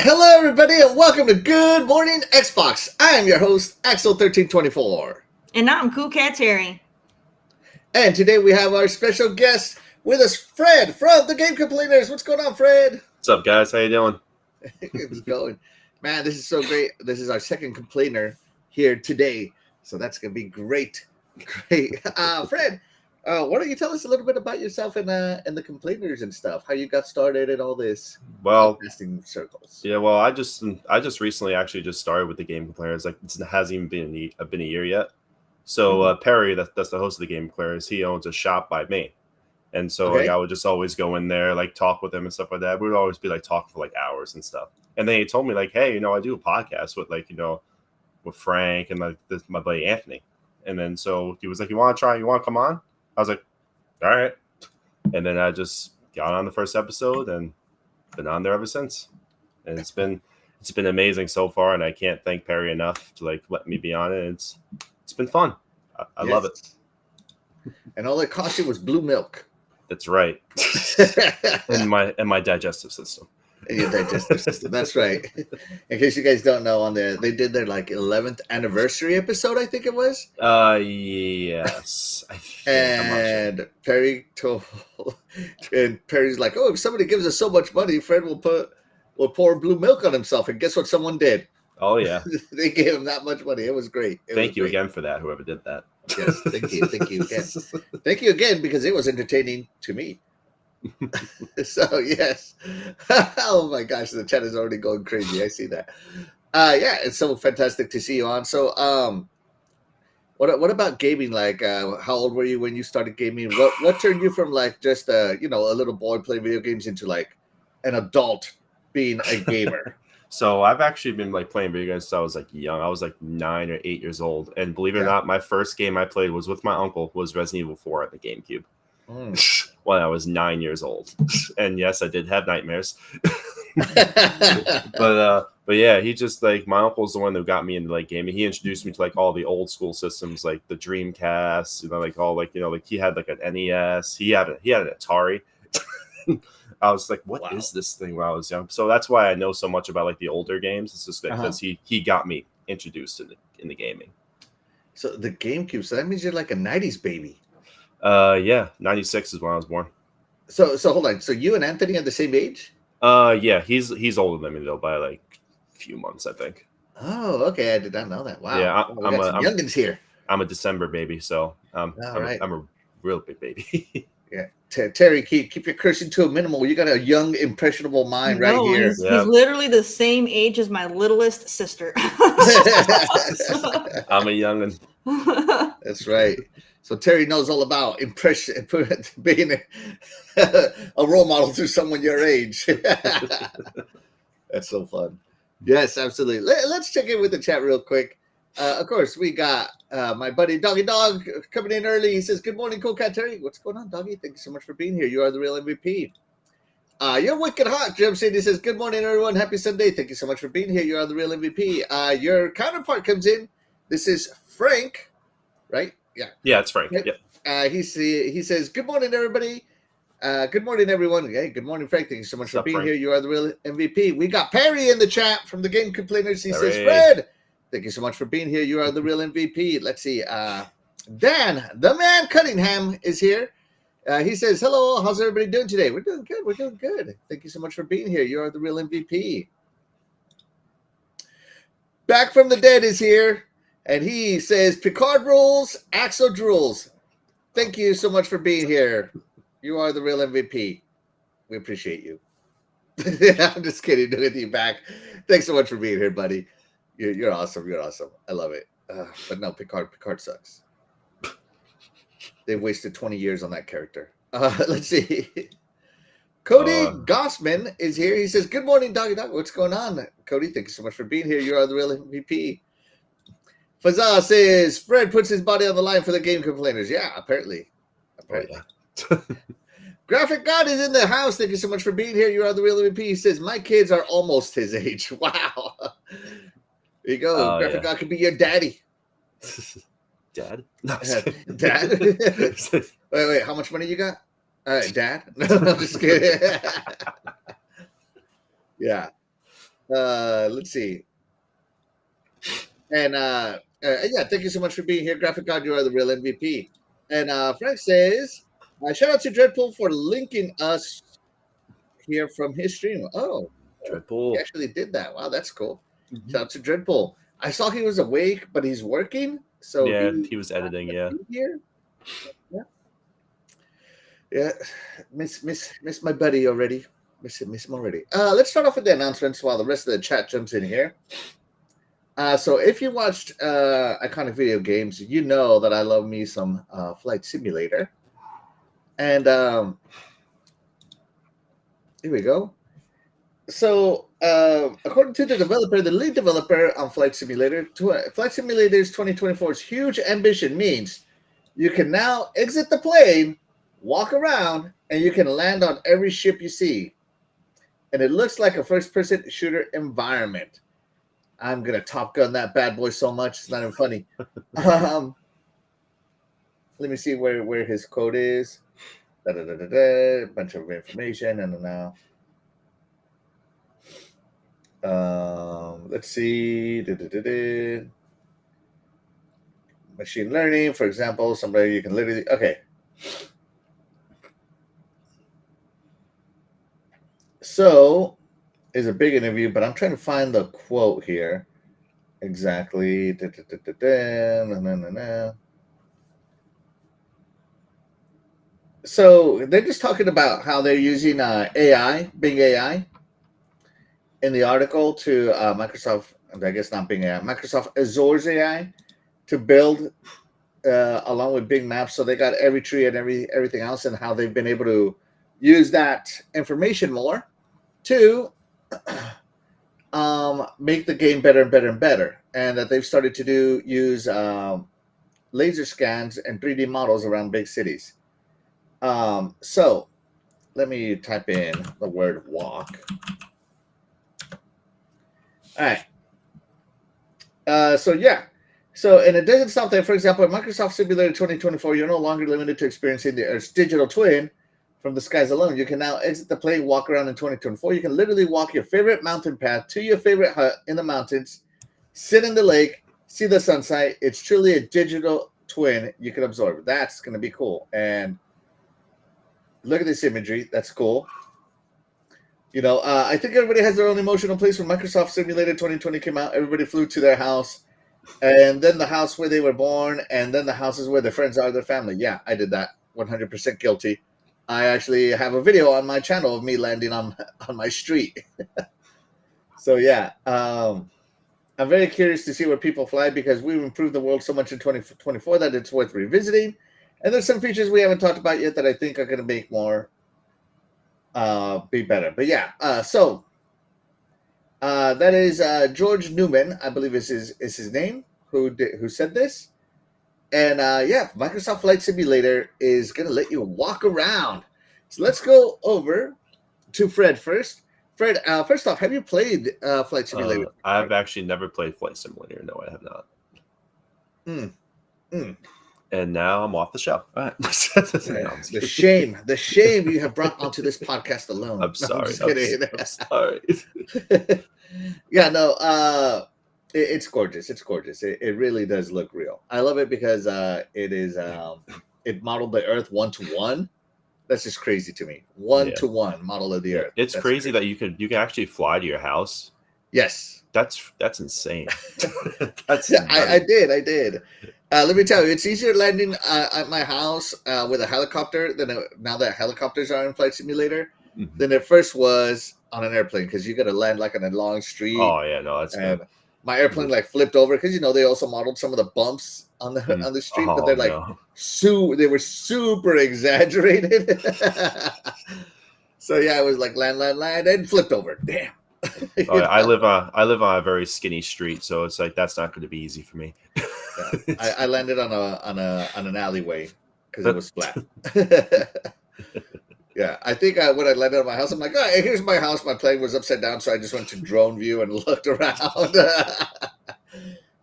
right, hello everybody, and welcome to Good Morning Xbox. I am your host, Axel1324. And I'm Cool Cat Terry. And today we have our special guest with us, Fred from the Game Complainers. What's going on, Fred? What's up, guys? How you doing? It's going. Man, this is so great. This is our second complainer here today, so that's going to be great. Great. Fred, why don't you tell us a little bit about yourself and the complainers and stuff, how you got started and all this podcasting circles. Yeah, well, I just recently actually just started with the Game Complainers. Like, it hasn't even been a year yet. So Perry, that's the host of the Game Complainers, he owns a shop by me. And so like I would just always go in there, like talk with him and stuff like that. We would always be like talking for like hours and stuff. And then he told me like, hey, I do a podcast with with Frank and like my buddy Anthony. And then so he was like, you want to come on? I was like, all right. And then I just got on the first episode and been on there ever since. And it's been amazing so far. And I can't thank Perry enough to like let me be on it. It's been fun. I love it. And all it cost you was blue milk. That's right. and my digestive system. And your digestive system. That's right. In case you guys don't know, they did their like 11th anniversary episode, I think it was. Yes. And Perry Perry's like, oh, if somebody gives us so much money, Fred will pour blue milk on himself. And guess what someone did? Oh yeah. They gave him that much money. It was great. Thank you again for that, whoever did that. Yes, thank you again. Thank you again, because it was entertaining to me. So yes. Oh my gosh, the chat is already going crazy. I see that. Yeah, it's so fantastic to see you on. So what about gaming? Like how old were you when you started gaming? What turned you from like just a little boy playing video games into like an adult being a gamer? So I've actually been like playing video games since I was like young. I was like 9 or 8 years old, and believe it or not, my first game I played was with my uncle. Was Resident Evil 4 at the GameCube when I was 9 years old. And yes, I did have nightmares. But yeah, he just like my uncle's the one who got me into like gaming. He introduced me to like all the old school systems, like the Dreamcast. Like all like like he had like an NES. He had an Atari. I was like, what is this thing when I was young? So that's why I know so much about like the older games. It's just because he got me introduced in the gaming. So the GameCube, so that means you're like a 90s baby. Yeah, 96 is when I was born. So hold on. So you and Anthony are the same age? Yeah, he's older than me though by like a few months, I think. Oh, okay. I did not know that. Wow. Yeah, I'm youngins here. I'm a December baby, so I'm a real big baby. Yeah, Terry, keep your cursing to a minimal. You got a young, impressionable mind right here. He's literally the same age as my littlest sister. I'm a youngin. That's right. So Terry knows all about being a role model to someone your age. That's so fun. Yes, absolutely. Let's check in with the chat real quick. Of course, we got my buddy Doggy Dog coming in early. He says, good morning, Cool Cat Terry. What's going on, Doggy? Thank you so much for being here. You are the real MVP. You're wicked hot, jumps in. He says, good morning, everyone. Happy Sunday. Thank you so much for being here. You are the real MVP. Your counterpart comes in. This is Frank, right? Yeah, it's Frank. Yeah. He says, good morning, everybody. Good morning, everyone. Hey, good morning, Frank. Thank you so much for being here. You are the real MVP. We got Perry in the chat from the Game Complainers. He says, Fred, thank you so much for being here. You are the real MVP. Let's see. Dan, the man Cunningham, is here. He says, hello. How's everybody doing today? We're doing good. We're doing good. Thank you so much for being here. You are the real MVP. Back from the dead is here. And he says, Picard rules, Axel drools. Thank you so much for being here. You are the real MVP. We appreciate you. I'm just kidding. Look at you back. Thanks so much for being here, buddy. You're awesome. You're awesome. I love it. But no, Picard sucks. They've wasted 20 years on that character. Let's see. Cody Gossman is here. He says, good morning, Doggy Dog. What's going on? Cody, thank you so much for being here. You are the real MVP. Fazal says, Fred puts his body on the line for the Game Complainers. Yeah, apparently. Graphic God is in the house. Thank you so much for being here. You are the real MVP. He says, my kids are almost his age. Wow. There you go. Graphic God could be your daddy. Dad? No, Dad? Wait. How much money you got? Dad? No, I'm just kidding. Yeah. Let's see. And yeah, thank you so much for being here. Graphic God, you are the real MVP. And Frank says, shout out to Dreadpool for linking us here from his stream. Oh, he Dreadpool. actually did that. Wow, that's cool. Mhm. Shout out to Dreadpool. I saw he was awake, but he's working. So Yeah, he was editing. Yeah. Here. Yeah. Yeah. Miss my buddy already. Miss him already. Let's start off with the announcements while the rest of the chat jumps in here. So if you watched Iconic Video Games, you know that I love me some Flight Simulator. And here we go. So according to the developer, the lead developer on Flight Simulator, Flight Simulator's 2024's huge ambition means you can now exit the plane, walk around, and you can land on every ship you see. And it looks like a first-person shooter environment. I'm gonna Top Gun that bad boy so much it's not even funny. Let me see where his code is. Bunch of information and now. Let's see. Machine learning, for example, somebody you can literally So is a big interview, but I'm trying to find the quote here. Exactly. So they're just talking about how they're using AI, Bing AI, in the article to Microsoft, I guess not Bing AI, Microsoft Azure's AI to build along with Bing Maps. So they got every tree and everything else, and how they've been able to use that information more to make the game better and better and better. And that they've started to use laser scans and 3D models around big cities. So let me type in the word walk. All right. So yeah. So, and it doesn't stop there. For example, in Microsoft Simulator 2024, you're no longer limited to experiencing the Earth's digital twin from the skies alone. You can now exit the plane, walk around in 2024. You can literally walk your favorite mountain path to your favorite hut in the mountains, sit in the lake, see the sunset. It's truly a digital twin you can absorb. That's going to be cool. And look at this imagery. That's cool. You know, I think everybody has their own emotional place. When Microsoft Simulator 2020 came out, everybody flew to their house, and then the house where they were born, and then the houses where their friends are, their family. Yeah, I did that. 100% guilty. I actually have a video on my channel of me landing on my street. So yeah, I'm very curious to see where people fly, because we've improved the world so much in 2024 that it's worth revisiting. And there's some features we haven't talked about yet that I think are going to make more be better. But yeah, so that is George Newman, I believe is his name, who said this. And yeah, Microsoft Flight Simulator is going to let you walk around. So let's go over to Fred first. Fred, first off, have you played Flight Simulator? I've actually never played Flight Simulator. No, I have not. And now I'm off the show. All right. The shame you have brought onto this podcast alone. I'm sorry. I'm sorry. Yeah, no, it's gorgeous. It's gorgeous. It really does look real. I love it because it is it modeled the Earth 1-to-1. That's just crazy to me. 1-to-1 model of the Earth. It's crazy that you can actually fly to your house. Yes, that's insane. I did. Let me tell you, it's easier landing at my house with a helicopter now that helicopters are in Flight Simulator than it first was on an airplane, because you got to land like on a long street. Oh yeah, no, that's good. My airplane like flipped over because they also modeled some of the bumps on the street, but they're like they were super exaggerated. So yeah, it was like land, and flipped over. Damn. I live on a very skinny street, so it's like that's not going to be easy for me. Yeah. I landed on an alleyway because it was flat. Yeah, I think when I landed on my house, I'm like, oh, here's my house. My plane was upside down, so I just went to drone view and looked around.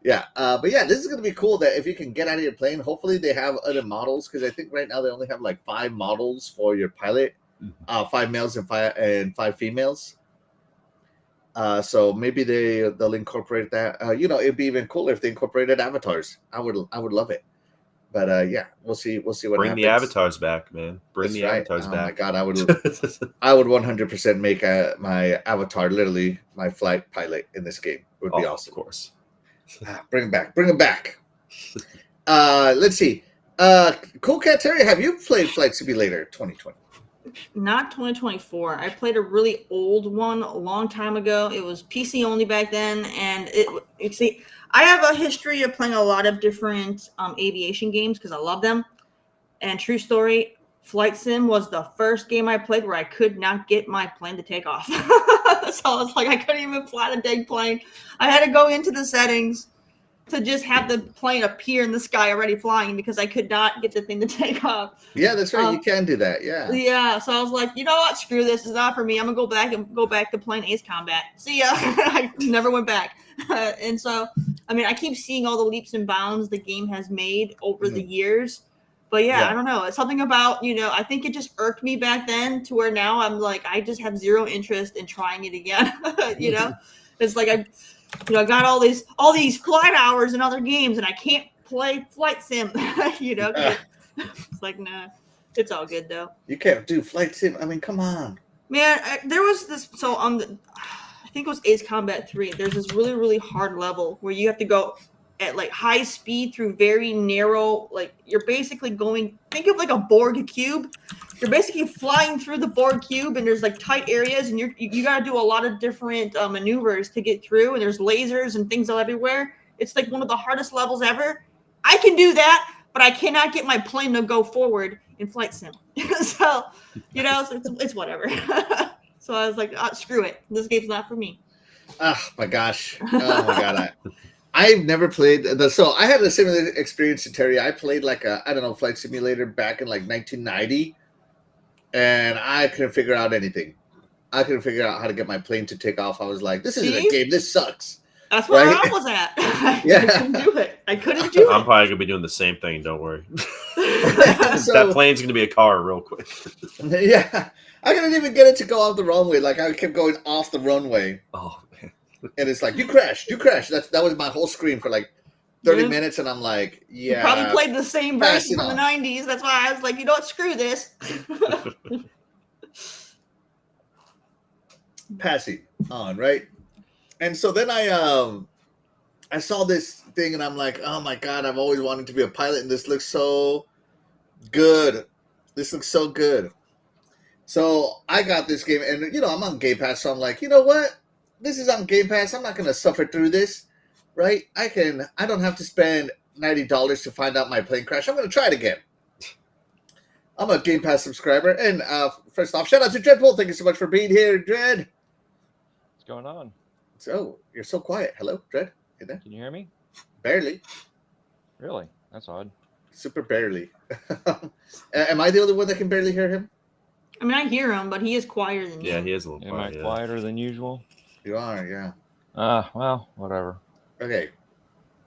Yeah, but yeah, this is going to be cool that if you can get out of your plane, hopefully they have other models, because I think right now they only have like 5 models for your pilot, 5 males and 5 females. So maybe they'll incorporate that. It'd be even cooler if they incorporated avatars. I would love it. But yeah, we'll see what Bring happens. the avatars back, man. Bring That's the right. avatars Oh back. my god, I would 100% make my avatar literally my flight pilot in this game. It would be awesome. Of course. Bring him back. Bring him back. Let's see. Cool Cat Terry, have you played Flight Simulator 2020? Not 2024. I played a really old one a long time ago. It was PC only back then, and I have a history of playing a lot of different aviation games because I love them. And true story, Flight Sim was the first game I played where I could not get my plane to take off. So it's like I couldn't even fly the dang plane. I had to go into the settings to just have the plane appear in the sky already flying because I could not get the thing to take off. Yeah, that's right. You can do that. Yeah. Yeah. So I was like, you know what? Screw this. It's not for me. I'm gonna go back to playing Ace Combat. See ya. I never went back. And so, I mean, I keep seeing all the leaps and bounds the game has made over the years. But yeah, I don't know. It's something about, I think it just irked me back then to where now I'm like, I just have zero interest in trying it again. It's like I got all these flight hours in other games and I can't play Flight Sim. It's like, nah, it's all good though. You can't do Flight Sim. I mean, come on. Man, there was this, so on I think it was Ace Combat 3. There's this really, really hard level where you have to go at like high speed through very narrow, like you're basically think of like a Borg cube. You're basically flying through the Borg cube and there's like tight areas and you got to do a lot of different maneuvers to get through, and there's lasers and things everywhere. It's like one of the hardest levels ever. I can do that, but I cannot get my plane to go forward in Flight Sim. So, it's whatever. So I was like, screw it. This game's not for me. Oh my gosh. Oh my god. I've never played so I had a similar experience to Terry. I played like Flight Simulator back in like 1990, and I couldn't figure out anything. I couldn't figure out how to get my plane to take off. I was like, this isn't a game. This sucks. That's where I was at. Yeah. I couldn't do it. I'm probably gonna be doing the same thing. Don't worry. That plane's gonna be a car real quick. Yeah, I couldn't even get it to go off the runway. Like I kept going off the runway. Oh man. And it's like, you crashed. That was my whole screen for like 30 minutes, and I'm like, yeah. You probably played the same version from the 90s. That's why I was like, you know what, screw this. Passing on, right? And so then I saw this thing, and I'm like, oh my god, I've always wanted to be a pilot, and this looks so good. This looks so good. So I got this game, and I'm on Game Pass, so I'm like, you know what? This is on Game Pass. I'm not going to suffer through this, right? I don't have to spend $90 to find out my plane crash. I'm going to try it again. I'm a Game Pass subscriber. And first off, shout out to Dreadpool. Thank you so much for being here, Dread. What's going on? So, you're so quiet. Hello, Dread? You there? Can you hear me? Barely. Really? That's odd. Super barely. Am I the only one that can barely hear him? I mean, I hear him, but he is quieter than you. Yeah, he is a little quiet. Am I quieter than usual? You are, yeah. Well, whatever. Okay.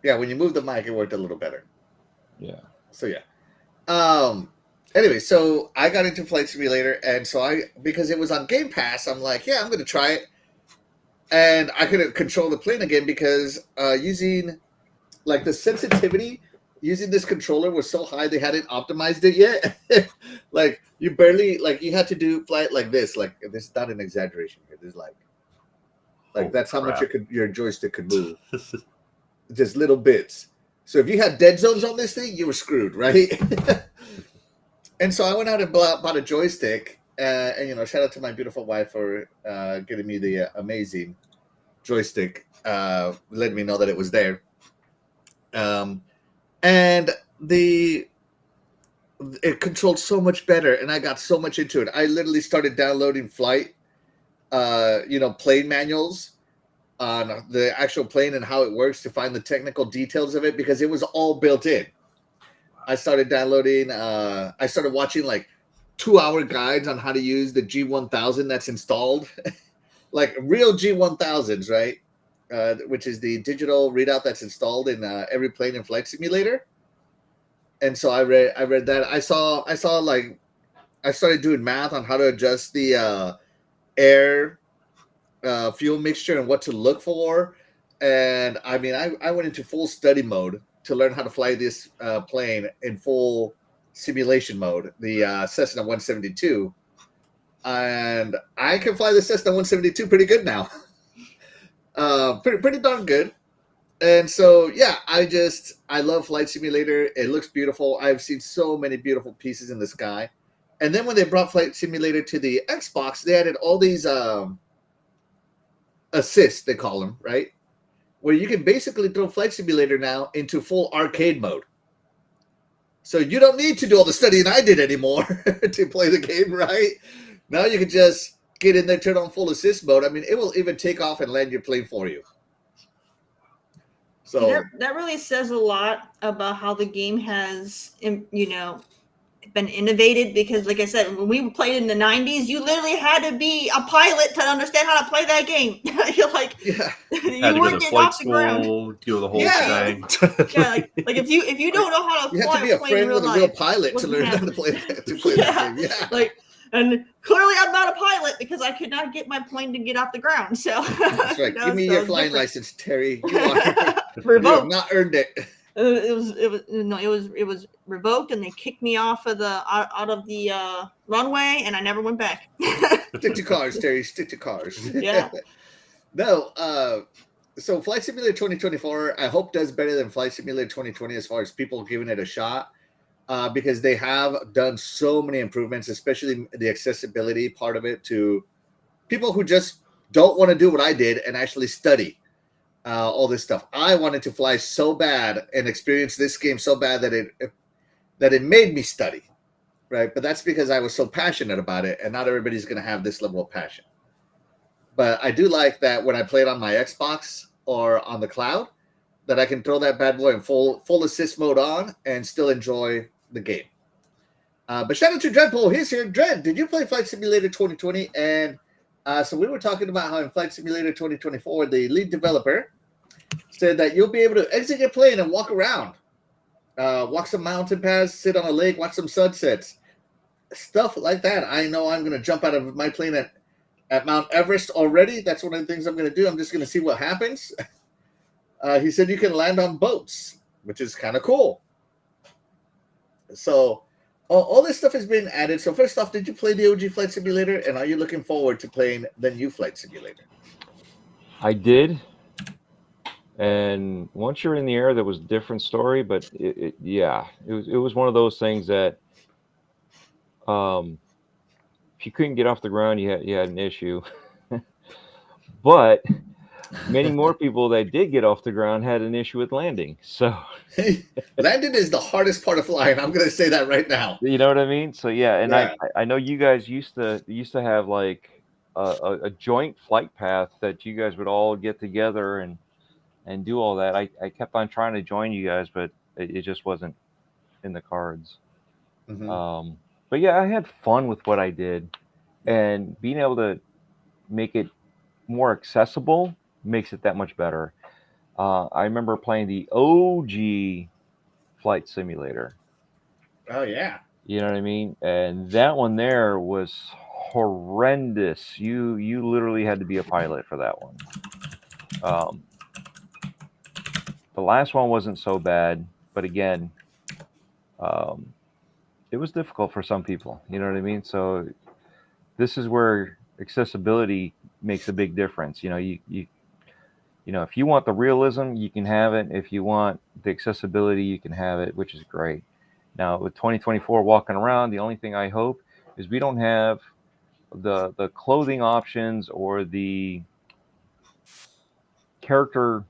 Yeah, when you move the mic, it worked a little better. Yeah. So, yeah. Anyway, so I got into Flight Simulator, and so because it was on Game Pass, I'm like, yeah, I'm going to try it. And I couldn't control the plane again because using, like, the sensitivity using this controller was so high they hadn't optimized it yet. Like, you barely, like, you had to do flight like this. Like, this is not an exaggeration here. This is like that's how much your joystick could move. Just little bits. So if you had dead zones on this thing, you were screwed, right? And so I went out and bought a joystick. And shout out to my beautiful wife for getting me the amazing joystick, letting me know that it was there. And it controlled so much better, and I got so much into it. I literally started downloading flight, plane manuals on the actual plane and how it works to find the technical details of it, because it was all built in. I started downloading. I started watching like 2-hour guides on how to use the G1000 that's installed, like real G1000s, right? Which is the digital readout that's installed in every plane in Flight Simulator. And so I read that. I saw like I started doing math on how to adjust the air fuel mixture and what to look for. And I mean, I went into full study mode to learn how to fly this plane in full simulation mode, the Cessna 172. And I can fly the Cessna 172 pretty good now. Pretty darn good. And so, yeah, I love Flight Simulator. It looks beautiful. I've seen so many beautiful pieces in the sky. And then when they brought Flight Simulator to the Xbox, they added all these assists, they call them, right? Where you can basically throw Flight Simulator now into full arcade mode. So you don't need to do all the studying I did anymore to play the game, right? Now you can just get in there, turn on full assist mode. I mean, it will even take off and land your plane for you. So that really says a lot about how the game has, been innovated, because like I said, when we played in the 90s, you literally had to be a pilot to understand how to play that game. You're like, yeah, had to go to flight school, do the whole thing. Yeah, like if you don't know how to you fly have to be a friend with a real pilot to learn how to play that game. Yeah, like, and clearly I'm not a pilot because I could not get my plane to get off the ground. So that's right. Give me your flying license, Terry. You revoked. You have not earned it. It was revoked, and they kicked me off of out of the runway, and I never went back. Stick to cars, Terry. Stick to cars. Yeah. No. So Flight Simulator 2024, I hope does better than Flight Simulator 2020 as far as people giving it a shot, because they have done so many improvements, especially the accessibility part of it to people who just don't want to do what I did and actually study. All this stuff. I wanted to fly so bad and experience this game so bad that it made me study, right? But that's because I was so passionate about it, and not everybody's going to have this level of passion. But I do like that when I play it on my Xbox or on the cloud, that I can throw that bad boy in full assist mode on and still enjoy the game. But shout out to Dreadpool. He's here. Dread, did you play Flight Simulator 2020? And so we were talking about how in Flight Simulator 2024, the lead developer said that you'll be able to exit your plane and walk around, walk some mountain paths, sit on a lake, watch some sunsets, stuff like that. I know I'm going to jump out of my plane at Mount Everest already. That's one of the things I'm going to do. I'm just going to see what happens. He said you can land on boats, which is kind of cool. So all this stuff has been added. So first off, did you play the OG Flight Simulator, and are you looking forward to playing the new Flight Simulator? I did. And once you're in the air, that was a different story. But it was one of those things that if you couldn't get off the ground, you had an issue. But many more people that did get off the ground had an issue with landing. So landing is the hardest part of flying. I'm going to say that right now. You know what I mean? So yeah, and yeah. I know you guys used to have like a joint flight path that you guys would all get together and do all that. I kept on trying to join you guys, but it just wasn't in the cards. Mm-hmm. But yeah, I had fun with what I did, and being able to make it more accessible makes it that much better. I remember playing the OG Flight Simulator. Oh yeah. You know what I mean? And that one there was horrendous. You literally had to be a pilot for that one. The last one wasn't so bad, but again, it was difficult for some people. You know what I mean? So this is where accessibility makes a big difference. You know, if you want the realism, you can have it. If you want the accessibility, you can have it, which is great. Now, with 2024 walking around, the only thing I hope is we don't have the clothing options or the character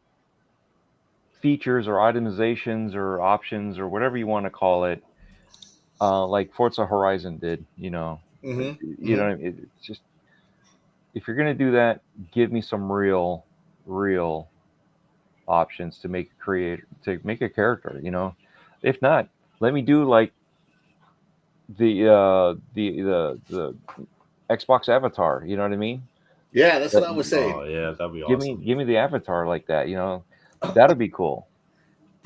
features or itemizations or options or whatever you want to call it, like Forza Horizon did. You know, you know, it's just, if you're going to do that, give me some real options to make a character. You know, if not, let me do like the Xbox avatar. You know what I mean? Yeah, that's what I was saying. Oh yeah, that'd be awesome. Give me the avatar like that. You know, that'd be cool.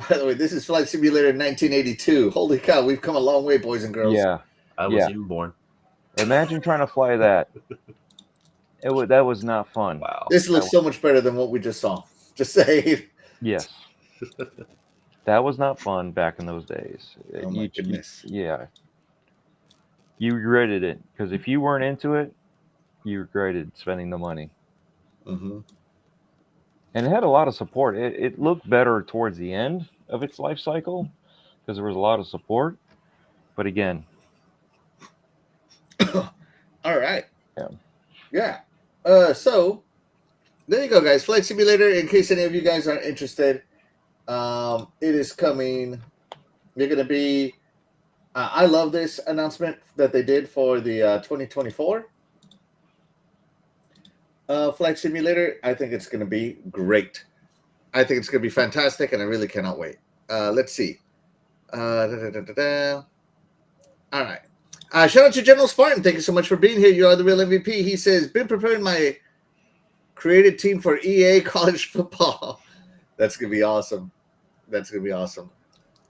By the way, this is Flight Simulator 1982. Holy cow, we've come a long way, boys and girls. Yeah, I wasn't even born. Imagine trying to fly that. That was not fun. Wow. This looks so much better than what we just saw. Just say. Yes. That was not fun back in those days. Oh my goodness. Yeah. You regretted it because if you weren't into it, you regretted spending the money. Mm-hmm. And it had a lot of support. It looked better towards the end of its life cycle because there was a lot of support. But again. All right. Yeah. So there you go, guys. Flight Simulator. In case any of you guys aren't interested, it is coming. You're going to be. I love this announcement that they did for the 2024 Flight Simulator. I think it's going to be great. I think it's going to be fantastic, and I really cannot wait. Let's see. All right. Shout out to General Spartan. Thank you so much for being here. You are the real MVP. He says, been preparing my created team for EA college football. That's going to be awesome. That's going to be awesome.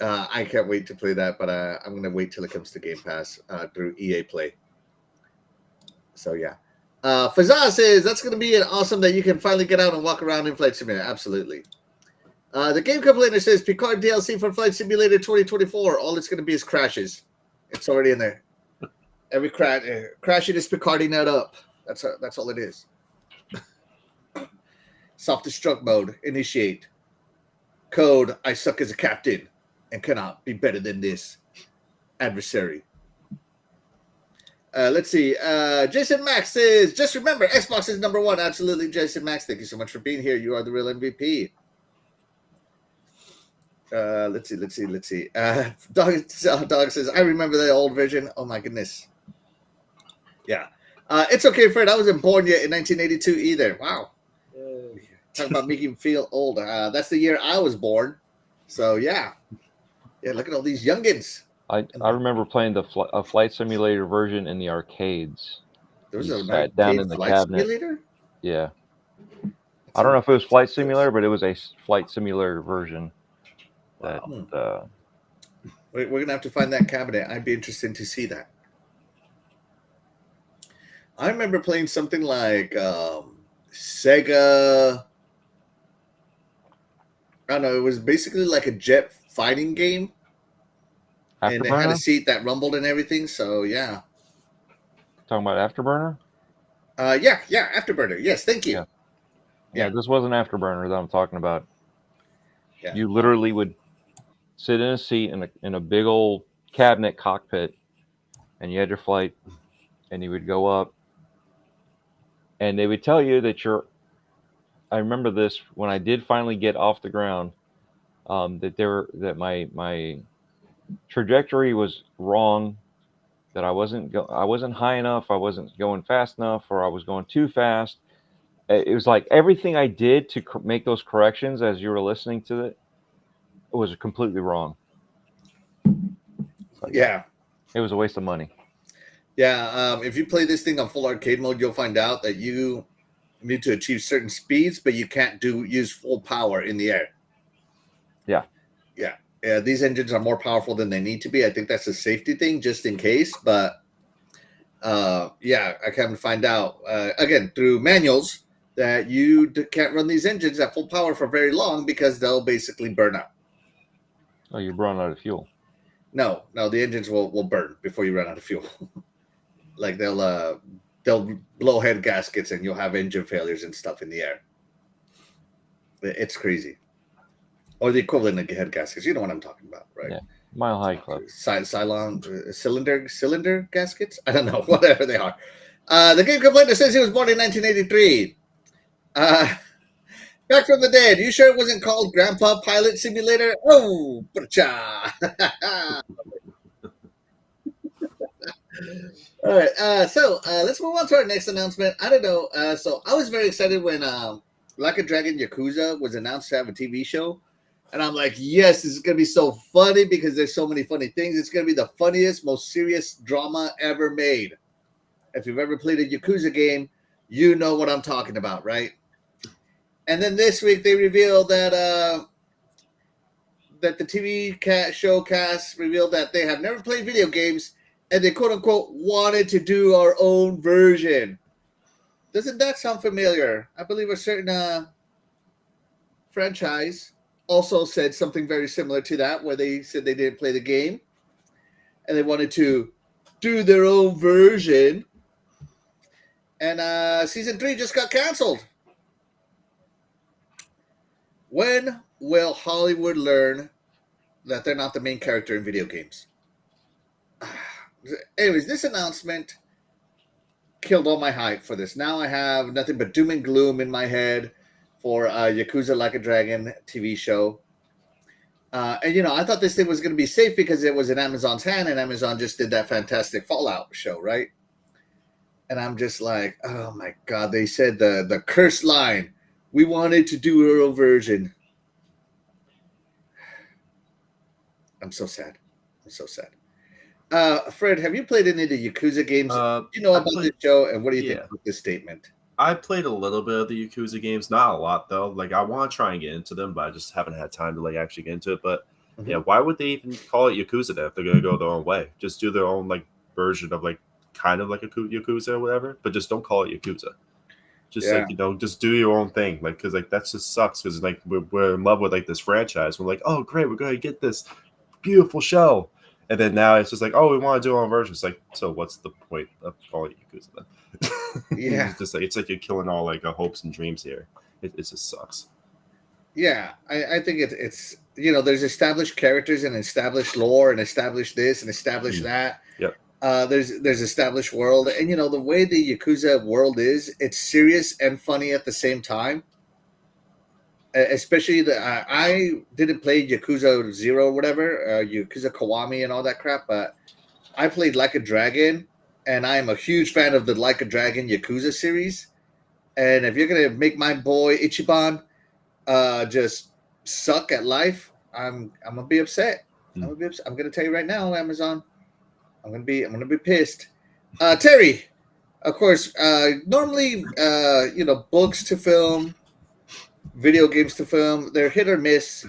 I can't wait to play that, but I'm going to wait till it comes to Game Pass through EA Play. So, yeah. Fazaz says, that's going to be awesome that you can finally get out and walk around in Flight Simulator. Absolutely. The Game Complainer says, Picard DLC for Flight Simulator 2024. All it's going to be is crashes. It's already in there. Every crashing is Picarding that up. That's all it is. Self-destruct mode. Initiate. Code, I suck as a captain and cannot be better than this adversary. Let's see. Jason Max says, just remember, Xbox is number one. Absolutely, Jason Max. Thank you so much for being here. You are the real MVP. Let's see. Dog says, I remember the old version. Oh, my goodness. Yeah. It's okay, Fred. I wasn't born yet in 1982 either. Wow. Talking about making me feel old. That's the year I was born. So, yeah. Yeah, look at all these youngins. I remember playing a Flight Simulator version in the arcades. There was You a sat down in the Flight cabinet. Simulator? Yeah. I don't know if it was Flight Simulator, but it was a Flight Simulator version. That We're going to have to find that cabinet. I'd be interested to see that. I remember playing something like Sega. I don't know. It was basically like a jet fighting game. Afterburner? And it had a seat that rumbled and everything. So, yeah. Talking about Afterburner? Yeah, Afterburner. Yes, thank you. Yeah, this wasn't Afterburner that I'm talking about. Yeah. You literally would sit in a seat in a big old cabinet cockpit, and you had your flight, and you would go up, and they would tell you that I remember this when I did finally get off the ground, that my trajectory was wrong, that I wasn't high enough, I wasn't going fast enough, or I was going too fast. It was like everything I did to make those corrections as you were listening to it was completely wrong. So, yeah. It was a waste of money. Yeah, if you play this thing on full arcade mode, you'll find out that you need to achieve certain speeds, but you can't use full power in the air. Yeah. Yeah, these engines are more powerful than they need to be. I think that's a safety thing, just in case. But I come to find out again through manuals that you can't run these engines at full power for very long because they'll basically burn out. Oh, you run out of fuel. No, the engines will burn before you run out of fuel. Like they'll blow head gaskets and you'll have engine failures and stuff in the air. It's crazy. Or the equivalent of head gaskets. You know what I'm talking about, right? Yeah. Mile High Club. Cylon cylinder gaskets? I don't know. Whatever they are. The Game Complainer says he was born in 1983. Back from the dead. You sure it wasn't called Grandpa Pilot Simulator? Oh, cha. All right. So let's move on to our next announcement. I don't know. So I was very excited when Like a Dragon Yakuza was announced to have a TV show. And I'm like, yes, this is going to be so funny because there's so many funny things. It's going to be the funniest, most serious drama ever made. If you've ever played a Yakuza game, you know what I'm talking about, right? And then this week they revealed that that the TV show cast revealed that they have never played video games and they quote-unquote wanted to do our own version. Doesn't that sound familiar? I believe a certain franchise also said something very similar to that, where they said they didn't play the game and they wanted to do their own version. And season 3 just got canceled. When will Hollywood learn that they're not the main character in video games? Anyways, this announcement killed all my hype for this. Now I have nothing but doom and gloom in my head for Yakuza Like a Dragon TV show. And, I thought this thing was going to be safe because it was in Amazon's hand, and Amazon just did that fantastic Fallout show, right? And I'm just like, oh, my God. They said the cursed line. We wanted to do our own version. I'm so sad. Fred, have you played any of the Yakuza games? Do you know about this show, and what do you think of this statement? I played a little bit of the Yakuza games, not a lot though. Like I want to try and get into them, but I just haven't had time to like actually get into it. But yeah, why would they even call it Yakuza then if they're gonna go their own way? Just do their own like version of like kind of like a Yakuza or whatever, but just don't call it Yakuza. Just like just do your own thing, like because like that just sucks because like we're in love with like this franchise. We're like, oh great, we're gonna get this beautiful show, and then now it's just like, oh, we want to do our own version. It's like, so what's the point of calling it Yakuza then? Yeah, it's like you're killing all like hopes and dreams here. It just sucks. Yeah, I think it's there's established characters and established lore and established this and established that. Yep. There's established world, and the way the Yakuza world is, it's serious and funny at the same time. Especially I didn't play Yakuza 0 or whatever, Yakuza Kiwami and all that crap, but I played Like a Dragon, and I am a huge fan of the Like a Dragon Yakuza series. And if you're gonna make my boy Ichiban just suck at life, I'm gonna be upset. I'm gonna tell you right now, Amazon. I'm gonna be pissed. Terry, of course, normally books to film, video games to film, they're hit or miss.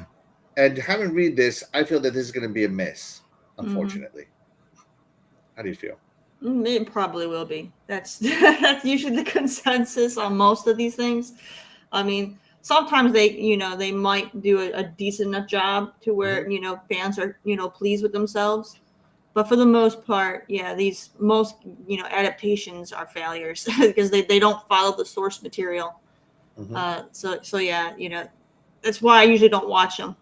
And having read this, I feel that this is gonna be a miss, unfortunately. How do you feel? It probably will be. That's usually the consensus on most of these things. I mean, sometimes they might do a decent enough job to where fans are pleased with themselves, but for the most part, these most adaptations are failures because they don't follow the source material. So yeah, that's why I usually don't watch them.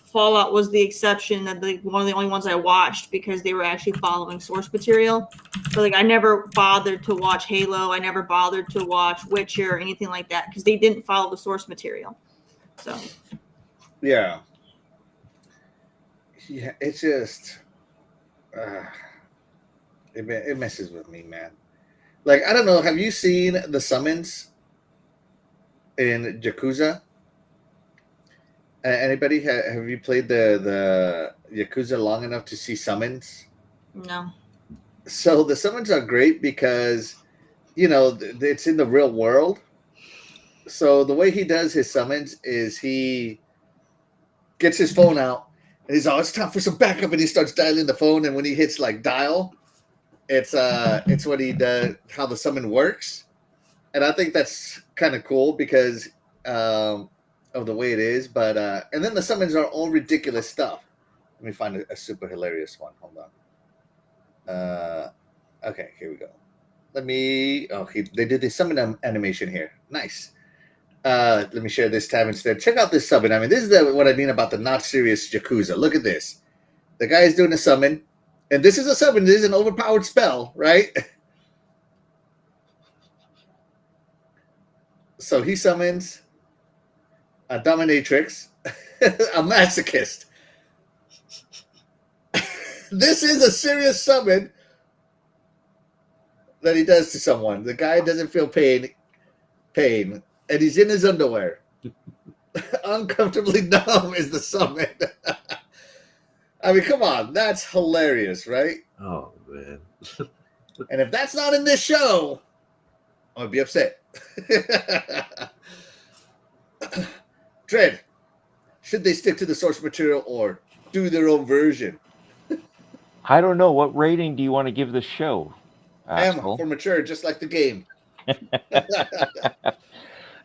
Fallout was the exception, that one of the only ones I watched because they were actually following source material. So like I never bothered to watch Halo, I never bothered to watch Witcher or anything like that because they didn't follow the source material. So yeah, it's just it messes with me, man. Like, I don't know, have you seen the summons in Yakuza? Anybody have you played the Yakuza long enough to see summons? No. So the summons are great because it's in the real world. So the way he does his summons is he gets his phone out and he's it's time for some backup, and he starts dialing the phone, and when he hits like dial, it's what he does, how the summon works. And I think that's kind of cool because of the way it is, but and then the summons are all ridiculous stuff. Let me find a super hilarious one. Hold on. Okay, here we go. They did the summon animation here. Nice. Let me share this tab instead. Check out this summon. I mean, this is what I mean about the not serious Yakuza. Look at this. The guy is doing a summon, and this is a summon. This is an overpowered spell, right? So he summons a dominatrix, a masochist. This is a serious summon that he does to someone. The guy doesn't feel pain, and he's in his underwear. Uncomfortably numb is the summon. I mean, come on, that's hilarious, right? Oh man! And if that's not in this show, I'll be upset. Dread, should they stick to the source material or do their own version? I don't know. What rating do you want to give the show? M for mature, just like the game.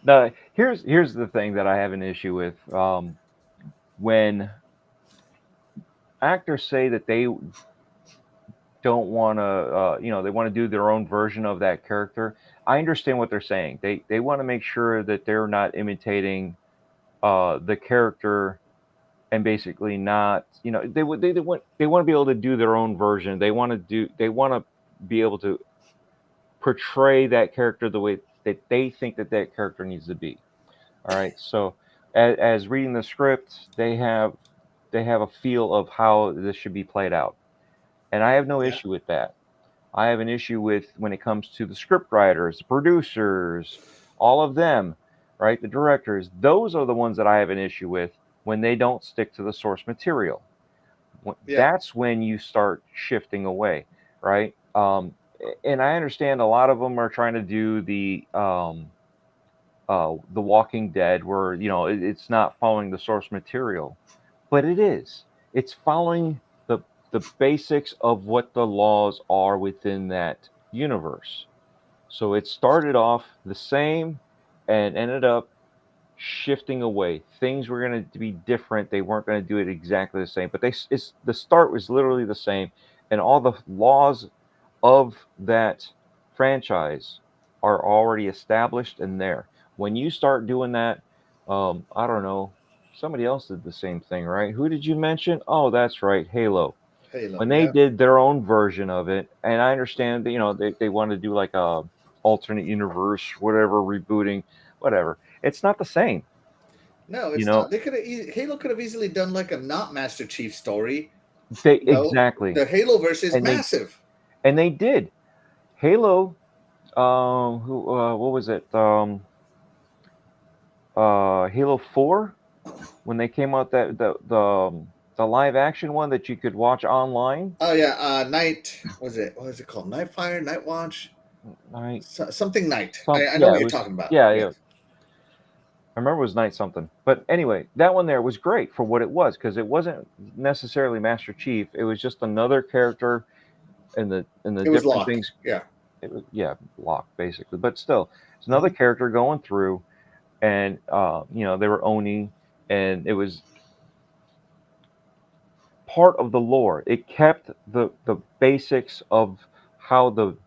No, here's the thing that I have an issue with. When actors say that they don't want to, they want to do their own version of that character, I understand what they're saying. They want to make sure that they're not imitating the character, and basically not, they want to be able to do their own version. They want to be able to portray that character the way that they think that character needs to be. All right. So as reading the script, they have a feel of how this should be played out. And I have no issue with that. I have an issue with when it comes to the script writers, the producers, all of them, right? The directors, those are the ones that I have an issue with when they don't stick to the source material. That's when you start shifting away, right? And I understand a lot of them are trying to do the Walking Dead, where it's not following the source material, but it is. It's following the basics of what the laws are within that universe. So it started off the same and ended up shifting away. Things were going to be different. They weren't going to do it exactly the same, but the start was literally the same, and all the laws of that franchise are already established and there. When you start doing that, I don't know, somebody else did the same thing, right? Who did you mention? Oh, that's right, Halo. When they did their own version of it, and I understand that they want to do like a alternate universe, whatever, rebooting, whatever. It's not the same. No, it's not. They Halo could have easily done like a not Master Chief story. Exactly. The Halo verse is massive. And they did. Halo, what was it? Halo 4, when they came out, that the live action one that you could watch online. Oh yeah, Night. What is it called? Nightfire, Night Watch, something Night. I know what you're talking about. Yeah. I remember it was Night something. But anyway, that one there was great for what it was, because it wasn't necessarily Master Chief. It was just another character in the different Locke. things. Yeah. It was Locke basically, but still, it's another character going through, and they were Oni, and it was part of the lore. It kept the basics of how the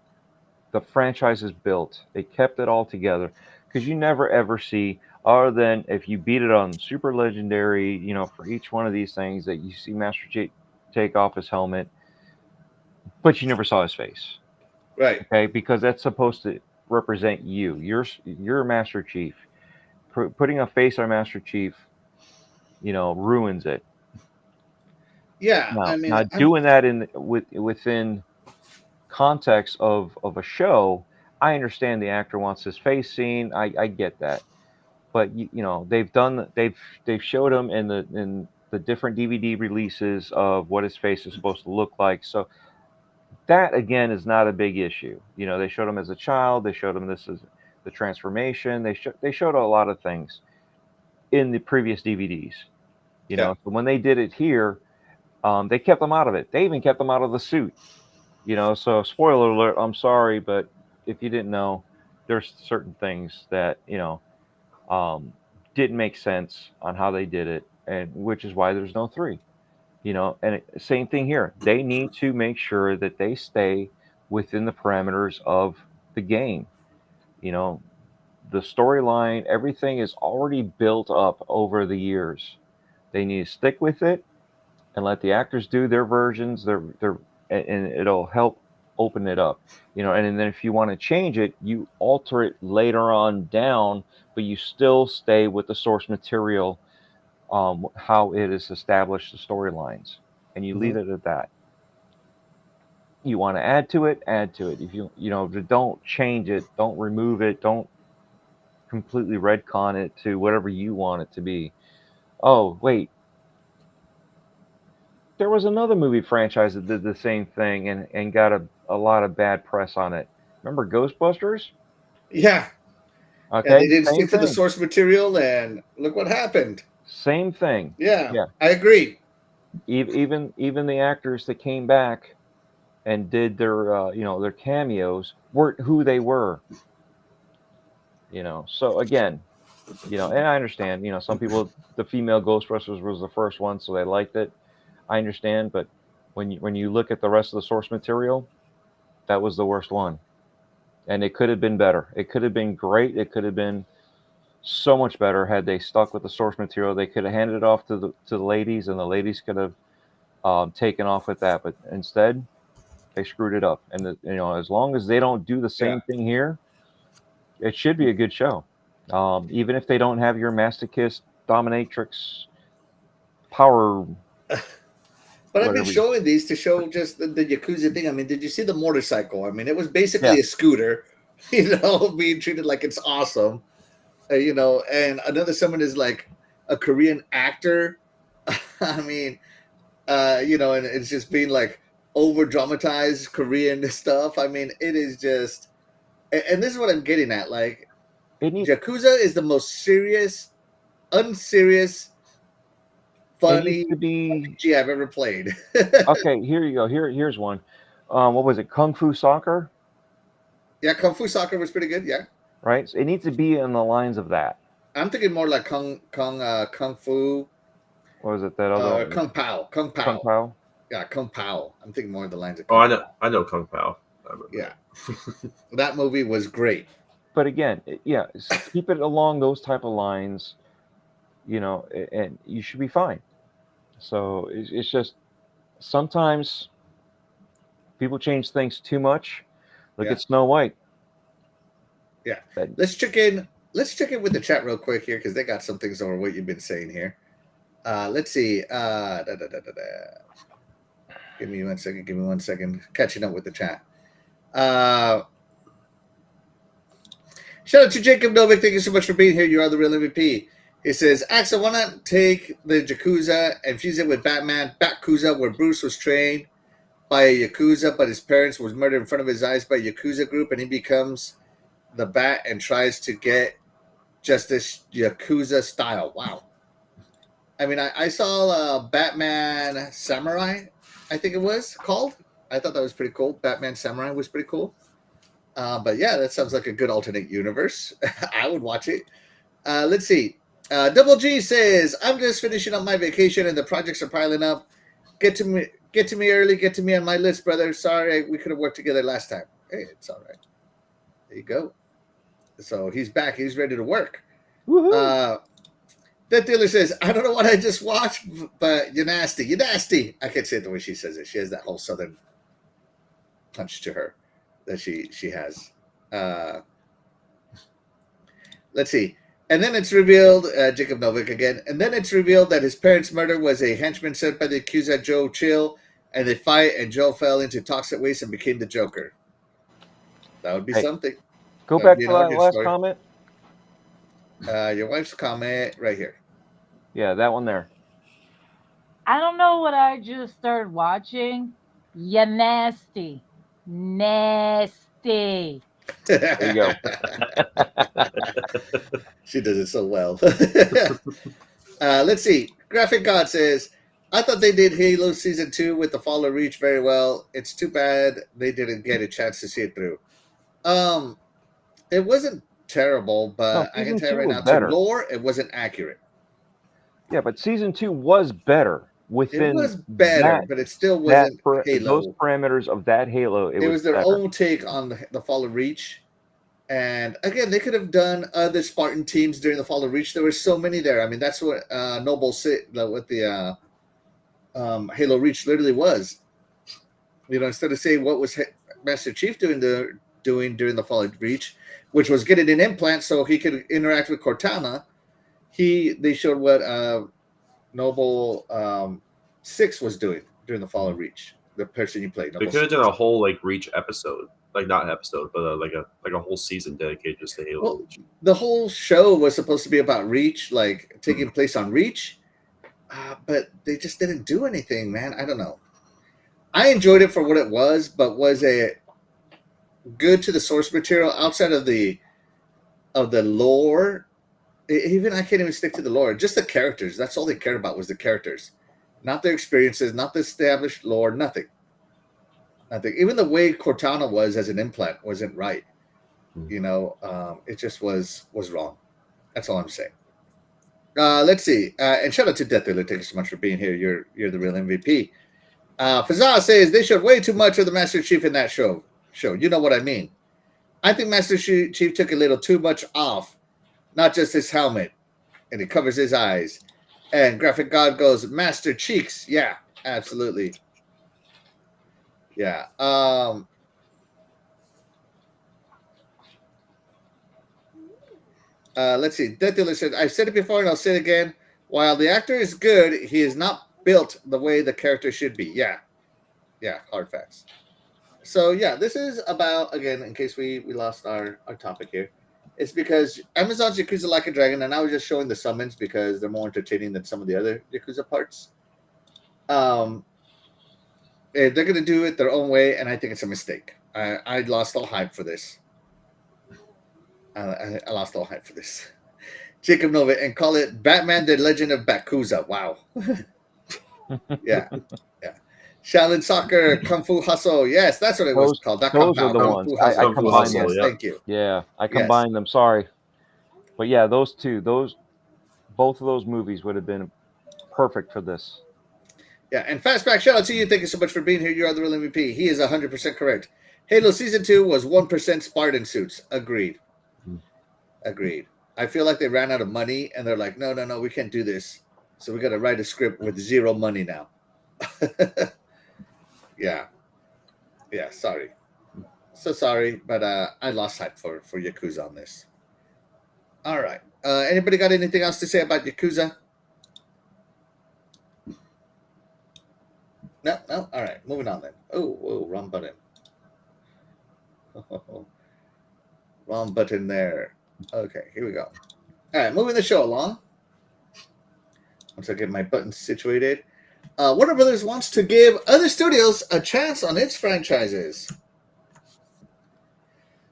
franchise is built. It kept it all together, because you never ever see, other than if you beat it on Super Legendary, for each one of these things, that you see Master Chief take off his helmet, but you never saw his face. Right. Okay, because that's supposed to represent you. You're Master Chief. Putting a face on Master Chief, ruins it. Yeah, now doing that within context of a show, I understand the actor wants his face seen. I get that, but they've showed him in the different DVD releases of what his face is supposed to look like. So that again is not a big issue. They showed him as a child. They showed him this as the transformation. They showed a lot of things in the previous DVDs. So when they did it here, they kept them out of it. They even kept them out of the suit. So spoiler alert, I'm sorry, but if you didn't know, there's certain things that didn't make sense on how they did it, and which is why there's no 3. And same thing here. They need to make sure that they stay within the parameters of the game. The storyline, everything is already built up over the years. They need to stick with it and let the actors do their versions. And it'll help open it up. And then if you want to change it, you alter it later on down, but you still stay with the source material. How it is established the storylines, and you leave it at that. You want to add to it. If you don't change it, don't remove it, don't completely retcon it to whatever you want it to be. Oh wait, there was another movie franchise that did the same thing and got a lot of bad press on it. Remember Ghostbusters? Yeah. Okay. And they didn't stick to the source material, and look what happened. Same thing. Yeah. I agree. Even the actors that came back, and did their their cameos weren't who they were. So again, and I understand. Some people, the female Ghostbusters was the first one, so they liked it. I understand, but when you look at the rest of the source material, that was the worst one, and it could have been better. It could have been great. It could have been so much better had they stuck with the source material. They could have handed it off to the ladies, and the ladies could have taken off with that. But instead, they screwed it up. And as long as they don't do the same thing here, it should be a good show. Even if they don't have your masochist dominatrix power. But I've been showing these to show just the Yakuza thing. I mean, did you see the motorcycle? I mean, it was basically a scooter, being treated like it's awesome. And another someone is like a Korean actor. I mean, and it's just being like over dramatized Korean stuff. I mean, it is just, and this is what I'm getting at. Like, Yakuza is the most serious, unserious, funny RPG I've ever played. Okay, here you go. Here's one. What was it? Kung Fu Soccer? Yeah, Kung Fu Soccer was pretty good. Yeah. Right. So it needs to be in the lines of that. I'm thinking more like Kung Fu. What was it? That other Kung Pao. Kung Pao. Kung Pao. Yeah, Kung Pao. I'm thinking more of the lines of. I know Kung Pao. Yeah, that movie was great. But again, keep it along those type of lines, and you should be fine. So it's just sometimes people change things too much. Look at Snow White. Yeah, let's check in with the chat real quick here because they got some things over what you've been saying here. Let's see. Give me one second. Catching up with the chat. Shout out to Jacob Novik. Thank you so much for being here. You are the real MVP. He says, Axel, why not take the Yakuza and fuse it with Batman, Batkuza, where Bruce was trained by a Yakuza, but his parents was murdered in front of his eyes by a Yakuza group, and he becomes the Bat and tries to get justice Yakuza style. Wow. I mean, I saw Batman Samurai, I think it was called. I thought that was pretty cool. Batman Samurai was pretty cool. But yeah, that sounds like a good alternate universe. I would watch it. Let's see. Double G says, I'm just finishing up my vacation and the projects are piling up. Get to me early. Get to me on my list, brother. Sorry, we could have worked together last time. Hey, it's all right. There you go. So he's back. He's ready to work. That dealer says, I don't know what I just watched, but you're nasty. You're nasty. I can't say it the way she says it. She has that whole southern punch to her that she has. Let's see. And then it's revealed, Jacob Novik again, and then it's revealed that his parents' murder was a henchman sent by the accuser Joe Chill, and they fight, and Joe fell into toxic waste and became the Joker. That would be something. Go back to that last comment. Your wife's comment right here. Yeah, that one there. I don't know what I just started watching. You're nasty. Nasty. There you go. She does it so well. Let's see. Graphic God says, I thought they did Halo Season 2 with the Fall of Reach very well. It's too bad they didn't get a chance to see it through. It wasn't terrible, but I can tell you right now, to lore, it wasn't accurate. Yeah, but Season 2 was better. It was better, but it still wasn't Halo. Those parameters of that Halo, it was their better. own take on the Fall of Reach. And again, they could have done other Spartan teams during the Fall of Reach. There were so many there. I mean, that's what Noble said, what the Halo Reach literally was. Instead of saying what was Master Chief doing during the Fall of Reach, which was getting an implant so he could interact with Cortana, they showed what Noble 6 was doing during the Fall of Reach. The person you played. They could have done a whole Reach episode, not episode, but like a whole season dedicated just to Halo. Reach. The whole show was supposed to be about Reach, taking place on Reach, but they just didn't do anything, man. I don't know. I enjoyed it for what it was, but was it good to the source material outside of the lore? Even I can't even stick to the lore. Just the characters. That's all they cared about was the characters, not their experiences, not the established lore, nothing. I think even the way Cortana was as an implant wasn't right. You know, it just was wrong. That's all I'm saying. Let's see. And shout out to Death Dealer. Thank you so much for being here. You're the real MVP. Fazal says they showed way too much of the Master Chief in that show. You know what I mean. I think Master Chief took a little too much off, not just his helmet, and it covers his eyes. And Graphic God goes, Master Cheeks. Yeah, absolutely. Yeah. Let's see. Death Dealer said, I've said it before and I'll say it again. While the actor is good, he is not built the way the character should be. Yeah. Yeah, hard facts. So, yeah, this is about, again, in case we lost our topic here, it's because Amazon's Yakuza Like a Dragon, and I was just showing the summons because they're more entertaining than some of the other Yakuza parts. They're going to do it their own way, and I think it's a mistake. I lost all hype for this. I lost all hype for this. Jacob Nova, and call it Batman: The Legend of Bakuza. Wow. Yeah. Shaolin Soccer, Kung Fu Hustle. Yes, that's what it was called. Those are the ones. I combined them. Yes, thank you. Yeah, I combined them. Sorry. But yeah, those two, both of those movies would have been perfect for this. Yeah, and Fastback, shout out to you. Thank you so much for being here. You are the real MVP. He is 100% correct. Halo Season 2 was 1% Spartan suits. Agreed. Agreed. I feel like they ran out of money, and they're like, no, we can't do this. So we got to write a script with zero money now. Yeah, sorry. So sorry, but I lost hype for Yakuza on this. All right. Anybody got anything else to say about Yakuza? No? All right, moving on then. Oh, wrong button. Wrong button there. Okay, here we go. All right, moving the show along. Once I get my buttons situated. Warner Brothers wants to give other studios a chance on its franchises.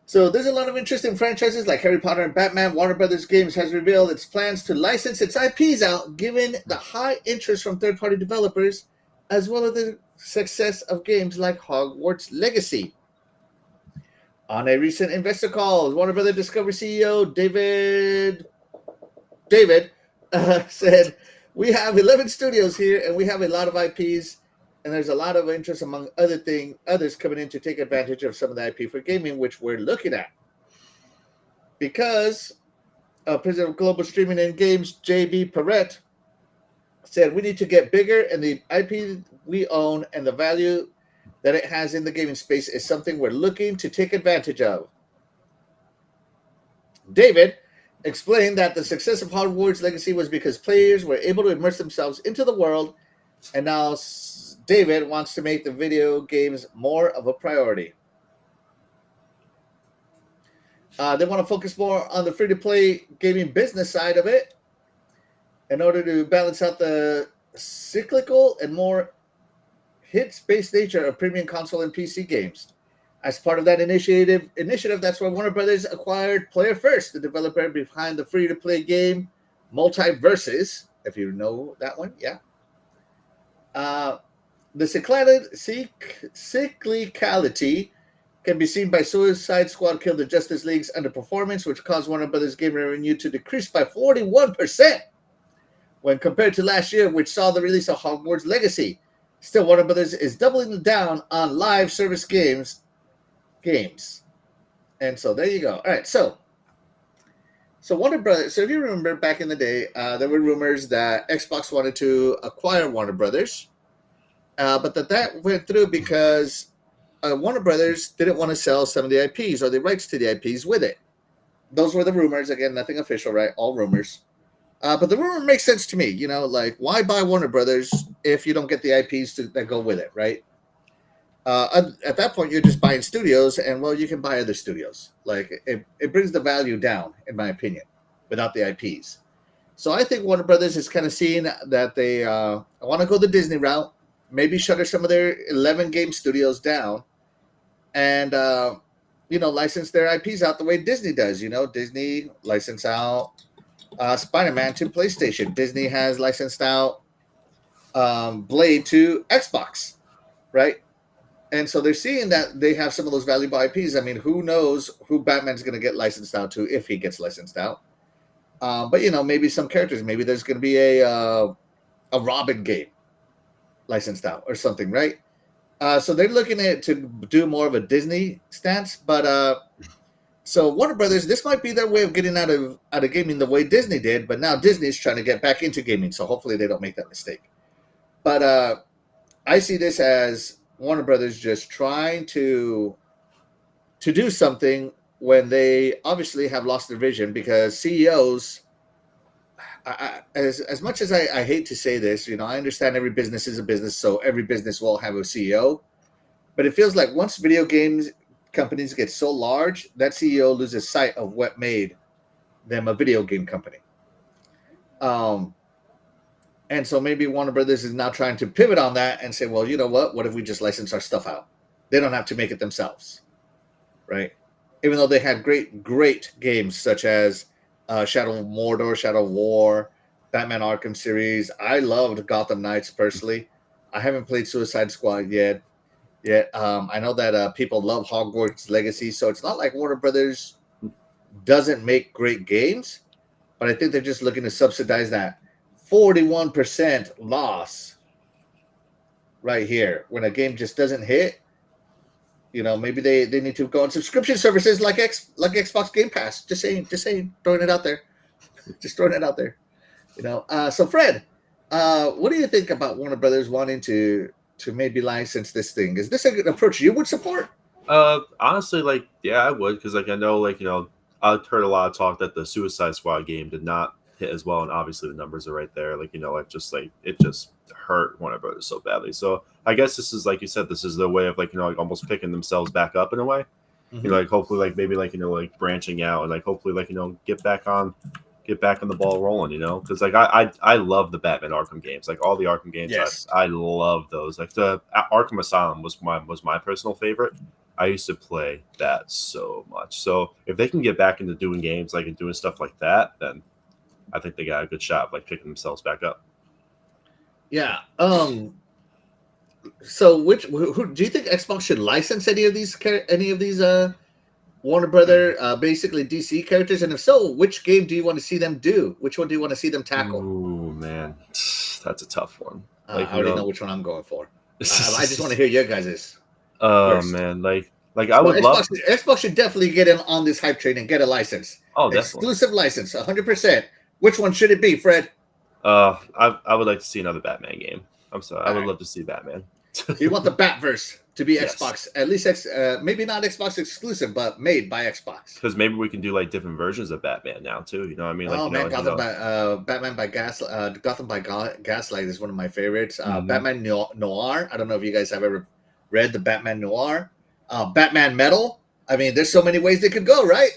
So there's a lot of interesting franchises like Harry Potter and Batman. Warner Brothers Games has revealed its plans to license its IPs out, given the high interest from third-party developers, as well as the success of games like Hogwarts Legacy. On a recent investor call, Warner Brothers Discovery CEO David said, we have 11 studios here, and we have a lot of IPs, and there's a lot of interest among others coming in to take advantage of some of the IP for gaming, which we're looking at. Because President of Global Streaming and Games, J.B. Perrette, said we need to get bigger, and the IP we own and the value that it has in the gaming space is something we're looking to take advantage of. David explained that the success of Hogwarts Legacy was because players were able to immerse themselves into the world, and now David wants to make the video games more of a priority. They want to focus more on the free-to-play gaming business side of it in order to balance out the cyclical and more hit-based nature of premium console and PC games. As part of that initiative, that's why Warner Brothers acquired Player First, the developer behind the free-to-play game Multiverses, if you know that one, yeah. The cyclicality can be seen by Suicide Squad Kill the Justice League's underperformance, which caused Warner Brothers game revenue to decrease by 41% when compared to last year, which saw the release of Hogwarts Legacy. Still, Warner Brothers is doubling down on live service games. And so there you go. All right, so Warner Brothers. So if you remember back in the day, there were rumors that Xbox wanted to acquire Warner Brothers, but that went through because Warner Brothers didn't want to sell some of the IPs or the rights to the IPs with it. Those were the rumors. Again, nothing official, right? All rumors. But the rumor makes sense to me. You know, like why buy Warner Brothers if you don't get the IPs that go with it, right? At that point, you're just buying studios, and well, you can buy other studios. Like it brings the value down, in my opinion, without the IPs. So I think Warner Brothers is kind of seeing that they want to go the Disney route, maybe shutter some of their 11 game studios down, and license their IPs out the way Disney does. You know, Disney license out Spider-Man to PlayStation. Disney has licensed out Blade to Xbox, right? And so they're seeing that they have some of those valuable IPs. I mean, who knows who Batman's going to get licensed out to if he gets licensed out. But maybe some characters. Maybe there's going to be a Robin game licensed out or something, right? So they're looking at to do more of a Disney stance. But so Warner Brothers, this might be their way of getting out of gaming the way Disney did. But now Disney's trying to get back into gaming. So hopefully they don't make that mistake. But I see this as Warner Brothers just trying to do something when they obviously have lost their vision, because CEOs, as much as I hate to say this, I understand every business is a business, so every business will have a CEO. But it feels like once video games companies get so large, that CEO loses sight of what made them a video game company. And so maybe Warner Brothers is now trying to pivot on that and say, well, you know what? What if we just license our stuff out? They don't have to make it themselves, right? Even though they had great games such as Shadow of Mordor, Shadow of War, Batman Arkham series. I loved Gotham Knights personally. I haven't played Suicide Squad yet. I know that people love Hogwarts Legacy, so it's not like Warner Brothers doesn't make great games, but I think they're just looking to subsidize that 41% loss right here when a game just doesn't hit. Maybe they need to go on subscription services like Xbox Game Pass. Just saying, throwing it out there. Just throwing it out there. So Fred, what do you think about Warner Brothers wanting to maybe license this thing? Is this an approach you would support? Honestly, yeah, I would, because I know, I've heard a lot of talk that the Suicide Squad game did not hit as well, and obviously the numbers are right there. It just hurt Warner Brothers so badly. So I guess this is, like you said, this is the way of almost picking themselves back up in a way. Mm-hmm. Hopefully maybe branching out and hopefully get back on the ball rolling. Because I love the Batman Arkham games, all the Arkham games. Yes. I love those. The Arkham Asylum was my personal favorite. I used to play that so much. So if they can get back into doing games and doing stuff like that, then I think they got a good shot of picking themselves back up. Yeah. So who do you think Xbox should license any of these Warner Brother basically DC characters? And if so, which game do you want to see them do? Which one do you want to see them tackle? Ooh, man, that's a tough one. I already know which one I'm going for. I just want to hear your guys's. First. Man, I would love. Xbox should definitely get in on this hype train and get a license. Oh, definitely. Exclusive license, 100%. Which one should it be, Fred? I would like to see another Batman game. I'm sorry, I would love to see Batman. You want the Batverse to be Yes. Xbox, at least maybe not Xbox exclusive, but made by Xbox. Because maybe we can do different versions of Batman now too. You know what I mean? Batman by Gotham by Gaslight is one of my favorites. Batman Noir. I don't know if you guys have ever read the Batman Noir. Batman Metal. I mean, there's so many ways they could go, right?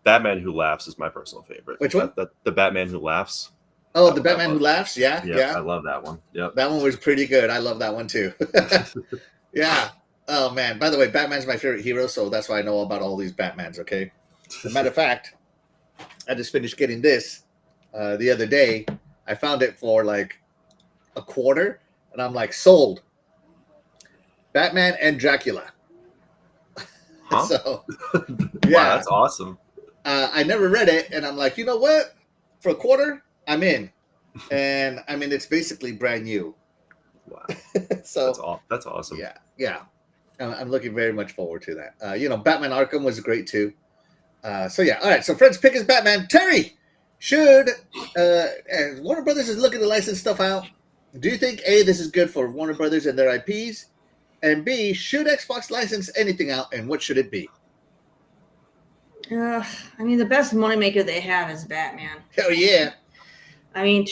Batman Who Laughs is my personal favorite. Which one? The Batman Who Laughs. Oh, the Batman Who Laughs. Yeah. I love that one. Yep. That one was pretty good. I love that one too. Yeah. Oh man. By the way, Batman's my favorite hero, so that's why I know about all these Batmans. Okay. As a matter of fact, I just finished getting this the other day. I found it for $25, and I'm sold. Batman and Dracula. Huh? So, yeah, wow, that's awesome. I never read it, and I'm like, you know what? For $25, I'm in. And I mean, it's basically brand new. Wow. So that's awesome. Yeah. I'm looking very much forward to that. Batman Arkham was great too. So yeah. All right. So Fred's pick is Batman. Terry, should Warner Brothers is looking to license stuff out? Do you think A, this is good for Warner Brothers and their IPs? And B, should Xbox license anything out, and what should it be? I mean, the best moneymaker they have is Batman. Hell yeah. I mean,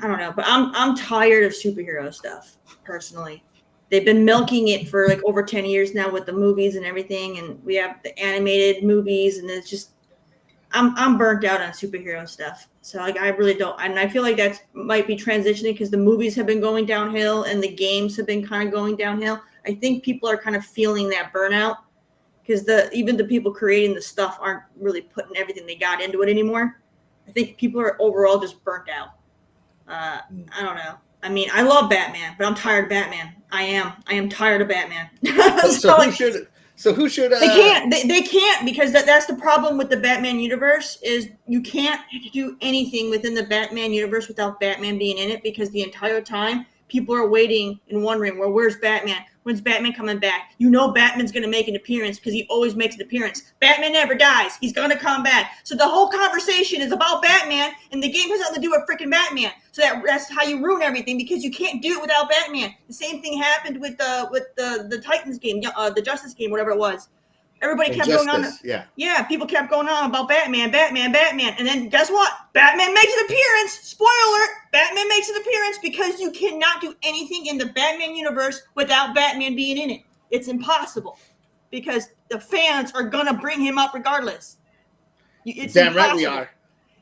I don't know, but I'm tired of superhero stuff, personally. They've been milking it for over 10 years now with the movies and everything, and we have the animated movies, and it's just I'm burnt out on superhero stuff. So I really don't, and I feel like that might be transitioning because the movies have been going downhill and the games have been kind of going downhill. I think people are kind of feeling that burnout because even the people creating the stuff aren't really putting everything they got into it anymore. I think people are overall just burnt out. I don't know. I mean, I love Batman, but I'm tired of Batman. I am tired of Batman. So who should? They can't. They can't, because that's the problem with the Batman universe, is you can't do anything within the Batman universe without Batman being in it, because the entire time people are waiting and wondering, well, where's Batman? When's Batman coming back? You know Batman's going to make an appearance because he always makes an appearance. Batman never dies. He's going to come back. So the whole conversation is about Batman, and the game has nothing to do with freaking Batman. So that's how you ruin everything, because you can't do it without Batman. The same thing happened with the Titans game, the Justice game, whatever it was. Everybody kept going on. Yeah, people kept going on about Batman. And then guess what? Batman makes an appearance. Spoiler alert. Batman makes an appearance, because you cannot do anything in the Batman universe without Batman being in it. It's impossible, because the fans are going to bring him up regardless. It's damn impossible. right we are.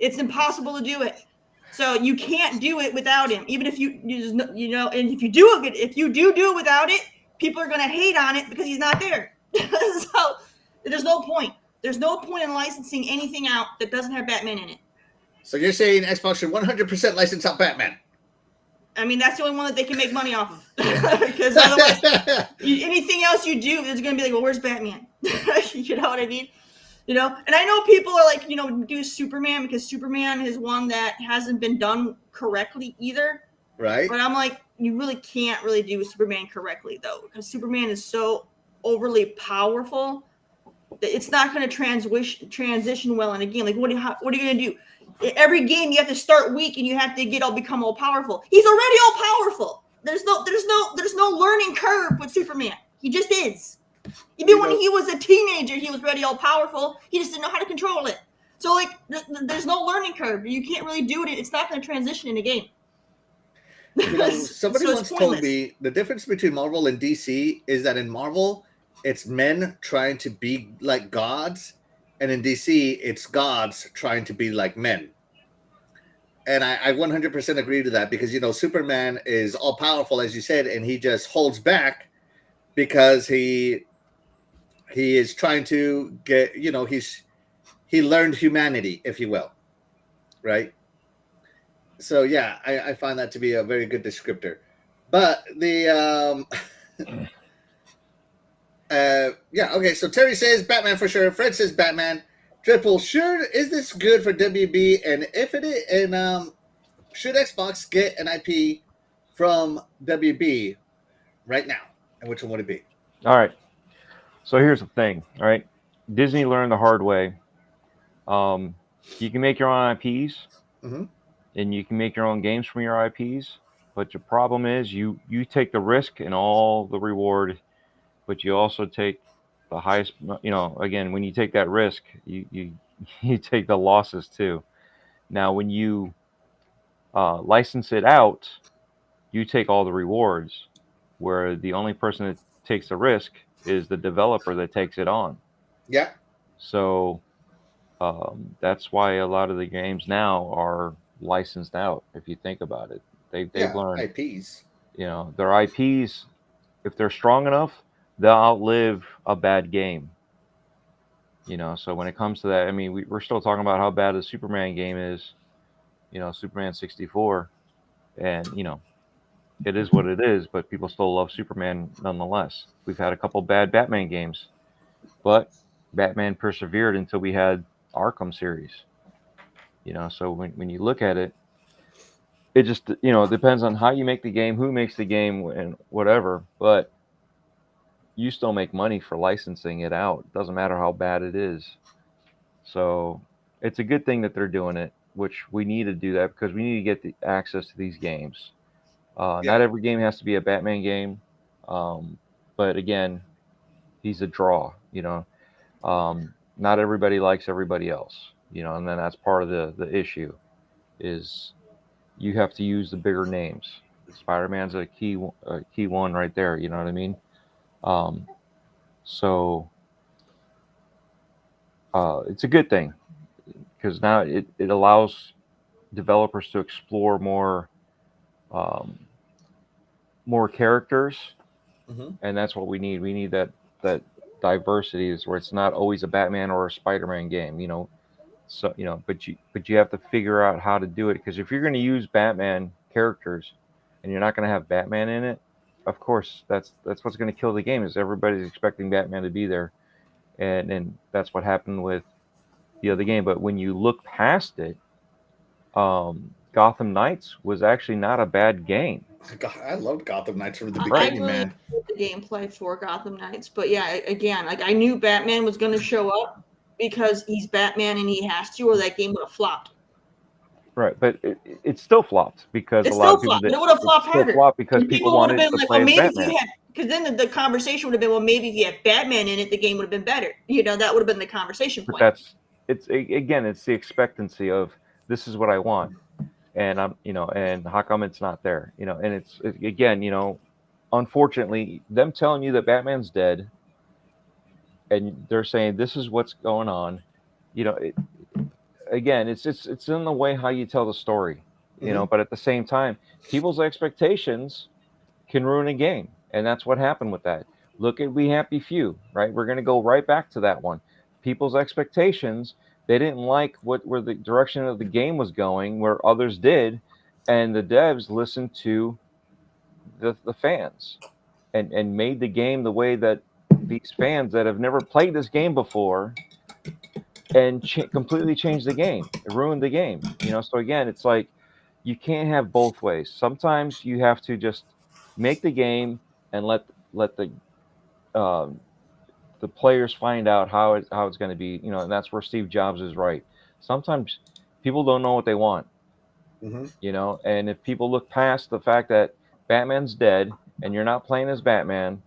It's impossible to do it. So you can't do it without him. Even if and if you do it without it, people are going to hate on it because he's not there. So there's no point. There's no point in licensing anything out that doesn't have Batman in it. So you're saying Xbox should 100% license out Batman? I mean, that's the only one that they can make money off of. Because otherwise, anything else you do is going to be like, well, where's Batman? You know what I mean? And I know people are like, do Superman, because Superman is one that hasn't been done correctly either. Right. But I'm like, you really can't really do Superman correctly, though, because Superman is so overly powerful that it's not going to transition well in a game. Like, what are you going to do? Every game you have to start weak and you have to become all powerful. He's already all powerful. There's no learning curve with Superman. He just is. Even when he was a teenager, he was already all powerful. He just didn't know how to control it. So like, there's no learning curve. You can't really do it. It's not going to transition in a game. Somebody once told me the difference between Marvel and DC is that in Marvel, it's men trying to be like gods, and in DC, it's gods trying to be like men. And I 100% agree to that, because Superman is all powerful, as you said, and he just holds back because he is trying to get, he learned humanity, if you will, right? So yeah, I find that to be a very good descriptor. But the okay. So Terry says Batman for sure. Fred says Batman. Triple, sure. Is this good for WB? And if it is, and should Xbox get an IP from WB right now? And which one would it be? All right. So here's the thing. All right, Disney learned the hard way. You can make your own IPs, and you can make your own games from your IPs. But your problem is you take the risk and all the reward, but you also take the highest. Again, when you take that risk, you take the losses too. Now, when you license it out, you take all the rewards, where the only person that takes the risk is the developer that takes it on. Yeah. So that's why a lot of the games now are licensed out. If you think about it, they've learned IPs. Their IPs, if they're strong enough, they'll outlive a bad game. So when it comes to that, I mean, we're still talking about how bad the Superman game is. Superman 64, and it is what it is. But people still love Superman nonetheless. We've had a couple bad Batman games, but Batman persevered until we had Arkham series. So when you look at it, it just depends on how you make the game, who makes the game, and whatever. But you still make money for licensing it out. It doesn't matter how bad it is. So it's a good thing that they're doing it, which we need to do that, because we need to get the access to these games. Not every game has to be a Batman game, but again, he's a draw. Not everybody likes everybody else. And then that's part of the issue, is you have to use the bigger names. Spider-Man's a key one right there. You know what I mean? So it's a good thing, because now it allows developers to explore more characters, and that's what we need. We need that diversity, is where it's not always a Batman or a Spider-Man game. So but you have to figure out how to do it, because if you're going to use Batman characters and and you're not going to have Batman in it, of course, that's what's going to kill the game. Is everybody's expecting Batman to be there, and that's what happened with the other game. But when you look past it, Gotham Knights was actually not a bad game. God, I loved Gotham Knights from the I beginning, really man. enjoyed the gameplay for Gotham Knights, but yeah, again, like I knew Batman was going to show up because he's Batman and he has to, or that game would have flopped. Right, but it still flopped because It a lot still of people flopped, but it would have flopped harder. flopped because And people would have wanted been to like, play well, as maybe if Batman. you had, because then the conversation would have been, well, maybe if you had Batman in it, the game would have been better. You know, that would have been the conversation But point. it's the expectancy of this is what I want, and and how come it's not there? And it's again, unfortunately, them telling you that Batman's dead, and they're saying this is what's going on. Again, it's in the way how you tell the story, But at the same time, people's expectations can ruin a game, and that's what happened with that. Look at We Happy Few, right? We're going to go right back to that one. People's expectations, they didn't like where the direction of the game was going, where others did, and the devs listened to the fans and made the game the way that these fans that have never played this game before and completely changed the game. It ruined the game. So again, it's like you can't have both ways. Sometimes you have to just make the game and let the players find out how it's going to be. And that's where Steve Jobs is right. Sometimes people don't know what they want. And if people look past the fact that Batman's dead and you're not playing as Batman,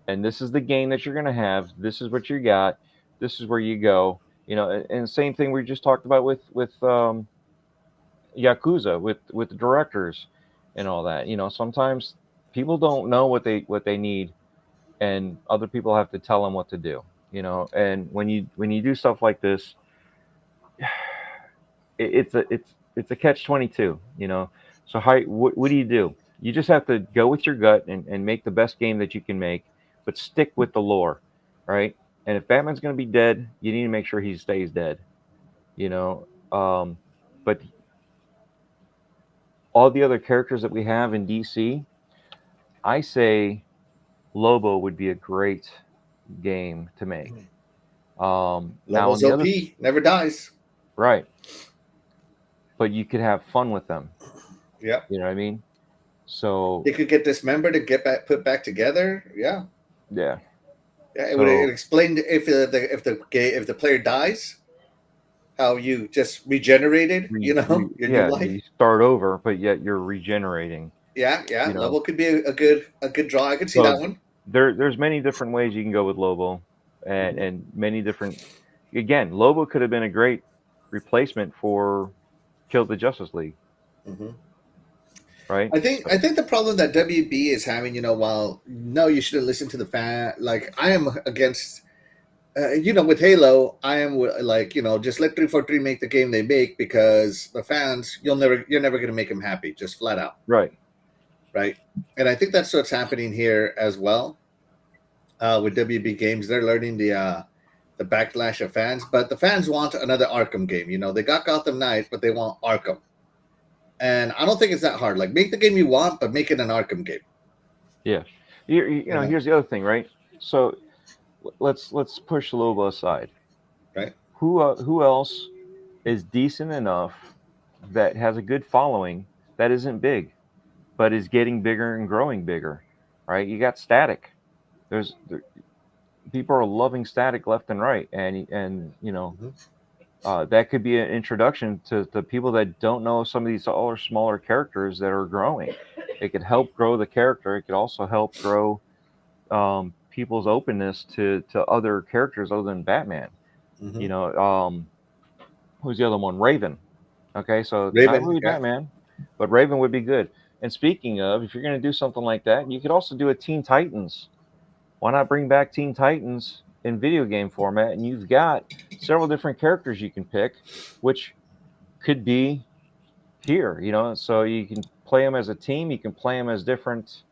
and this is the game that you're going to have, this is what you got, this is where you go. And same thing we just talked about with Yakuza, with the directors and all that. Sometimes people don't know what they need, and other people have to tell them what to do. And when you do stuff like this, it's a catch-22. So what do you do? You just have to go with your gut and make the best game that you can make, but stick with the lore, right? And if Batman's going to be dead, you need to make sure he stays dead. But all the other characters that we have in DC, I say Lobo would be a great game to make. Now on the OP never dies, right? But you could have fun with them. Yeah, you know what I mean. So they could get dismembered and put back together. Yeah. It would explain if the player dies, how you just regenerated. Your new life. You start over, but yet you're regenerating. Yeah. Lobo could be a good draw. I could see that one. There's many different ways you can go with Lobo, and many different. Again, Lobo could have been a great replacement for Kill the Justice League. Right. I think the problem that WB is having, while no, you shouldn't listen to the fan. Like I am against, with Halo, I am like, just let 343 make the game they make, because the fans, you're never going to make them happy, just flat out. Right. And I think that's what's happening here as well. With WB Games, they're learning the backlash of fans, but the fans want another Arkham game. They got Gotham Knight, but they want Arkham. And I don't think it's that hard. Like, make the game you want, but make it an Arkham game. Yeah. Here's the other thing, right? So let's push Lobo aside. Right. Who else is decent enough that has a good following that isn't big, but is getting bigger and growing bigger, right? You got Static. People are loving Static left and right, and that could be an introduction to people that don't know some of these other smaller characters that are growing. It could help grow the character. It could also help grow people's openness to other characters other than Batman. Who's the other one? Raven. Okay, so not really Batman, but Raven would be good. And speaking of, if you're going to do something like that, you could also do a Teen Titans. Why not bring back Teen Titans in video game format? And you've got several different characters you can pick, which could be here, so you can play them as a team. You can play them as different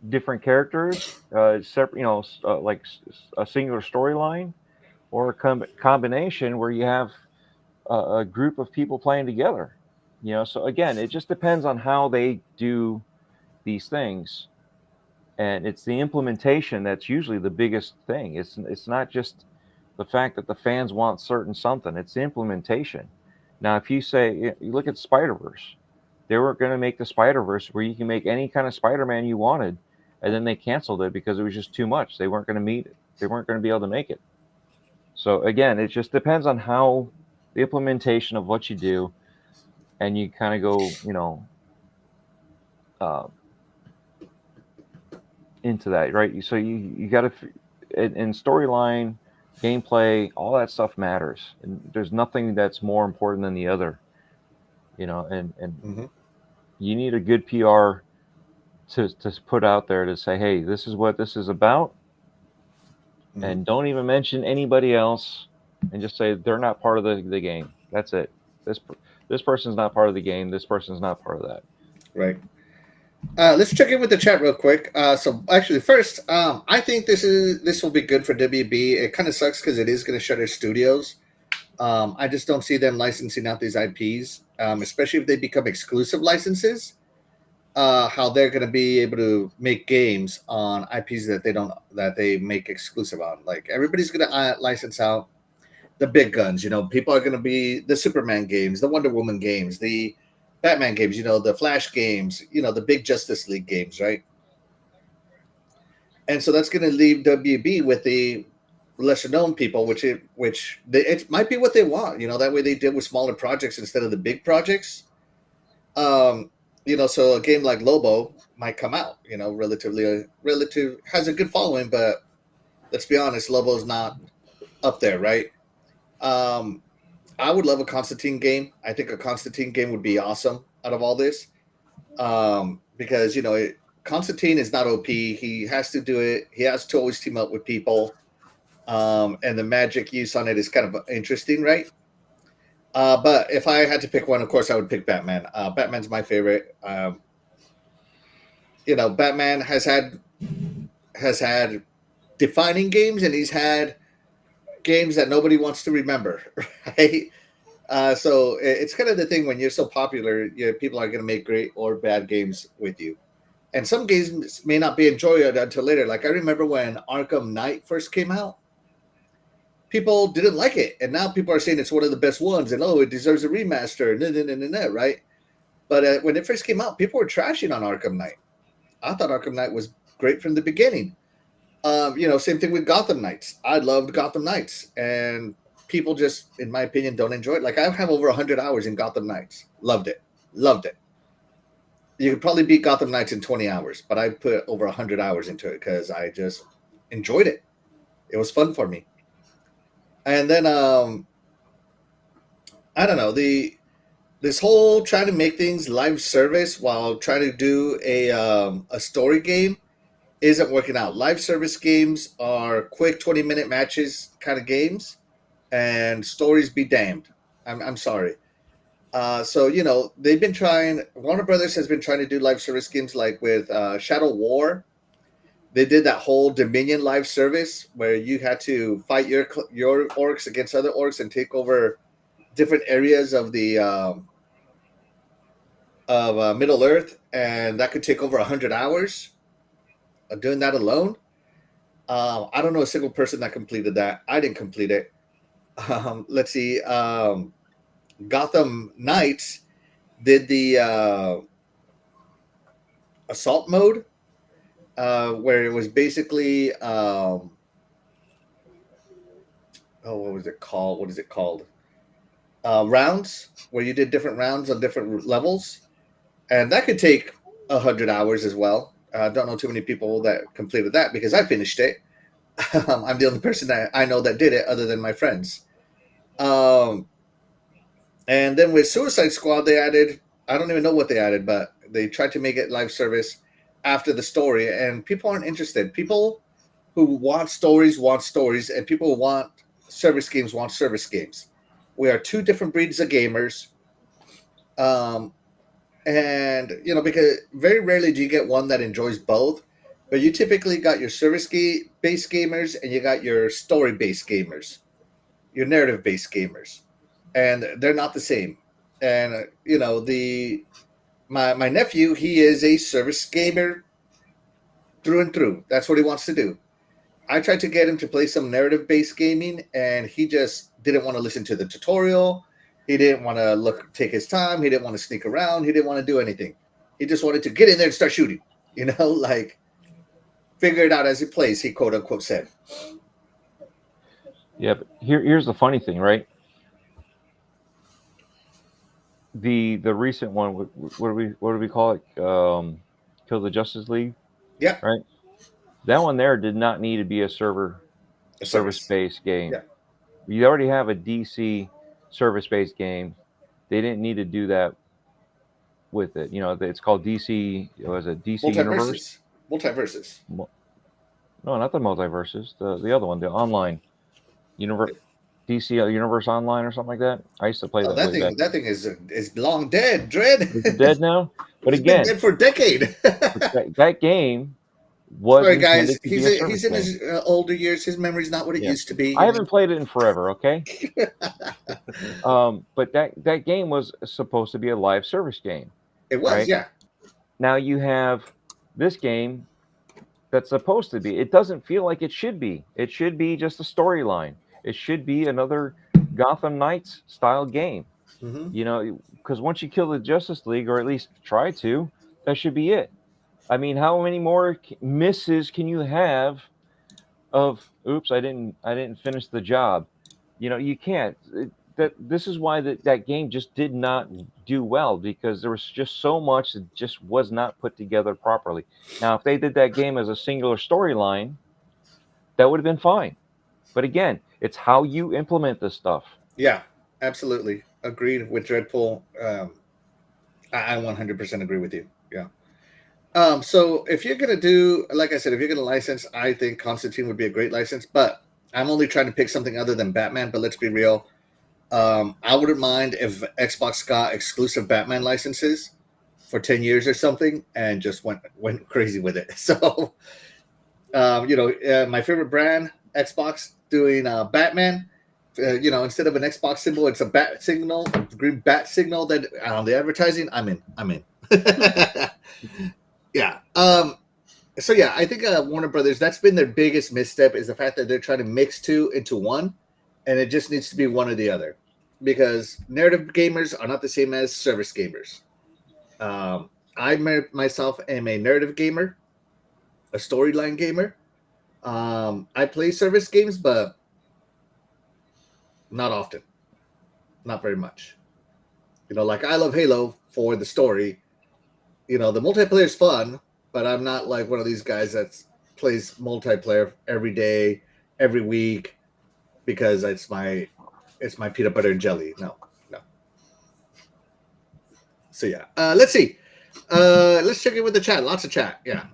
different characters, separate, like a singular storyline, or a combination where you have a group of people playing together. So again, it just depends on how they do these things, and it's the implementation that's usually the biggest thing. It's not just the fact that the fans want certain something; it's the implementation. Now, if you say you look at Spider-Verse, they were going to make the Spider-Verse where you can make any kind of Spider-Man you wanted, and then they canceled it because it was just too much. They weren't going to meet it. They weren't going to be able to make it. So again, it just depends on how the implementation of what you do, and you kind of go, into that, right? So you got to, in storyline, gameplay, all that stuff matters, and there's nothing that's more important than the other, and you need a good PR to put out there to say, hey, this is what this is about, and don't even mention anybody else, and just say they're not part of the game. That's it. This person's not part of the game. This person's not part of that. Right. Let's check in with the chat real quick. So actually, first, I think this will be good for WB. It kind of sucks because it is going to shutter studios. I just don't see them licensing out these IPs, especially if they become exclusive licenses. How they're going to be able to make games on IPs that they make exclusive on. Like everybody's going to license out the big guns. People are going to be the Superman games, the Wonder Woman games, the Batman games, the Flash games, the big Justice League games, right? And so that's going to leave WB with the lesser known people, which it might be what they want. That way they deal with smaller projects instead of the big projects. So a game like Lobo might come out, relative has a good following, but let's be honest, Lobo's not up there, right? I would love a Constantine game. I think a Constantine game would be awesome out of all this, because Constantine is not OP. He has to do it. He has to always team up with people, and the magic use on it is kind of interesting, right? But if I had to pick one, of course, I would pick Batman. Batman's my favorite. Batman has had defining games, and he's had games that nobody wants to remember, right? So it's kind of the thing when you're so popular, people are going to make great or bad games with you. And some games may not be enjoyable until later. Like I remember when Arkham Knight first came out, people didn't like it. And now people are saying it's one of the best ones. And, it deserves a remaster, right? But when it first came out, people were trashing on Arkham Knight. I thought Arkham Knight was great from the beginning. Same thing with Gotham Knights. I loved Gotham Knights, and people just, in my opinion, don't enjoy it. Like I have over 100 hours in Gotham Knights. Loved it. You could probably beat Gotham Knights in 20 hours, but I put over 100 hours into it because I just enjoyed it. It was fun for me. And then I don't know, this whole trying to make things live service while trying to do a story game isn't working out. Live service games are quick 20-minute matches kind of games, and stories be damned. I'm sorry. So they've been trying. Warner Brothers has been trying to do live service games, like with Shadow War. They did that whole Dominion live service where you had to fight your orcs against other orcs and take over different areas of the Middle Earth, and that could take over 100 hours. Doing that alone, I don't know a single person that completed that. I didn't complete it. Let's see. Gotham Knights did the assault mode, where it was basically what was it called? What is it called? Rounds, where you did different rounds on different levels, and that could take 100 hours as well. I don't know too many people that completed that because I finished it. I'm the only person that I know that did it other than my friends. And then with Suicide Squad, they added, I don't even know what they added, but they tried to make it live service after the story, and people aren't interested. People who want stories, and people who want service games want service games. We are two different breeds of gamers. And, because very rarely do you get one that enjoys both, but you typically got your service-based gamers and you got your story-based gamers, your narrative-based gamers, and they're not the same. And my nephew, he is a service gamer through and through. That's what he wants to do. I tried to get him to play some narrative-based gaming, and he just didn't want to listen to the tutorial. He didn't want to take his time. He didn't want to sneak around. He didn't want to do anything. He just wanted to get in there and start shooting. Like figure it out as he plays. He quote unquote said. Yeah, but here's the funny thing, right? The recent one, what do we call it? Kill the Justice League. Yeah. Right. That one there did not need to be a service-based game. Yeah. You already have a DC service-based game. They didn't need to do that with it. It's called DC. Was it DC Universe? Multiverses. No, not the multiverses. The other one, the online universe. DC Universe Online or something like that. I used to play that. That thing is long dead, Dread. Is it dead now? But it's again, been dead for a decade. that game was. Sorry, guys. He's in his older years. His memory's not what it used to be. I haven't played it in forever. Okay. But that game was supposed to be a live service game. It was, right? Yeah. Now you have this game that's supposed to be. It doesn't feel like it should be. It should be just a storyline. It should be another Gotham Knights style game. Mm-hmm. Because once you kill the Justice League, or at least try to, that should be it. I mean, how many more misses can you have of oops, I didn't finish the job? You can't. This is why that game just did not do well, because there was just so much that just was not put together properly. Now, if they did that game as a singular storyline, that would have been fine. But again, it's how you implement this stuff. Yeah, absolutely. Agreed with Dreadpool. I 100% agree with you. Yeah. So if you're going to do, like I said, if you're going to license, I think Constantine would be a great license, but I'm only trying to pick something other than Batman, but let's be real. I wouldn't mind if Xbox got exclusive Batman licenses for 10 years or something and just went crazy with it. So, my favorite brand, Xbox, doing Batman, instead of an Xbox symbol, it's a bat signal, a green bat signal that on the advertising, I'm in. Yeah. So yeah, I think Warner Brothers, that's been their biggest misstep, is the fact that they're trying to mix two into one, and it just needs to be one or the other, because narrative gamers are not the same as service gamers. I myself am a narrative gamer, a storyline gamer. I play service games, but not often, not very much. Like I love Halo for the story. The multiplayer is fun, but I'm not like one of these guys that plays multiplayer every day, every week, because it's my peanut butter and jelly. No. So yeah, let's see. Let's check in with the chat. Lots of chat. Yeah.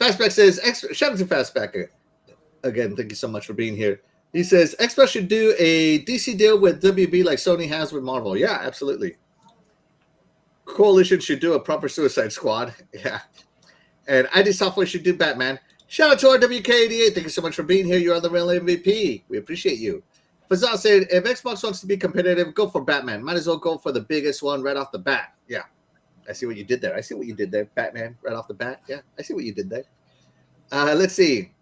Fastback says, shout out to Fastback again. Thank you so much for being here. He says Xbox should do a DC deal with WB like Sony has with Marvel. Yeah, absolutely. Coalition should do a proper Suicide Squad. Yeah. And ID Software should do Batman. Shout out to RWK88. Thank you so much for being here. You are the real MVP. We appreciate you. Fazal said, if Xbox wants to be competitive, go for Batman. Might as well go for the biggest one right off the bat. Yeah. I see what you did there. Batman right off the bat. Yeah. I see what you did there. Let's see.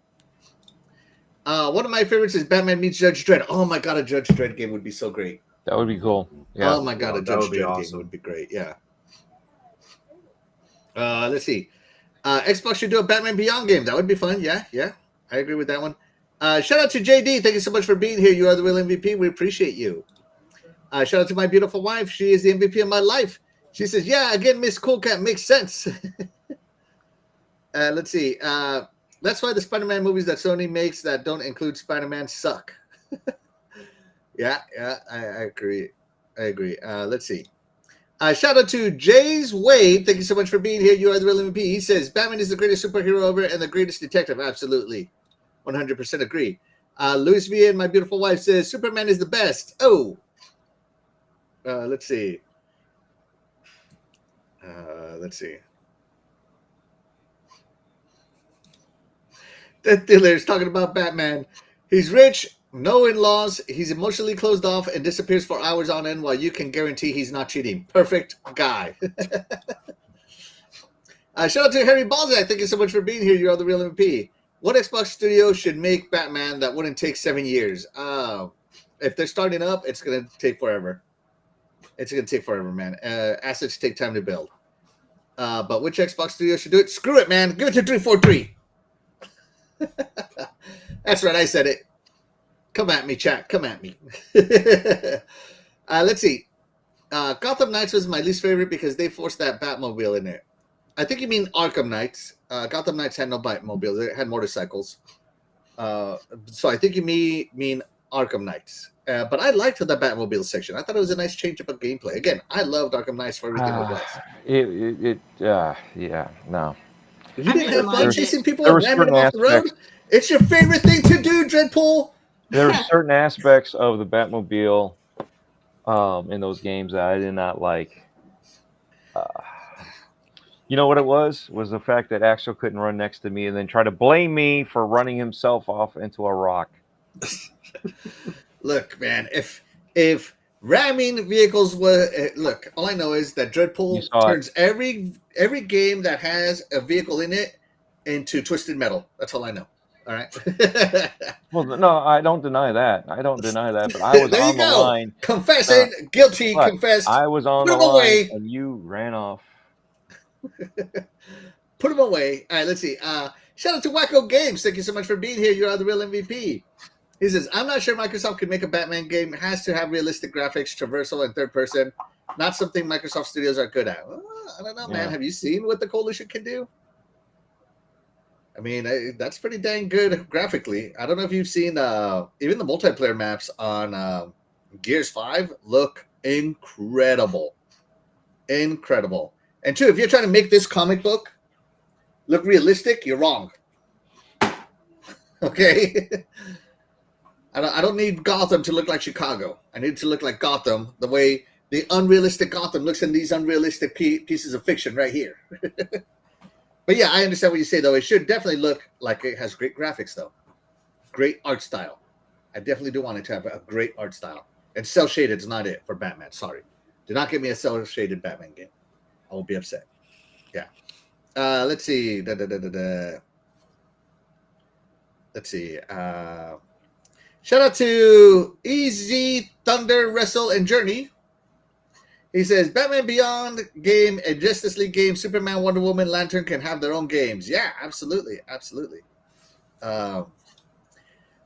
One of my favorites is Batman meets Judge Dredd. Oh my God, a Judge Dredd game would be so great. That would be cool. Yeah. Oh my God, a Judge Dredd game would be great. Yeah. Let's see. Xbox should do a Batman Beyond game. That would be fun. Yeah. I agree with that one. Shout out to JD. Thank you so much for being here. You are the real MVP. We appreciate you. Shout out to my beautiful wife. She is the MVP of my life. She says, yeah, again, Miss Cool Cat makes sense. Let's see. That's why the Spider-Man movies that Sony makes that don't include Spider-Man suck. Yeah, I agree. Let's see. Shout out to Jay's Wade. Thank you so much for being here. You are the real MVP. He says, Batman is the greatest superhero ever and the greatest detective. Absolutely. 100% agree. Luis Villa, my beautiful wife, says, Superman is the best. Oh. Let's see. That dealer is talking about Batman. He's rich No in-laws. He's emotionally closed off and disappears for hours on end while you can guarantee he's not cheating. Perfect guy. Shout out to Harry Balzac. Thank you so much for being here. You're the real MVP. What Xbox studio should make Batman that wouldn't take 7 years? If they're starting up, it's going to take forever. It's going to take forever, man. Assets take time to build. But which Xbox studio should do it? Screw it, man. Give it to 343. That's right. I said it. Come at me, chat. Come at me. Let's see. Gotham Knights was my least favorite because they forced that Batmobile in there. I think you mean Arkham Knights. Gotham Knights had no Batmobiles. They had motorcycles. So I think you mean Arkham Knights. But I liked the Batmobile section. I thought it was a nice change up of gameplay. Again, I loved Arkham Knights for everything it was. Yeah, no. You didn't have fun chasing people and ramming them off the road? It's your favorite thing to do, Dreadpool. There are certain aspects of the Batmobile in those games that I did not like. You know what it was? Was the fact that Axel couldn't run next to me and then try to blame me for running himself off into a rock. Look, man, if ramming vehicles was look, all I know is that Dreadpool turns every game that has a vehicle in it into Twisted Metal. That's all I know. All right. Well, no, I don't deny that. But I was on the line. Confessing, guilty, confess. I was on the line and you ran off. Put him away. All right, let's see. Shout out to Wacko Games. Thank you so much for being here. You are the real MVP. He says, I'm not sure Microsoft could make a Batman game. It has to have realistic graphics, traversal, and third person. Not something Microsoft studios are good at. Well, I don't know, man. Have you seen what the Coalition can do? I mean, that's pretty dang good graphically. I don't know if you've seen even the multiplayer maps on Gears 5 look incredible. Incredible. And two, if you're trying to make this comic book look realistic, you're wrong. Okay? I don't need Gotham to look like Chicago. I need it to look like Gotham the way the unrealistic Gotham looks in these unrealistic pieces of fiction right here. But yeah, I understand what you say, though. It should definitely look like it has great graphics, though. Great art style. I definitely do want it to have a great art style. And cel-shaded is not it for Batman. Sorry. Do not give me a cel-shaded Batman game. I will be upset. Yeah. Let's see. Let's see. Shout out to Easy Thunder, Wrestle, and Journey. He says, Batman Beyond game, a Justice League game, Superman, Wonder Woman, Lantern can have their own games. Yeah, absolutely. Absolutely.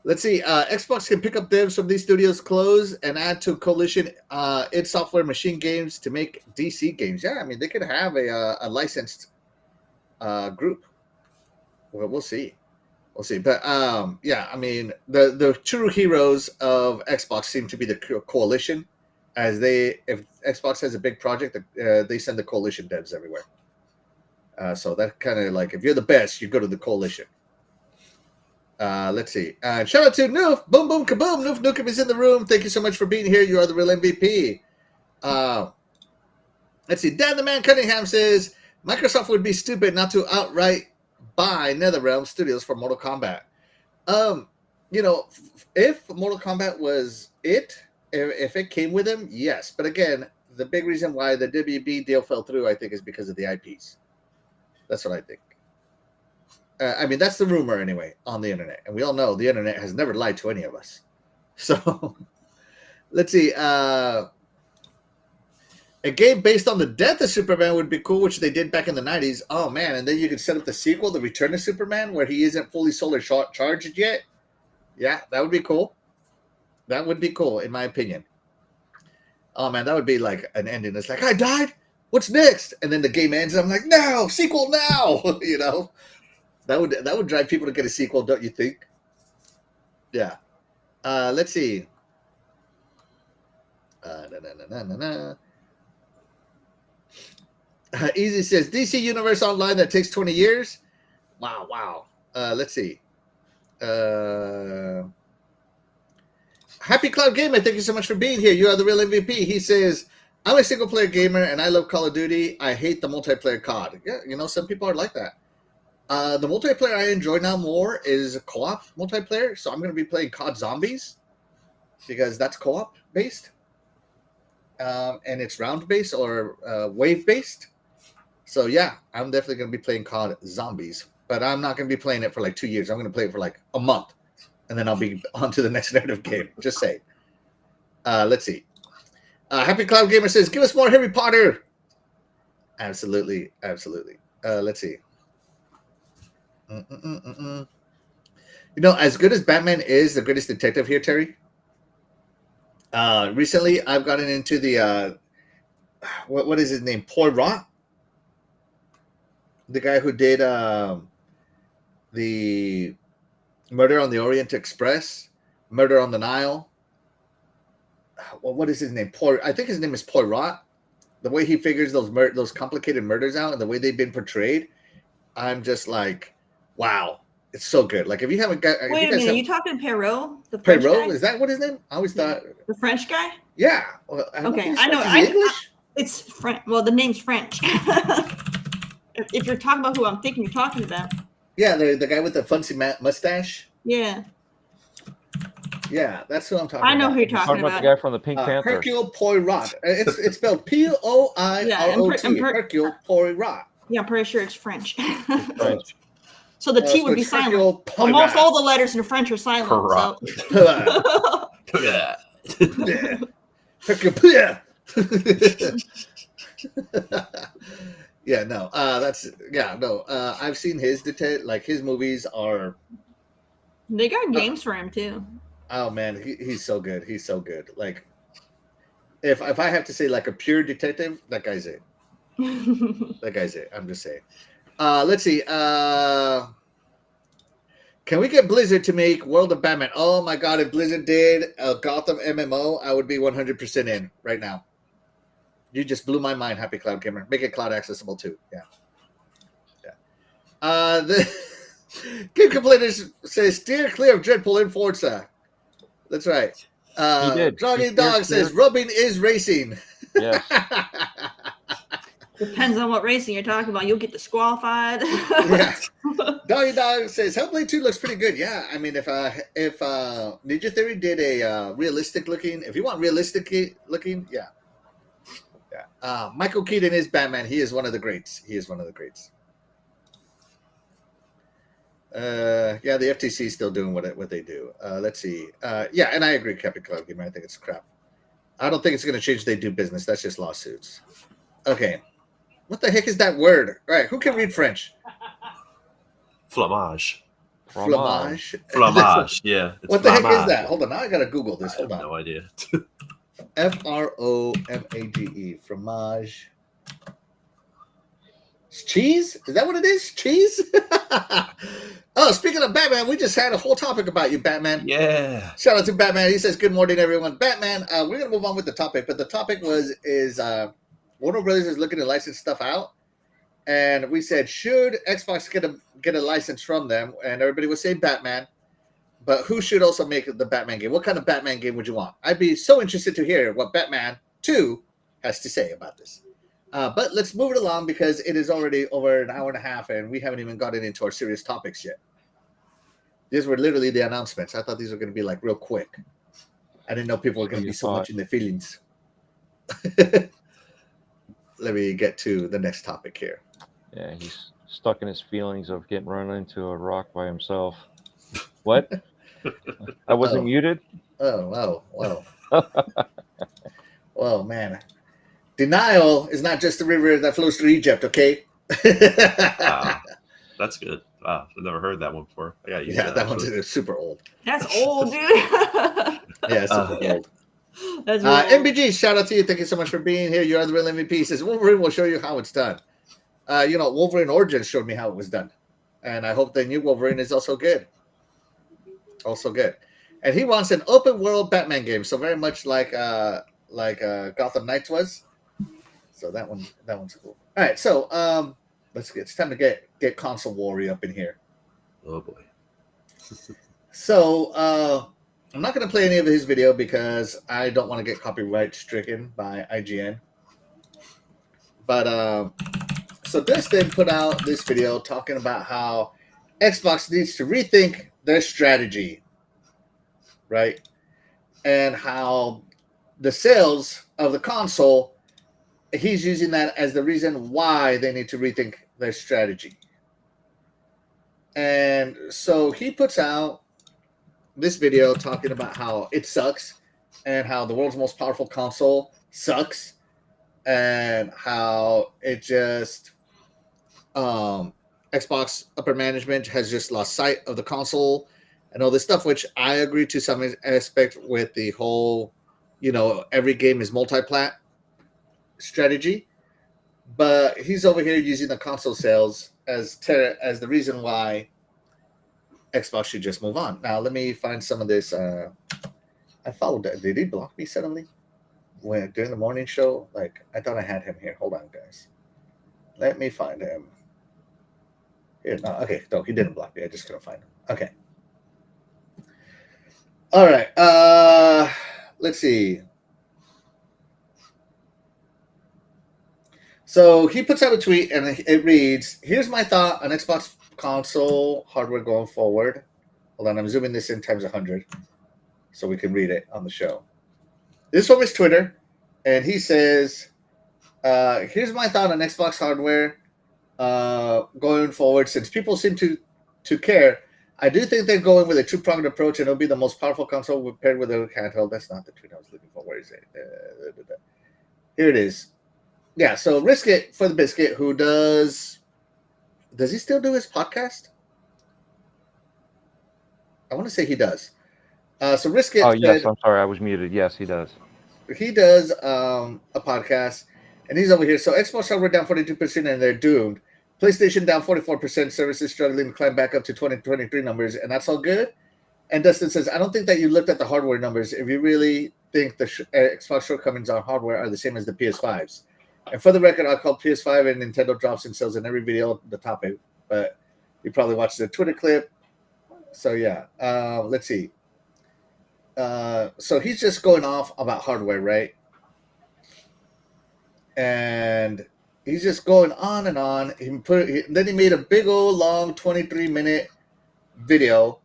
Let's see. Xbox can pick up devs from these studios' close and add to Coalition id Software machine games to make DC games. Yeah, I mean, they could have a licensed group. Well, we'll see. We'll see. But, yeah, I mean, the true heroes of Xbox seem to be the Coalition. If Xbox has a big project, they send the Coalition devs everywhere. So that kind of like, if you're the best, you go to the Coalition. Let's see. Shout out to Noof. Boom, boom, kaboom. Noof Nukem is in the room. Thank you so much for being here. You are the real MVP. Let's see. Dan the Man Cunningham says, Microsoft would be stupid not to outright buy NetherRealm Studios for Mortal Kombat. You know, if Mortal Kombat was it, if it came with them, yes. But again, the big reason why the WB deal fell through, I think, is because of the IPs. That's what I think. I mean, that's the rumor anyway on the internet. And we all know the internet has never lied to any of us. So, let's see. A game based on the death of Superman would be cool, which they did back in the 90s. Oh, man. And then you could set up the sequel, The Return of Superman, where he isn't fully solar charged yet. Yeah, that would be cool. That would be cool, in my opinion. Oh, man, that would be like an ending. It's like, I died? What's next? And then the game ends, and I'm like, no, sequel now! You know? That would drive people to get a sequel, don't you think? Yeah. Let's see. Easy says, DC Universe Online that takes 20 years? Wow. Let's see. Happy Cloud Gamer, thank you so much for being here. You are the real MVP. He says, I'm a single-player gamer, and I love Call of Duty. I hate the multiplayer COD. Yeah, you know, some people are like that. The multiplayer I enjoy now more is co-op multiplayer. So I'm going to be playing COD Zombies because that's co-op based. And it's round based or wave based. So yeah, I'm definitely going to be playing COD Zombies, but I'm not going to be playing it for like 2 years. I'm going to play it for like a month, and then I'll be on to the next narrative game. Just say. Let's see. Happy Cloud Gamer says, "Give us more Harry Potter." Absolutely. Let's see. You know, as good as Batman is the greatest detective here, Terry. Recently, I've gotten into the what is his name? Poirot, the guy who did the Murder on the Orient Express, Murder on the Nile. Well, what is his name? I think his name is Poirot. The way he figures those complicated murders out and the way they've been portrayed, I'm just like, wow, it's so good. Like if you haven't got, wait a minute, are you talking Perrault? The French guy? Is that what his name? I always thought the French guy. Yeah. Well, Okay, I know. English. It's French. Well, the name's French. if you're talking about who I'm thinking you're talking about. Yeah, the guy with the fancy mustache. Yeah. Yeah, that's who I'm talking about. I know who you're talking about. The guy from the Pink Panther. Hercule Poirot. It's spelled Poirot. Hercule Poirot. Yeah, I'm pretty sure it's French. French. So the T would be silent. Almost all the letters in French are silent. So. Yeah. Hercule Poirot. Yeah, no. I've seen his his movies are. They got games for him too. Oh man, he's so good. He's so good. Like, if I have to say like a pure detective, that guy's it. That guy's it. I'm just saying. Let's see. Can we get Blizzard to make World of Batman? Oh my god, if Blizzard did a Gotham MMO, I would be 100% in right now. You just blew my mind, Happy Cloud Gamer. Make it cloud accessible too. Yeah. The Game Complainer says steer clear of Dreadpool in Forza. That's right. Jogging Dog says rubbing is racing. Yes. Depends on what racing you're talking about. You'll get disqualified. Yeah. Doggy Dog says Hellblade 2 looks pretty good. Yeah, I mean if Ninja Theory did a realistic looking, if you want realistic looking, yeah. Michael Keaton is Batman. He is one of the greats. The FTC is still doing what they do. Let's see. And I agree, Captain Cloud Gamer. I think it's crap. I don't think it's going to change they do business. That's just lawsuits. Okay. What the heck is that word? All right. Who can read French? Flamage. Yeah. What the heck is that? Hold on. Now I got to Google this. Hold on. No idea. Fromage. Fromage. It's cheese? Is that what it is? Cheese? Oh, speaking of Batman, we just had a whole topic about you, Batman. Yeah. Shout out to Batman. He says, good morning, everyone. Batman, we're going to move on with the topic, but the topic is Warner Brothers is looking to license stuff out. And we said, should Xbox get a license from them? And everybody would say Batman. But who should also make the Batman game? What kind of Batman game would you want? I'd be so interested to hear what Batman 2 has to say about this. But let's move it along because it is already over an hour and a half and we haven't even gotten into our serious topics yet. These were literally the announcements. I thought these were going to be like real quick. I didn't know people were going to be so much in their feelings. Let me get to the next topic here. Yeah, he's stuck in his feelings of getting run into a rock by himself. What? I wasn't muted? Oh, wow. Well, man. Denial is not just the river that flows through Egypt, okay? That's good. Wow, I've never heard that one before. I got you. Yeah, that one's super old. That's old, dude. Yeah, super old. That's MBG, shout out to you. Thank you so much for being here. You are the real MVP. He says Wolverine will show you how it's done. Wolverine Origins showed me how it was done. And I hope the new Wolverine is also good. And he wants an open world Batman game, so very much like Gotham Knights was. So that one's cool. All right, so it's time to get console warrior up in here. Oh boy. So I'm not going to play any of his video because I don't want to get copyright stricken by IGN. But So Dustin put out this video talking about how Xbox needs to rethink their strategy, right? And how the sales of the console, he's using that as the reason why they need to rethink their strategy. And so he puts out this video talking about how it sucks and how the world's most powerful console sucks and how it just Xbox upper management has just lost sight of the console and all this stuff, which I agree to some aspect with the whole, every game is multi-plat strategy. But he's over here using the console sales as the reason why Xbox should just move on. Now, let me find some of this. I followed that. Did he block me suddenly during the morning show? Like, I thought I had him here. Hold on, guys. Let me find him. Here, no, okay. No, he didn't block me. I just couldn't find him. Okay. All right. Let's see. So he puts out a tweet, and it reads, "Here's my thought on Xbox console hardware going forward." Hold on, I'm zooming this in times 100 so we can read it on the show. This from his Twitter, and he says, "Here's my thought on Xbox hardware going forward. Since people seem to care, I do think they're going with a two-pronged approach, and it'll be the most powerful console paired with a handheld." That's not the tweet I was looking for. Where is it? Here it is. Yeah, so Risk It for the Biscuit, who does he still do his podcast? I want to say he does. So Risk It. Oh, yes, I'm sorry, I was muted. Yes, he does. He does a podcast, and he's over here. So Xbox hardware down 42%, and they're doomed. PlayStation down 44%, services struggling to climb back up to 2023 numbers, and that's all good. And Dustin says, "I don't think that you looked at the hardware numbers if you really think the Xbox shortcomings on hardware are the same as the PS5s. And for the record, I call PS5 and Nintendo drops in sales in every video the topic, but you probably watched the Twitter clip." So yeah, let's see. So he's just going off about hardware, right? And he's just going on and on. Then he made a big old long 23-minute video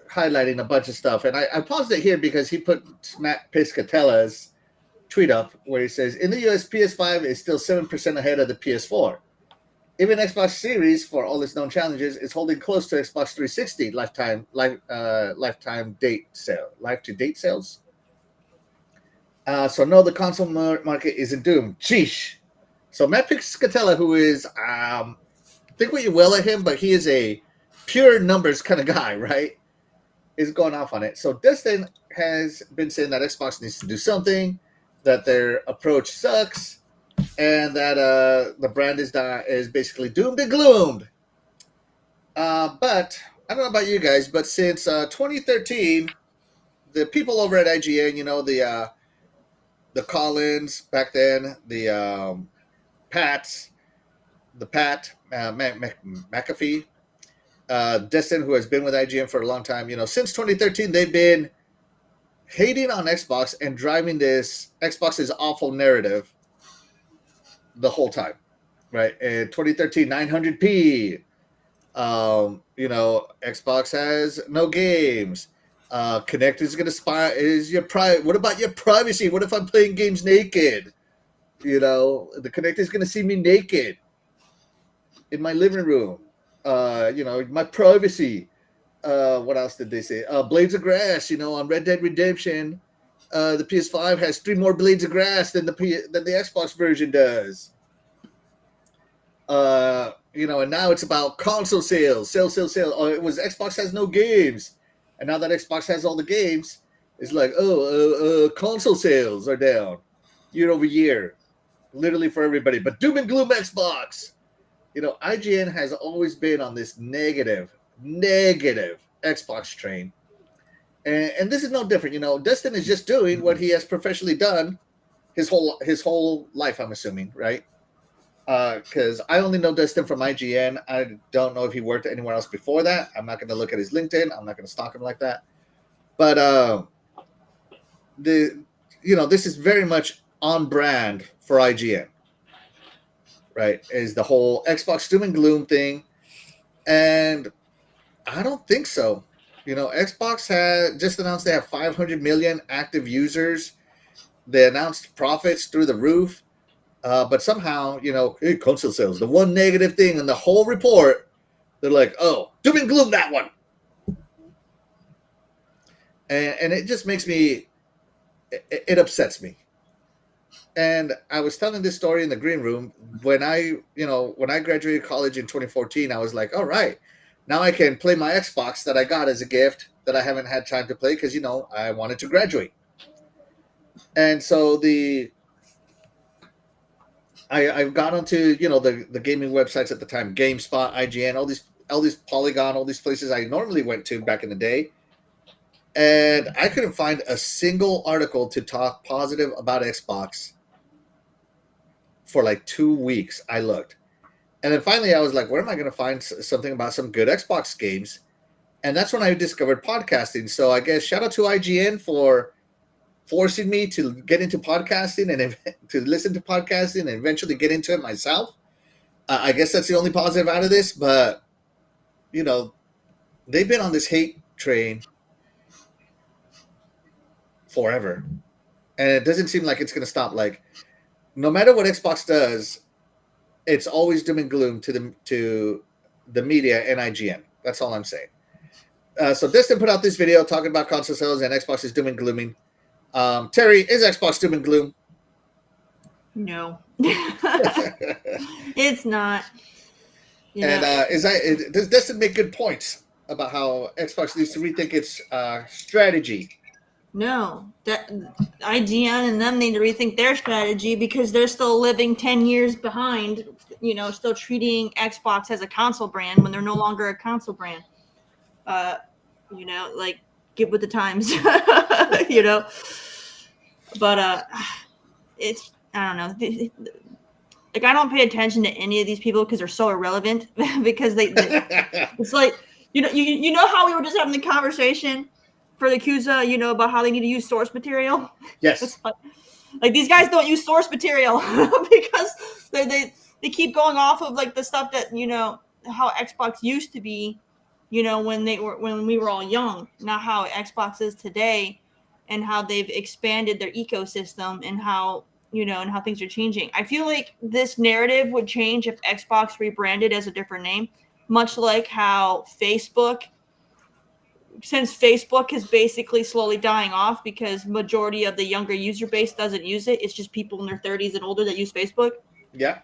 highlighting a bunch of stuff. And I paused it here because he put Matt Piscatella's tweet up where he says, "In the US, PS5 is still 7% ahead of the PS4. Even Xbox Series, for all its known challenges, is holding close to Xbox 360 lifetime date sales. So no, the console market isn't doomed." Sheesh. So Matt Piscatella, who is, think what you will at him, but he is a pure numbers kind of guy, right? Is going off on it. So Dustin has been saying that Xbox needs to do something, that their approach sucks, and that the brand is basically doomed and gloomed. But I don't know about you guys, but since 2013, the people over at IGN, the Collins back then, the Pat McAfee, Dustin, who has been with IGN for a long time, since 2013, they've been hating on Xbox and driving this Xbox's awful narrative the whole time, right? In 2013, 900p. Xbox has no games. Kinect is gonna spy. What about your privacy? What if I'm playing games naked? The Kinect is gonna see me naked in my living room. My privacy. What else did they say? Blades of Grass. On Red Dead Redemption, the PS5 has 3 more blades of grass than the Xbox version does. And now it's about console sales. Oh, it was Xbox has no games, and now that Xbox has all the games, it's like, console sales are down year over year, literally for everybody. But doom and gloom Xbox. IGN has always been on this negative Xbox train, and this is no different. Dustin is just doing what he has professionally done his whole life, I'm assuming, right? Because I only know Dustin from IGN. I don't know if he worked anywhere else before that. I'm not going to look at his LinkedIn. I'm not going to stalk him like that. But this is very much on brand for IGN. right? Is the whole Xbox doom and gloom thing, and I don't think so. Xbox had just announced they have 500 million active users. They announced profits through the roof, but somehow, hey, console sales, the one negative thing in the whole report, they're like, oh, doom and gloom that one. And it just makes me, it upsets me. And I was telling this story in the green room when I graduated college in 2014. I was like, all right, now I can play my Xbox that I got as a gift that I haven't had time to play because I wanted to graduate. And so I got onto the gaming websites at the time, GameSpot, IGN, all these Polygon, all these places I normally went to back in the day. And I couldn't find a single article to talk positive about Xbox for like 2 weeks. I looked. And then finally I was like, where am I going to find something about some good Xbox games? And that's when I discovered podcasting. So I guess shout out to IGN for forcing me to get into podcasting and to listen to podcasting and eventually get into it myself. I guess that's the only positive out of this. But, they've been on this hate train forever. And it doesn't seem like it's going to stop. Like, no matter what Xbox does, it's always doom and gloom to the media and IGN. That's all I'm saying. So Destin put out this video talking about console sales and Xbox is doom and glooming. Terry, is Xbox doom and gloom? No. It's not. Does Destin make good points about how Xbox needs to rethink its strategy? No, that IGN and them need to rethink their strategy because they're still living 10 years behind, still treating Xbox as a console brand when they're no longer a console brand. Like get with the times, But it's, I don't know. Like I don't pay attention to any of these people because they're so irrelevant because they it's like, you know how we were just having the conversation for the CUSA, about how they need to use source material. Yes. Like these guys don't use source material because they keep going off of like the stuff that how Xbox used to be, when we were all young, not how Xbox is today, and how they've expanded their ecosystem and how and how things are changing. I feel like this narrative would change if Xbox rebranded as a different name, much like how since Facebook is basically slowly dying off because majority of the younger user base doesn't use it. It's just people in their 30s and older that use Facebook. Yeah.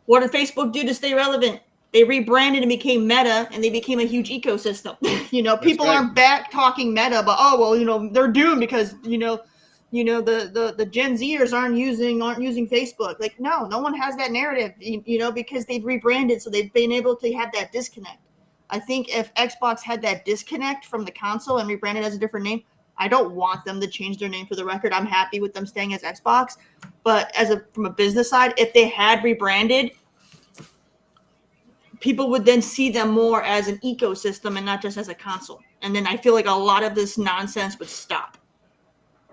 What did Facebook do to stay relevant? They rebranded and became Meta, and they became a huge ecosystem. People aren't back talking Meta, but they're doomed because the Gen Zers aren't using Facebook. Like no one has that narrative, because they've rebranded, so they've been able to have that disconnect. I think if Xbox had that disconnect from the console and rebranded as a different name, I don't want them to change their name for the record. I'm happy with them staying as Xbox. But from a business side, if they had rebranded, people would then see them more as an ecosystem and not just as a console. And then I feel like a lot of this nonsense would stop.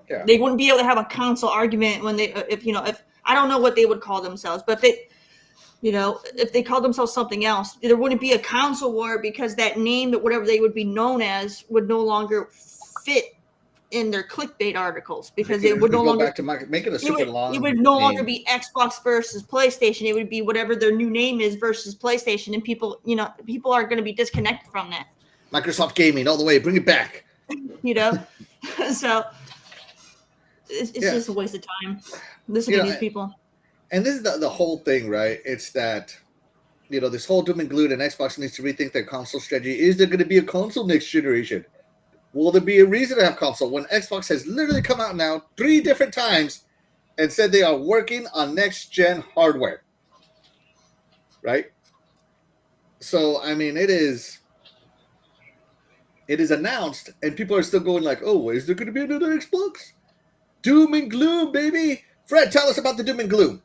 Yeah. They wouldn't be able to have a console argument when if I don't know what they would call themselves, but if they called themselves something else, there wouldn't be a console war because that name, that whatever they would be known as, would no longer fit in their clickbait articles because it would no longer make it a super long. It would no longer be Xbox versus PlayStation. It would be whatever their new name is versus PlayStation, and people are going to be disconnected from that. Microsoft Gaming all the way, bring it back. So it's just a waste of time listening to these people. And this is the whole thing, right? It's that, this whole doom and gloom, and Xbox needs to rethink their console strategy. Is there going to be a console next generation? Will there be a reason to have console when Xbox has literally come out now 3 different times and said they are working on next-gen hardware? Right? So, I mean, it is announced, and people are still going like, oh, is there going to be another Xbox? Doom and gloom, baby! Fred, tell us about the doom and gloom.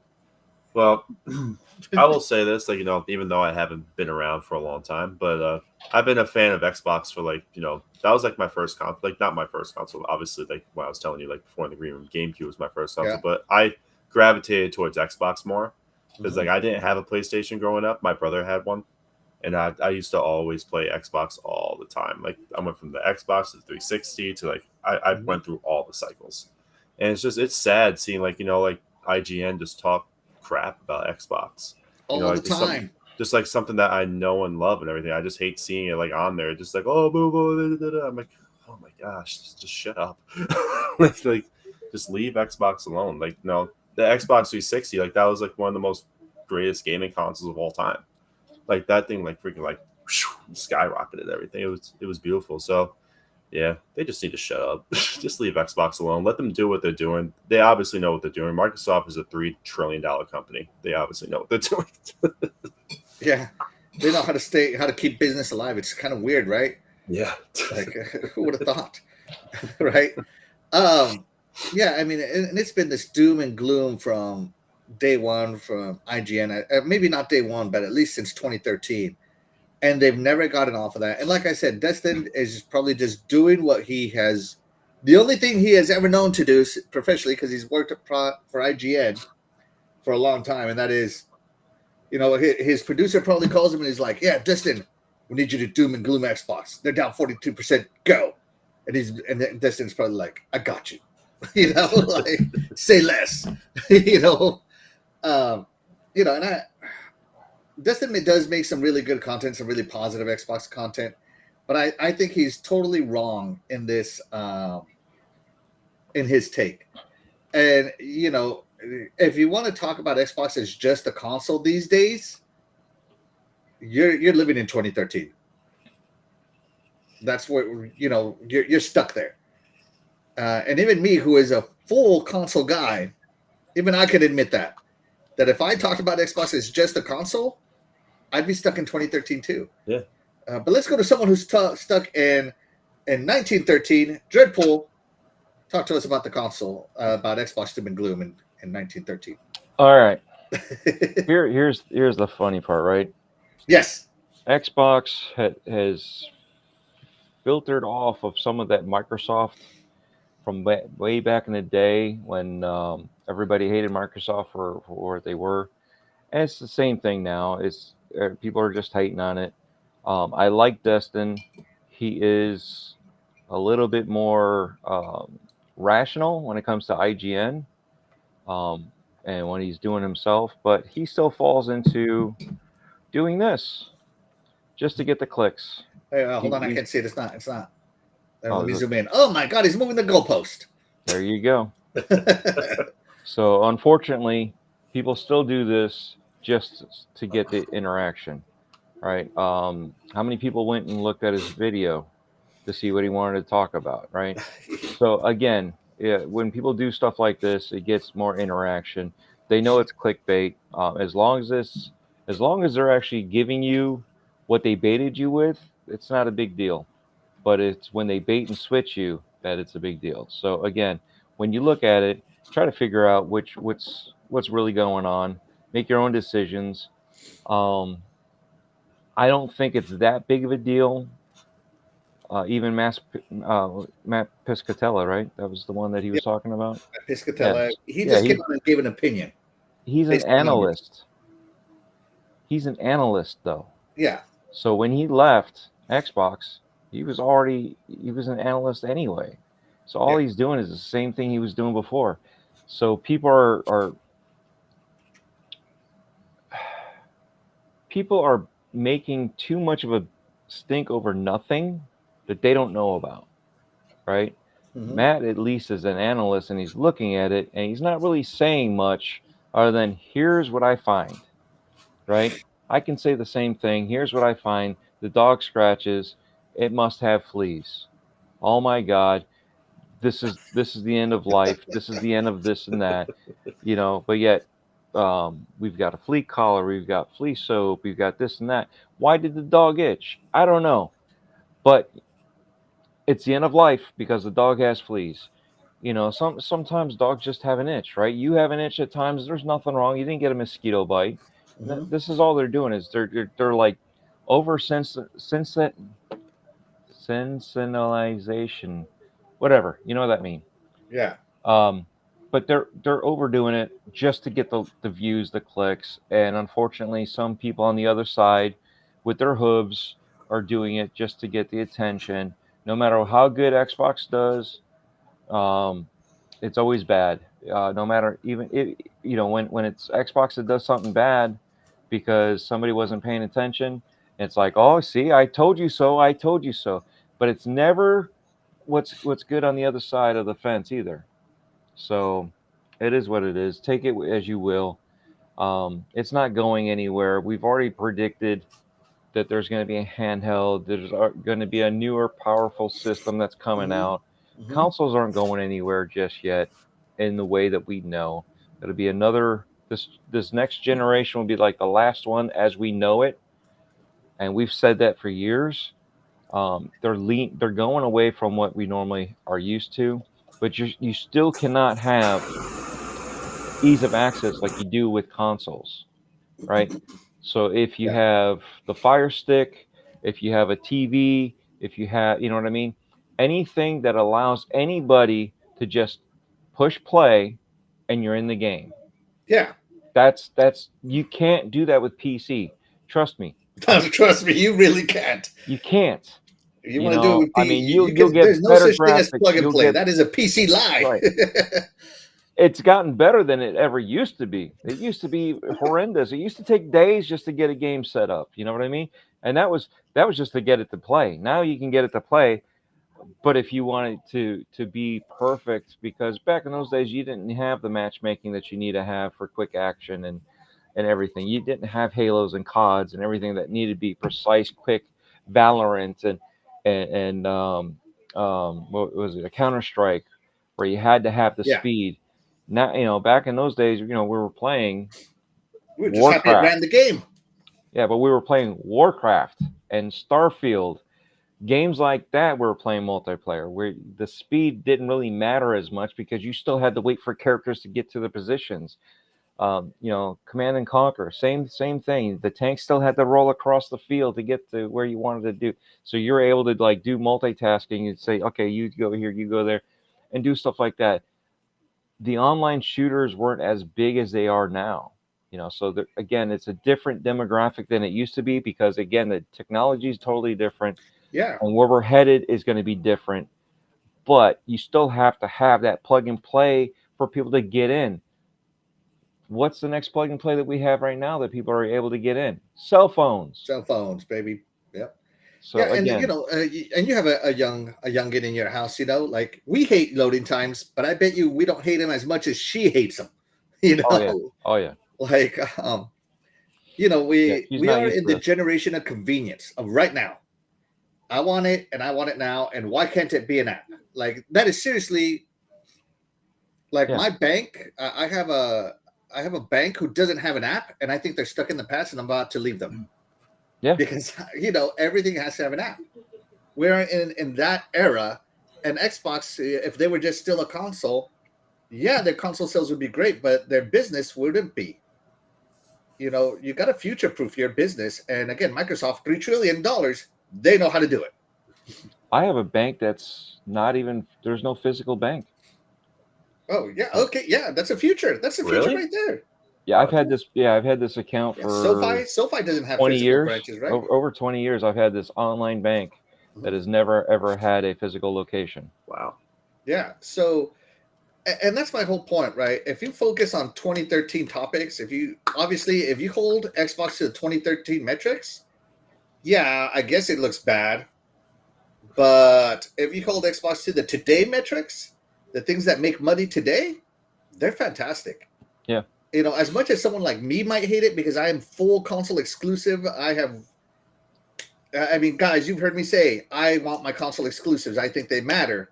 Well, I will say this, even though I haven't been around for a long time, but I've been a fan of Xbox for that was my first console, not my first console, obviously, when I was telling you, before in the green room, GameCube was my first console, but I gravitated towards Xbox more because like I didn't have a PlayStation growing up. My brother had one, and I used to always play Xbox all the time. Like I went from the Xbox to the 360 to like I went through all the cycles, and it's sad seeing like like IGN just talk crap about Xbox all like the time. Just like something that I know and love and everything. I just hate seeing it like on there, just like oh boo boo. Da, da, da. I'm like, oh my gosh, just shut up. like just leave Xbox alone. Like the Xbox 360, like that was like one of the most greatest gaming consoles of all time. Like that thing, like freaking like skyrocketed everything. It was beautiful. So yeah, they just need to shut up. Just leave Xbox alone. Let them do what they're doing. They obviously know what they're doing. Microsoft is a $3 trillion company. They obviously know what they're doing. Yeah, they know how to keep business alive. It's kind of weird, right? Yeah. Like who would have thought, right? Yeah, I mean, and it's been this doom and gloom from day one from IGN. Maybe not day one, but at least since 2013. And they've never gotten off of that. And like I said, Destin is probably just doing what he has. The only thing he has ever known to do professionally, because he's worked for IGN for a long time, and that is, his producer probably calls him and he's like, "Yeah, Destin, we need you to doom and gloom Xbox. They're down 42%. Go." And then Destin's probably like, "I got you." Like say less. And Destin does make some really good content, some really positive Xbox content, but I think he's totally wrong in this, in his take. And if you want to talk about Xbox as just a console these days, you're living in 2013. That's where you're stuck there. And even me, who is a full console guy, even I can admit that if I talked about Xbox as just a console, I'd be stuck in 2013 too. Yeah. But let's go to someone who's stuck in 1913. Dreadpool, talk to us about the console, about Xbox Doom and Gloom in 1913. All right. Here's the funny part, right? Yes. Xbox has filtered off of some of that Microsoft from way back in the day when everybody hated Microsoft for what they were. And it's the same thing now. It's people are just hating on it. I like Destin. He is a little bit more rational when it comes to IGN and when he's doing himself, but he still falls into doing this just to get the clicks. Hey, hold on, I can't see it. It's not. Let me is zoom in. Oh my God, he's moving the goalpost. There you go. So unfortunately, people still do this just to get the interaction, right? How many people went and looked at his video to see what he wanted to talk about, right? So again, when people do stuff like this, it gets more interaction. They know it's clickbait. As long as they're actually giving you what they baited you with, it's not a big deal. But it's when they bait and switch you that it's a big deal. So again, when you look at it, try to figure out what's really going on. Make your own decisions. I don't think it's that big of a deal. Even Matt Piscatella, right? That was the one that he was talking about. Piscatella. He just came out and gave an opinion. He's an analyst. He's an analyst, though. Yeah. So when he left Xbox, he was an analyst anyway. So all he's doing is the same thing he was doing before. So people are making too much of a stink over nothing that they don't know about, right? Mm-hmm. Matt at least is an analyst and he's looking at it and he's not really saying much other than here's what I find, right? I can say the same thing. Here's what I find. The dog scratches. It must have fleas. Oh my God. This is the end of life. This is the end of this and that, but yet we've got a flea collar, we've got flea soap, we've got this and that. Why did the dog itch? I don't know, but it's the end of life because the dog has fleas. Sometimes dogs just have an itch, right? You have an itch at times. There's nothing wrong. You didn't get a mosquito bite. Mm-hmm. This is all they're doing is they're like over sensationalization, whatever. You know what that means? Yeah. but they're overdoing it just to get the views, the clicks, and unfortunately, some people on the other side with their hooves are doing it just to get the attention. No matter how good Xbox does, it's always bad. No matter even when it's Xbox that does something bad because somebody wasn't paying attention, it's like, oh, see, I told you so, I told you so. But it's never what's good on the other side of the fence either. So it is what it is. Take it as you will. It's not going anywhere. We've already predicted that there's going to be a handheld. There's going to be a newer, powerful system that's coming out. Consoles aren't going anywhere just yet in the way that we know. It'll be another. This next generation will be like the last one as we know it, and we've said that for years. They're going away from what we normally are used to, but you still cannot have ease of access like you do with consoles, right? So if you have the Fire Stick, if you have a TV, if you have, you know what I mean? Anything that allows anybody to just push play and you're in the game. Yeah. That's you can't do that with PC. Trust me. Trust me, you really can't. You can't. You want to do it with PC. I mean, you'll get there's no better such thing as graphics. plug and play. That is a PC lie. Right. It's gotten better than it ever used to be. It used to be horrendous. It used to take days just to get a game set up. You know what I mean? And that was just to get it to play. Now you can get it to play, but if you want it to be perfect, because back in those days you didn't have the matchmaking that you need to have for quick action and everything. You didn't have Halos and CODs and everything that needed to be precise, quick, Valorant and what was it, a Counter-Strike, where you had to have the speed. Now, back in those days, we were playing. We were just happy it ran the game. Yeah, but we were playing Warcraft and Starfield. Games like that, we were playing multiplayer, where the speed didn't really matter as much because you still had to wait for characters to get to the positions. Command and Conquer, same thing. The tank still had to roll across the field to get to where you wanted to do. So you're able to like do multitasking and say, okay, you go here, you go there, and do stuff like that. The online shooters weren't as big as they are now, so again, it's a different demographic than it used to be because, again, the technology is totally different. Yeah. And where we're headed is going to be different. But you still have to have that plug and play for people to get in. What's the next plug and play that we have right now that people are able to get in? Cell phones. Cell phones, baby. Yep. So yeah, and again, and you have a youngin in your house, like we hate loading times, but I bet you we don't hate him as much as she hates him. Oh yeah. Like we are in the generation of convenience of right now. I want it and I want it now, and why can't it be an app? Like that is seriously like my bank. I have a bank who doesn't have an app, and I think they're stuck in the past, and I'm about to leave them. Yeah, because everything has to have an app. We're in that era, and Xbox, if they were just still a console, their console sales would be great, but their business wouldn't be. You got to future-proof your business, and again, Microsoft, $3 trillion, they know how to do it. I have a bank that's not even. There's no physical bank. Oh yeah, okay, yeah, that's a future. That's the future right there. Yeah, I've had this account for SoFi doesn't have 20 years. Branches, right? Over 20 years, I've had this online bank that has never ever had a physical location. Wow. Yeah. So, and that's my whole point, right? If you focus on 2013 topics, if you hold Xbox to the 2013 metrics, I guess it looks bad. But if you hold Xbox to the today metrics, the things that make money today, they're fantastic. Yeah. As much as someone like me might hate it because I am full console exclusive, guys, you've heard me say, I want my console exclusives. I think they matter,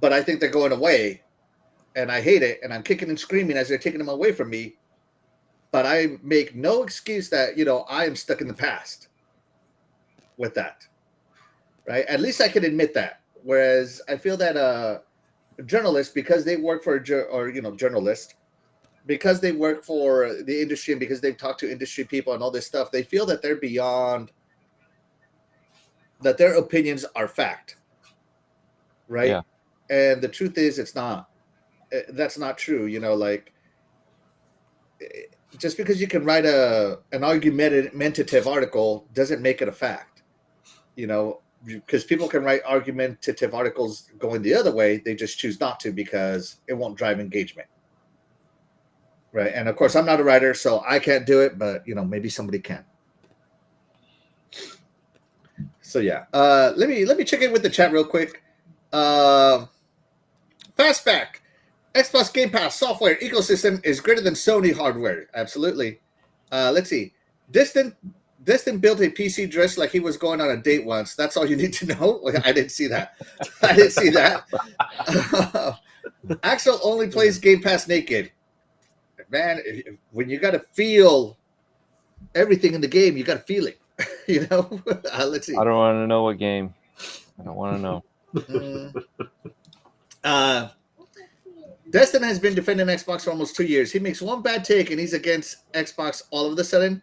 but I think they're going away and I hate it. And I'm kicking and screaming as they're taking them away from me. But I make no excuse that, I am stuck in the past with that, right? At least I can admit that. Whereas I feel that journalists, because they work for journalists, because they work for the industry and because they've talked to industry people and all this stuff, they feel that they're beyond, that their opinions are fact, right? Yeah. And the truth is, it's not. that's not true. Like just because you can write an argumentative article doesn't make it a fact. Because people can write argumentative articles going the other way. They just choose not to because it won't drive engagement. Right. And of course, I'm not a writer, so I can't do it, but maybe somebody can. So yeah. Let me check in with the chat real quick. Fastback. Xbox Game Pass software ecosystem is greater than Sony hardware. Absolutely. Let's see. Destin built a PC dressed like he was going on a date once. That's all you need to know. I didn't see that. Axel only plays Game Pass naked. Man, when you got to feel everything in the game, you got to feel it. Let's see. I don't want to know what game. I don't want to know. Destin has been defending Xbox for almost 2 years. He makes one bad take and he's against Xbox all of a sudden.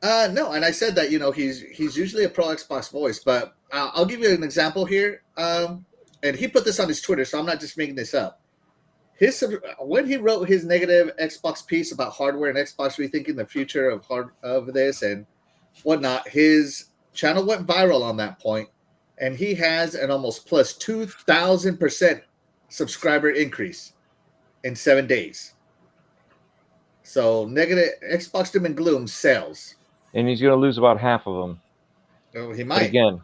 No, and I said that he's usually a pro Xbox voice, but I'll give you an example here. And he put this on his Twitter, so I'm not just making this up. When he wrote his negative Xbox piece about hardware and Xbox rethinking the future of this and whatnot, his channel went viral on that point, and he has an almost plus 2,000% subscriber increase in 7 days. So negative Xbox doom and gloom sales. And he's going to lose about half of them. Oh, he might. Again.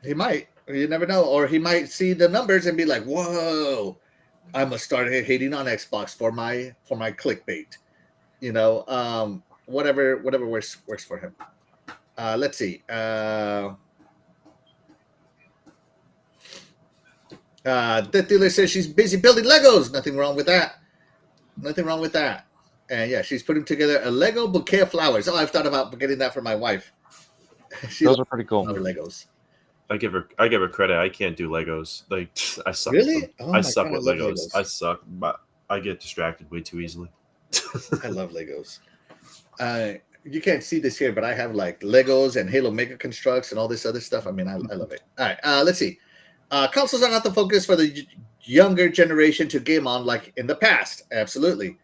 He might. You never know. Or he might see the numbers and be like, whoa, I must start hating on Xbox for my clickbait. Whatever works for him. Let's see. The dealer says she's busy building Legos. Nothing wrong with that. And yeah, she's putting together a Lego bouquet of flowers. Oh, I've thought about getting that for my wife. Those are pretty cool. Legos. I give her credit. I can't do Legos. Like I suck. Really? I suck with Legos. I suck, but I get distracted way too easily. I love Legos. You can't see this here, but I have like Legos and Halo Mega Constructs and all this other stuff. I mean, I love it. All right, let's see. Consoles are not the focus for the younger generation to game on like in the past. Absolutely.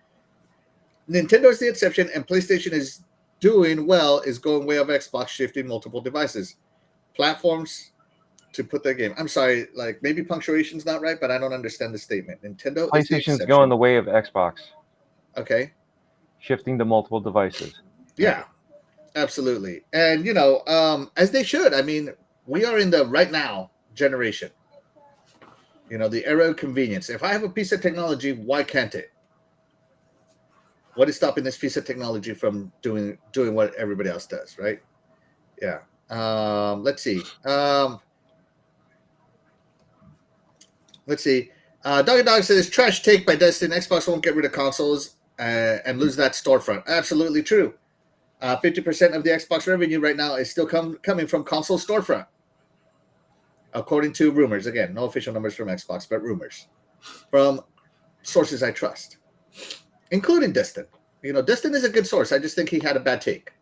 Nintendo is the exception, and PlayStation is doing well, is going way of Xbox, shifting multiple devices. Platforms to put their game. I'm sorry, like maybe punctuation's not right, but I don't understand the statement. Nintendo PlayStation's going the way of Xbox. Okay. Shifting to multiple devices. Yeah, absolutely. And, as they should. I mean, we are in the right now generation. The era of convenience. If I have a piece of technology, why can't it? What is stopping this piece of technology from doing what everybody else does, right? Yeah. Let's see. Doggy Dog says, trash take by Destin. Xbox won't get rid of consoles and lose that storefront. Absolutely true. 50% of the Xbox revenue right now is still coming from console storefront. According to rumors. Again, no official numbers from Xbox, but rumors. From sources I trust. Including Destin. Destin is a good source. I just think he had a bad take.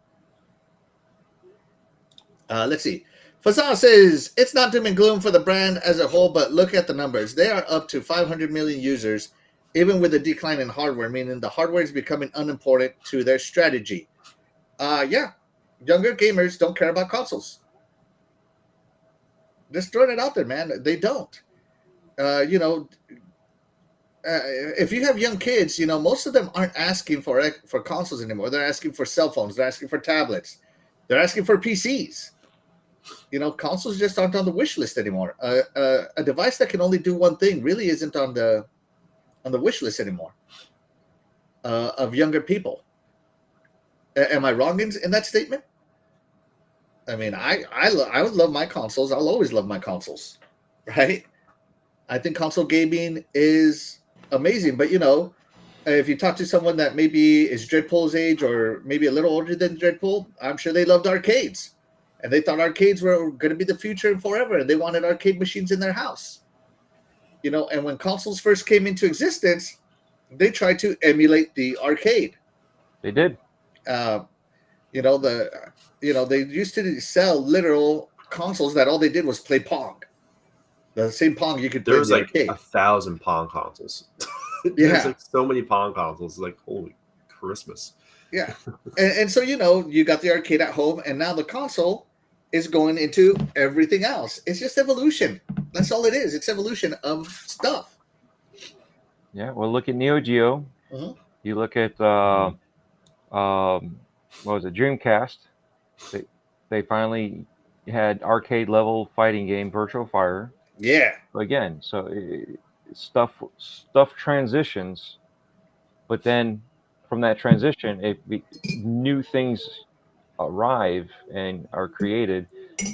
Let's see. Fazal says, it's not doom and gloom for the brand as a whole, but look at the numbers. They are up to 500 million users, even with a decline in hardware, meaning the hardware is becoming unimportant to their strategy. Yeah, younger gamers don't care about consoles. Just throwing it out there, man. They don't. If you have young kids, most of them aren't asking for consoles anymore. They're asking for cell phones. They're asking for tablets. They're asking for PCs. Consoles just aren't on the wish list anymore. A device that can only do one thing really isn't on the wish list anymore of younger people. Am I wrong in that statement? I mean, I would love my consoles. I'll always love my consoles, right? I think console gaming is amazing, but if you talk to someone that maybe is Dreadpool's age or maybe a little older than Dreadpool, I'm sure they loved arcades, and they thought arcades were going to be the future and forever, and they wanted arcade machines in their house. And when consoles first came into existence, they tried to emulate the arcade. They did. They used to sell literal consoles that all they did was play Pong. The same Pong you could play. There was in the like arcade. 1,000 Pong consoles. There's like so many Pong consoles. Like, holy Christmas. Yeah. And so, you got the arcade at home, and now the console is going into everything else. It's just evolution. That's all it is. It's evolution of stuff. Yeah. Well, look at Neo Geo. Uh-huh. You look at what was it, Dreamcast? They finally had arcade level fighting game Virtual Fire. Yeah. Again, so stuff transitions, but then from that transition, new things arrive and are created,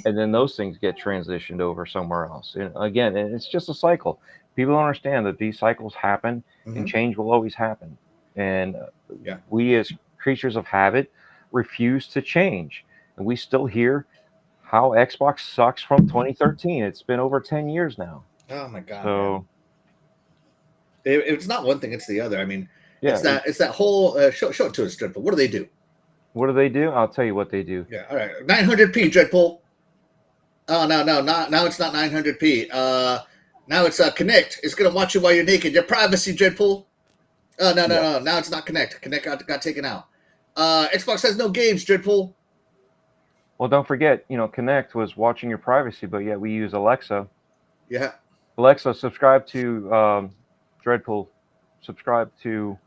and then those things get transitioned over somewhere else. And again, and it's just a cycle. People don't understand that these cycles happen, and change will always happen. And we as creatures of habit refuse to change, and we still hear how Xbox sucks from 2013. It's been over 10 years now. Oh my God. So it's not one thing, it's the other. I mean, it's that whole show it to us, Dreadpool. What do they do? What do they do? I'll tell you what they do. Yeah, all right. 900p, Dreadpool. Oh, no, now it's not 900p. Now it's Connect. It's going to watch you while you're naked. Your privacy, Dreadpool. Oh, no. Now it's not Connect. Connect got taken out. Xbox has no games, Dreadpool. Well, don't forget, Connect was watching your privacy, but yet we use Alexa. Yeah. Alexa, subscribe to Dreadpool. Subscribe to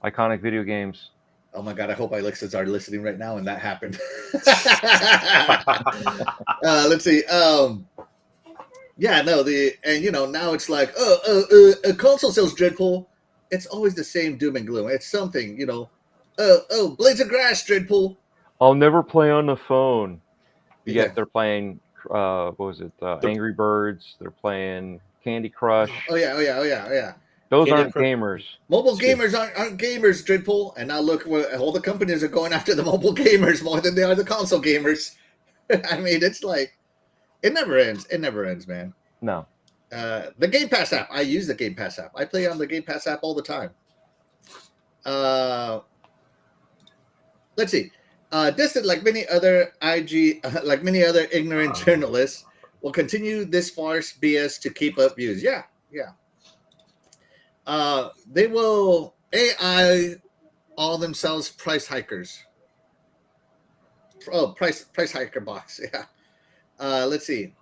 Iconic Video Games. Oh my God! I hope Alexa's are listening right now, and that happened. Let's see. Now it's like, console sales, Dreadpool. It's always the same doom and gloom. It's something, Blades of Grass, Dreadpool. I'll never play on the phone. Yet they're playing, Angry Birds. They're playing Candy Crush. Oh yeah. Those aren't gamers. Mobile gamers aren't gamers, Dreadpool. And now look, all the companies are going after the mobile gamers more than they are the console gamers. I mean, it's like, it never ends. It never ends, man. No. The Game Pass app. I use the Game Pass app. I play on the Game Pass app all the time. Let's see. Distant, like many other ignorant journalists, will continue this farce BS to keep up views. Yeah. They will AI all themselves price hikers. Oh, price hiker box. Yeah. Let's see.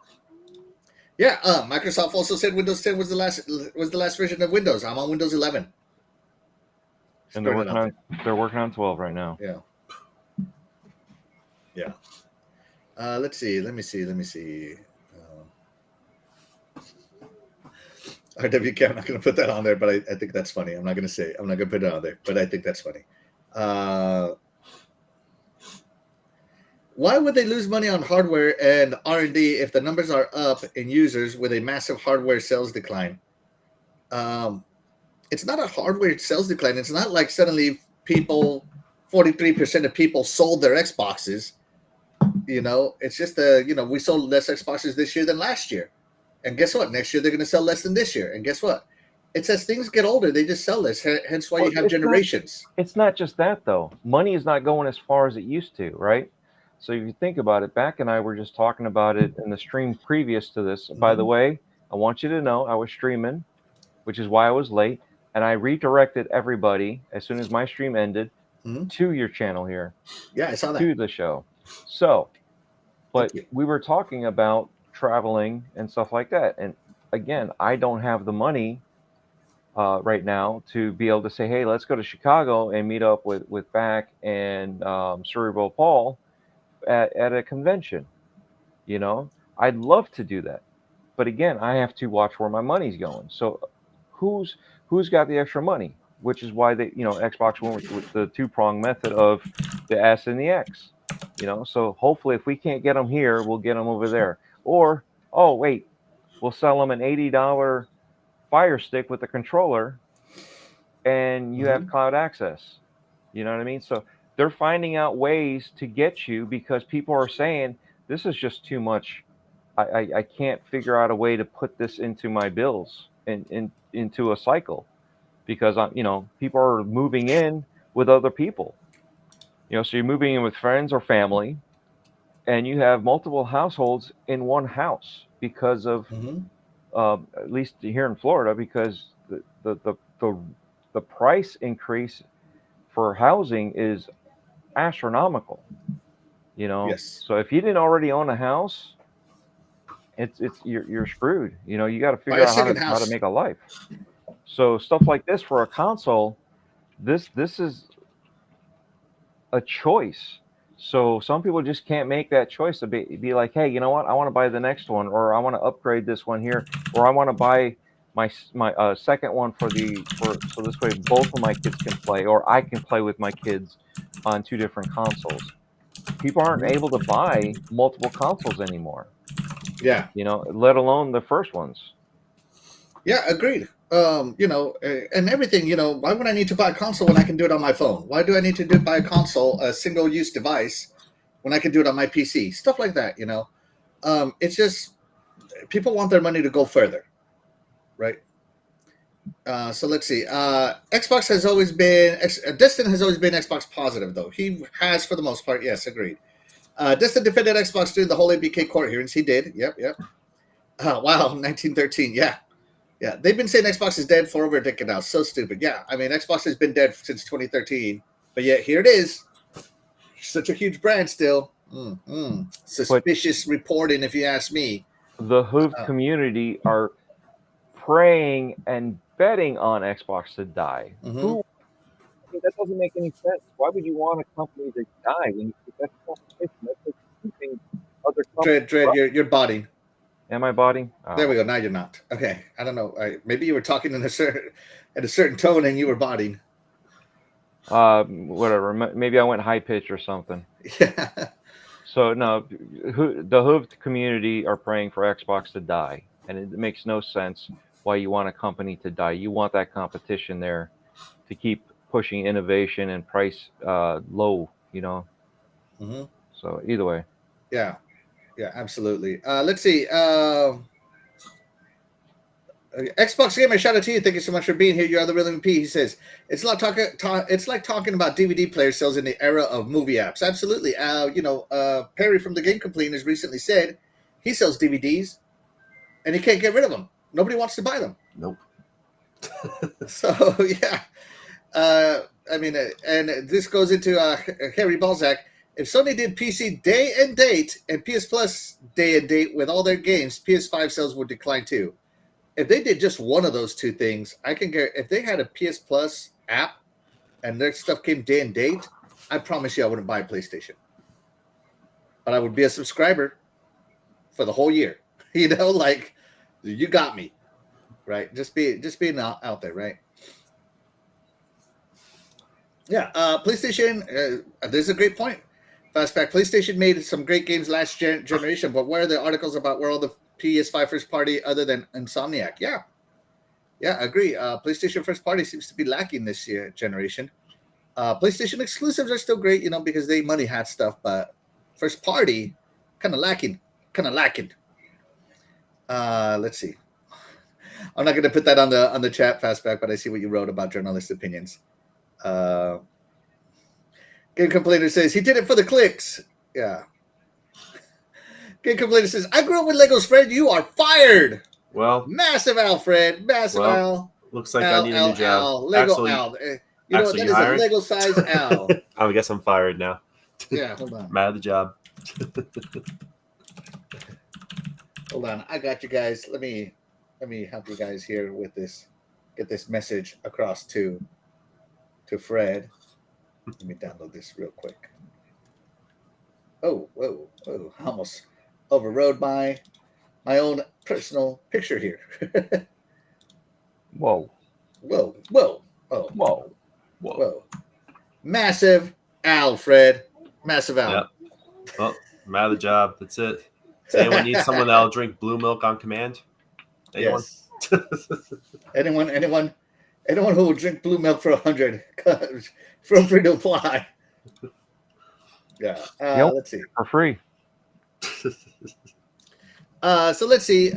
Yeah. Microsoft also said Windows 10 was the last version of Windows. I'm on Windows 11. And they're working on 12 right now. Yeah. Let's see. Let me see. RWK, I'm not going to put that on there, but I think that's funny. I'm not going to put it on there, but I think that's funny. Why would they lose money on hardware and R&D if the numbers are up in users with a massive hardware sales decline? It's not a hardware sales decline. It's not like suddenly 43% of people sold their Xboxes. It's just we sold less Xboxes this year than last year. And guess what? Next year, they're going to sell less than this year. And guess what? It's as things get older, they just sell less. Hence why you have generations. It's not just that, though. Money is not going as far as it used to, right? So if you think about it, Beck and I were just talking about it in the stream previous to this. By the way, I want you to know I was streaming, which is why I was late. And I redirected everybody as soon as my stream ended to your channel here. Yeah, I saw that. To the show. So, but we were talking about traveling and stuff like that. And again, I don't have the money right now to be able to say, hey, let's go to Chicago and meet up with Back and Cerebral Paul at a convention. I'd love to do that. But again, I have to watch where my money's going. So who's got the extra money? Which is why Xbox went with the two-prong method of the S and the X. So hopefully if we can't get them here, we'll get them over there. Or, oh, wait, we'll sell them an $80 Fire Stick with a controller and you have cloud access. You know what I mean? So they're finding out ways to get you because people are saying, this is just too much. I can't figure out a way to put this into my bills and into a cycle because, people are moving in with other people. So you're moving in with friends or family. And you have multiple households in one house because of, at least here in Florida, because the the price increase for housing is astronomical. Yes. So if you didn't already own a house, you're screwed. You got to figure out how to make a life. So stuff like this for a console, this is a choice. So some people just can't make that choice to be like, hey, you know what? I want to buy the next one, or I want to upgrade this one here, or I want to buy my second one so this way both of my kids can play, or I can play with my kids on 2 different consoles. People aren't able to buy multiple consoles anymore. Yeah. Let alone the first ones. Yeah, agreed. And everything, why would I need to buy a console when I can do it on my phone? Why do I need to buy a console, a single-use device, when I can do it on my PC? Stuff like that, It's just people want their money to go further, right? So let's see. Xbox has always been Destin has always been Xbox positive, though. He has, for the most part. Yes, agreed. Destin defended Xbox during the whole ABK court hearings. He did. Yep. Wow, 1913. Yeah. They've been saying Xbox is dead for over a decade now. So stupid. Yeah, I mean, Xbox has been dead since 2013, but yet here it is. Such a huge brand still. Suspicious reporting, if you ask me. The Hooved community are praying and betting on Xbox to die. That doesn't make any sense. Why would you want a company to die when that's competition? That's like keeping other companies. Dread, you're botting. Am I botting? Oh. There we go. Now you're not. Okay. I don't know. Maybe you were talking in a certain tone and you were botting. Whatever. Maybe I went high pitch or something. Yeah. So no, the Hooved community are praying for Xbox to die, and it makes no sense why you want a company to die. You want that competition there to keep pushing innovation and price low. So either way. Yeah, absolutely. Let's see. Xbox Gamer, shout out to you. Thank you so much for being here. You are the real MVP. He says it's like talking about DVD player sales in the era of movie apps. Absolutely. Perry from the Game Complaint has recently said he sells DVDs and he can't get rid of them. Nobody wants to buy them. Nope. So yeah. And this goes into Harry Balzac. If Sony did PC day and date and PS Plus day and date with all their games, PS5 sales would decline too. If they did just one of those two things, I can guarantee if they had a PS Plus app and their stuff came day and date, I promise you I wouldn't buy a PlayStation. But I would be a subscriber for the whole year. You got me. Right? Just being out there, right? Yeah, PlayStation, there's a great point. Fastback, PlayStation made some great games last generation, but where are the articles about where all the PS5 first party other than Insomniac? Yeah, agree. PlayStation first party seems to be lacking this year generation. PlayStation exclusives are still great, because they money hat stuff, but first party kind of lacking. Let's see. I'm not going to put that on the chat, Fastback, but I see what you wrote about journalist opinions. Game Complainer says he did it for the clicks. Yeah. Game Complainer says, I grew up with Legos, Fred. You are fired. Well, massive Al, Fred. Massive Al. Looks like I need a new job. Al. Lego Al. You know what? That is a Lego size Al. I guess I'm fired now. Yeah, hold on. I'm out of the job. Hold on. I got you guys. Let me help you guys here with this. Get this message across to Fred. Let me download this real quick. Oh, whoa. I almost overrode my own personal picture here. Whoa. Oh. Whoa. Massive Al, Fred. Massive Al. Yep. Well, I'm out of the job. That's it. Does anyone need someone that'll drink blue milk on command? Anyone? Yes. Anyone who will drink blue milk for 100, feel free to apply. Yeah. Let's see. For free. So let's see.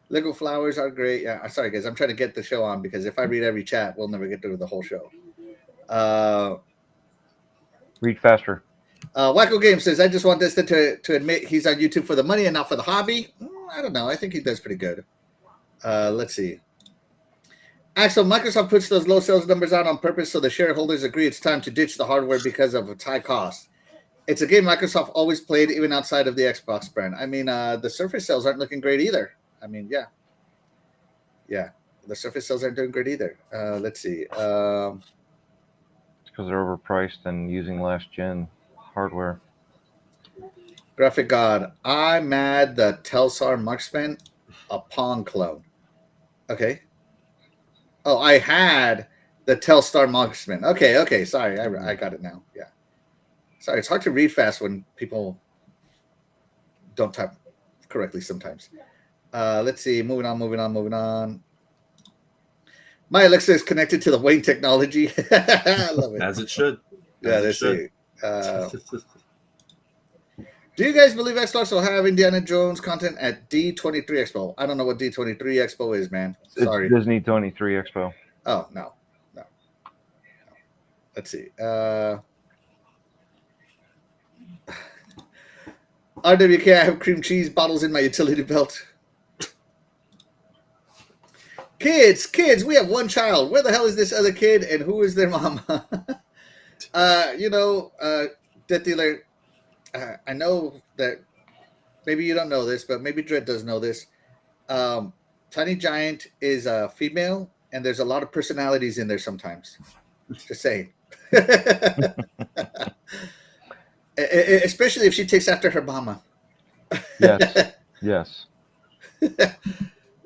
Lego flowers are great. Yeah. Sorry, guys. I'm trying to get the show on because if I read every chat, we'll never get through the whole show. Read faster. Wacko Game says, I just want Destin to admit he's on YouTube for the money and not for the hobby. I don't know. I think he does pretty good. Let's see. Axel, Microsoft puts those low sales numbers out on purpose so the shareholders agree it's time to ditch the hardware because of its high cost. It's a game Microsoft always played even outside of the Xbox brand. I mean, the Surface sales aren't looking great either. I mean, yeah. The Surface sales aren't doing great either. Let's see. It's because they're overpriced and using last gen hardware. Graphic God, I'm mad that Telstar Marksman a Pong clone. Okay. Oh, I had the Telstar Marksman. Okay. Sorry, I got it now. Yeah. Sorry, it's hard to read fast when people don't type correctly sometimes. Let's see. Moving on. My Alexa is connected to the Wayne technology. I love it. As it should. Yeah, let's see. Do you guys believe Xbox will have Indiana Jones content at D23 Expo? I don't know what D23 Expo is, man. Sorry. It's Disney 23 Expo. Oh, no. Let's see. RWK, I have cream cheese bottles in my utility belt. Kids, we have one child. Where the hell is this other kid and who is their mama? Death Dealer, I know that maybe you don't know this, but maybe Dread does know this. Tiny Giant is a female, and there's a lot of personalities in there sometimes. Just saying. Especially if she takes after her mama. Yes.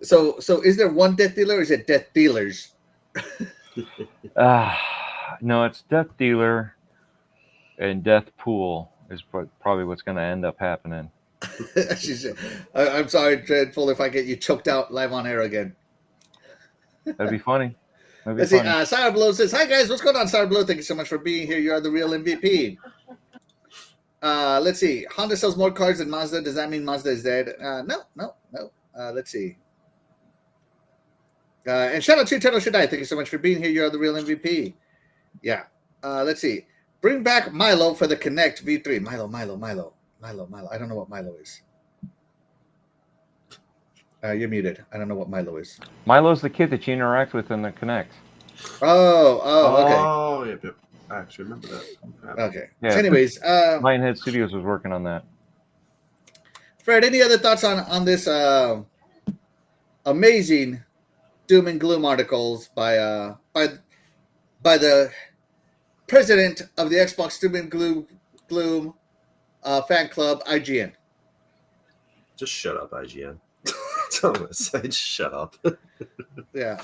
So is there one Death Dealer or is it Death Dealers? No, it's Death Dealer and Death Pool is probably what's going to end up happening. She said, I'm sorry, Dreadful, if I get you choked out live on air again. That'd be funny. Let's see. Sour Blow says, hi, guys. What's going on, Sour Blow? Thank you so much for being here. You are the real MVP. Let's see. Honda sells more cars than Mazda. Does that mean Mazda is dead? No. Let's see. And shout out to Eternal Shaddai. Thank you so much for being here. You are the real MVP. Yeah. Let's see. Bring back Milo for the Kinect V3. Milo. I don't know what Milo is. You're muted. I don't know what Milo is. Milo's the kid that you interact with in the Kinect. Okay. Oh, yep. I actually remember that. Okay. Yeah. So anyways, Lionhead Studios was working on that. Fred, any other thoughts on this amazing doom and gloom articles by the president of the Xbox Doom and Gloom fan club, IGN? Just shut up, IGN. That's all I'm gonna say. Just shut up. Yeah.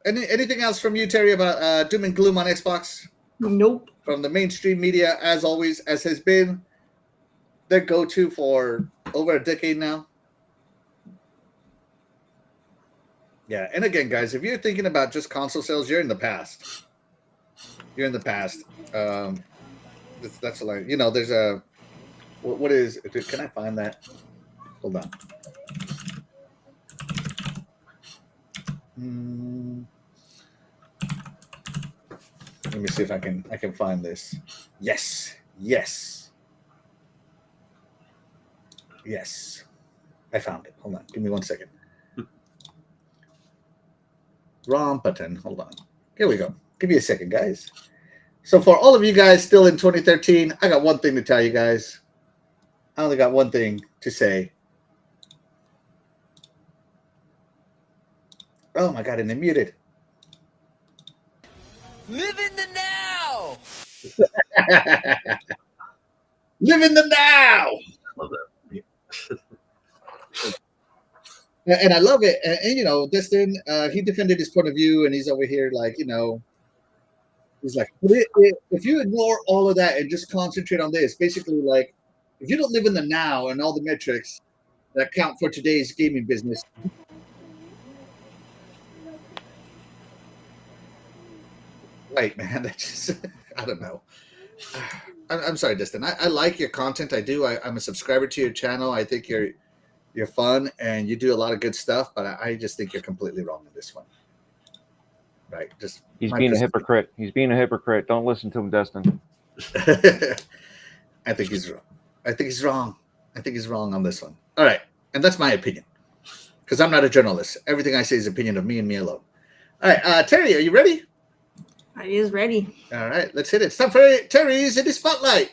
Anything else from you, Terry, about doom and gloom on Xbox? Nope. From the mainstream media, as always, as has been their go-to for over a decade now. Yeah, and again, guys, if you're thinking about just console sales, you're in the past. That's like, there's a what is? Can I find that? Hold on. Let me see if I can find this. Yes. I found it. Hold on. Give me 1 second. Wrong button. Hold on. Here we go. Give me a second, guys. So for all of you guys still in 2013, I got one thing to tell you guys. I only got one thing to say. Oh my God, and they're muted. Live in the now. Live in the now. Love that. And I love it. And Destin, he defended his point of view, and he's over here like, he's like, if you ignore all of that and just concentrate on this, basically, like, if you don't live in the now and all the metrics that count for today's gaming business. Right, man. That just, I don't know. I'm sorry, Destin. I like your content. I do. I'm a subscriber to your channel. I think you're fun and you do a lot of good stuff, but I just think you're completely wrong in this one. Right? He's being a hypocrite. Don't listen to him, Destin. I think he's wrong. I think he's wrong on this one. All right, and that's my opinion. because I'm not a journalist. Everything I say is opinion of me and me alone. All right, Terry, are you ready? I is ready. All right, let's hit it. It's time for Terry's Indie Spotlight.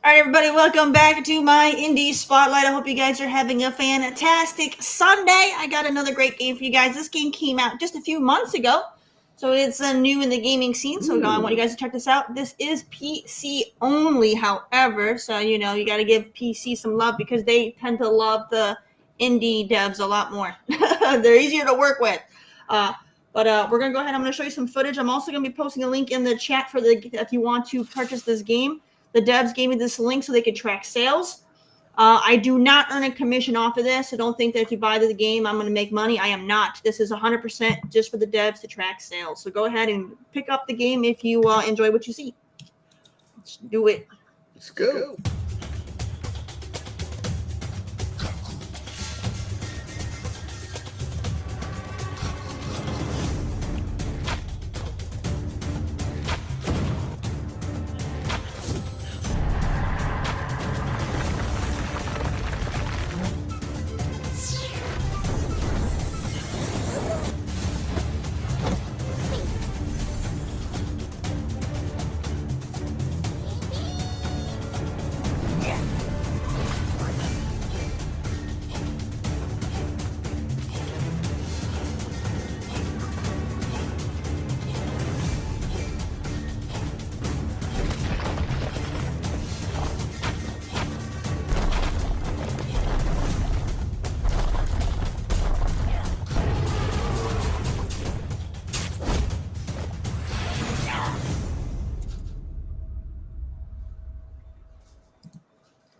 All right, everybody, welcome back to my Indie Spotlight. I hope you guys are having a fantastic Sunday. I got another great game for you guys. This game came out just a few months ago, so it's new in the gaming scene. So I want you guys to check this out. This is PC only, however, so you got to give PC some love because they tend to love the indie devs a lot more. They're easier to work with. But we're going to go ahead. I'm going to show you some footage. I'm also going to be posting a link in the chat if you want to purchase this game. The devs gave me this link so they could track sales. I do not earn a commission off of this, so don't think that if you buy the game, I'm going to make money. I am not. This is 100% just for the devs to track sales. So go ahead and pick up the game if you enjoy what you see. Let's do it. Let's go.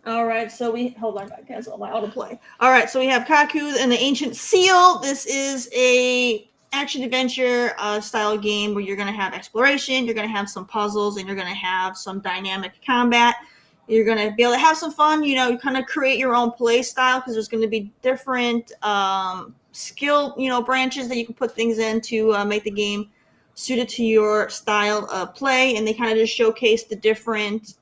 All right, so hold on, I cancel my autoplay. All right, so we have Kaku and the Ancient Seal. This is a action adventure style game where you're going to have exploration, you're going to have some puzzles, and you're going to have some dynamic combat. You're going to be able to have some fun, you kind of create your own play style because there's going to be different skill, branches that you can put things in to make the game suited to your style of play, and they kind of just showcase the different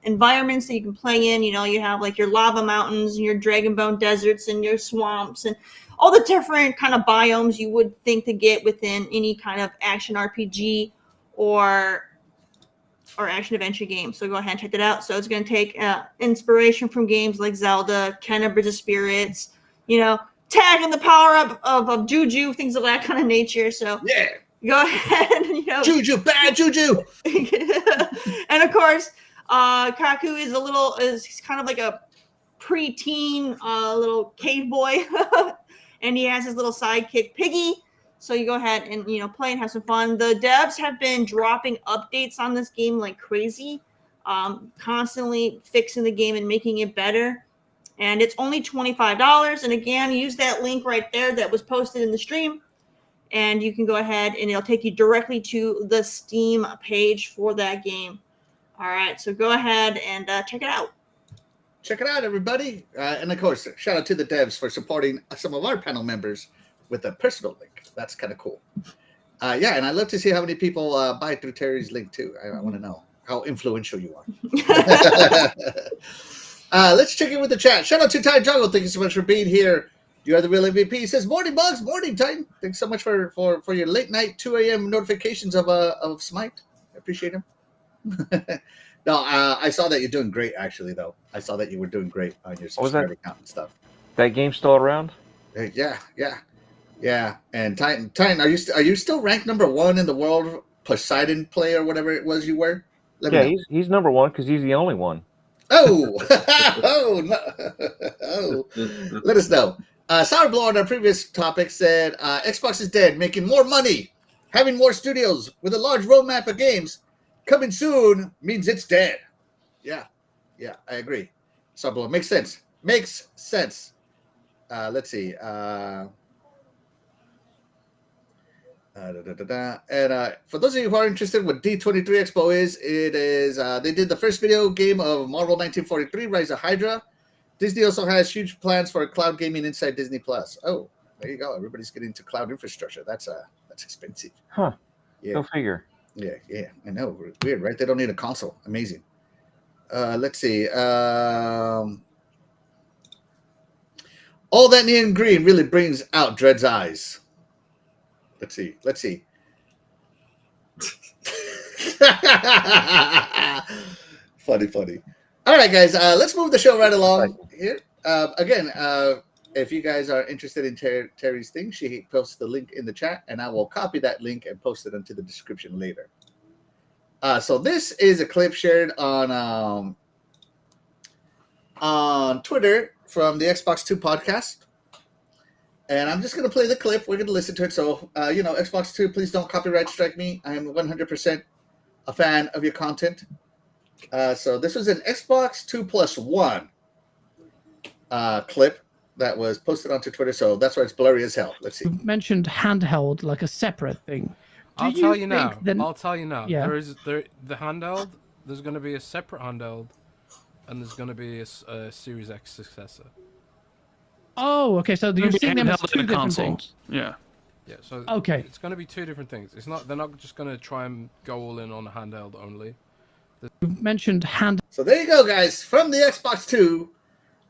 environments that you can play in. You have like your lava mountains and your dragon bone deserts and your swamps and all the different kind of biomes you would think to get within any kind of action RPG or action adventure game. So go ahead and check it out. So it's going to take inspiration from games like Zelda, Kenna Bridge of Spirits, Tag and the power up of Juju, things of that kind of nature. So yeah. Go ahead, Juju, bad Juju. And of course, Kaku is kind of like a preteen little cave boy, and he has his little sidekick Piggy. So you go ahead and play and have some fun. The devs have been dropping updates on this game like crazy, constantly fixing the game and making it better. And it's only $25. And again, use that link right there that was posted in the stream. And you can go ahead and it'll take you directly to the Steam page for that game. All right, so go ahead and check it out. Check it out, everybody. And of course, shout out to the devs for supporting some of our panel members with a personal link. That's kind of cool. Yeah, and I'd love to see how many people buy through Terry's link, too. I want to know how influential you are. Let's check in with the chat. Shout out to Ty Juggle. Thank you so much for being here. You are the real MVP. He says, morning, Bugs. Morning, Titan. Thanks so much for your late night 2 a.m. notifications of Smite. I appreciate him. No, I saw that you're doing great, actually, though. I saw that you were doing great on your subscriber account and stuff. That game's still around? Yeah. And Titan, are you still ranked number 1 in the world Poseidon play or whatever it was you were? He's number 1 because he's the only one. Oh, let us know. Sourblow on our previous topic said Xbox is dead, making more money, having more studios with a large roadmap of games coming soon means it's dead. Yeah, I agree. Sourblow makes sense. Let's see. And for those of you who are interested in what D23 Expo is, it is they did the first video game of Marvel 1943, Rise of Hydra. Disney also has huge plans for cloud gaming inside Disney Plus. Oh, there you go. Everybody's getting into cloud infrastructure. That's expensive. Huh. Yeah. Go figure. Yeah. I know. Weird, right? They don't need a console. Amazing. Let's see. All that neon green really brings out Dread's eyes. Let's see. Funny. All right, guys. Let's move the show right along here. Again, if you guys are interested in Terry's thing, she posts the link in the chat, and I will copy that link and post it into the description later. So this is a clip shared on Twitter from the Xbox 2 podcast. And I'm just going to play the clip. We're going to listen to it. So, Xbox 2, please don't copyright strike me. I am 100% a fan of your content. So this was an Xbox 2+1 clip that was posted onto Twitter. So that's why it's blurry as hell. Let's see. You mentioned handheld like a separate thing. I'll tell you now. Yeah. The handheld. There's going to be a separate handheld, and there's going to be a Series X successor. Oh, okay. So you're seeing them as two different things. Yeah. So okay, it's going to be two different things. It's not. They're not just going to try and go all in on a handheld only. You mentioned hand. So there you go, guys. From the Xbox 2,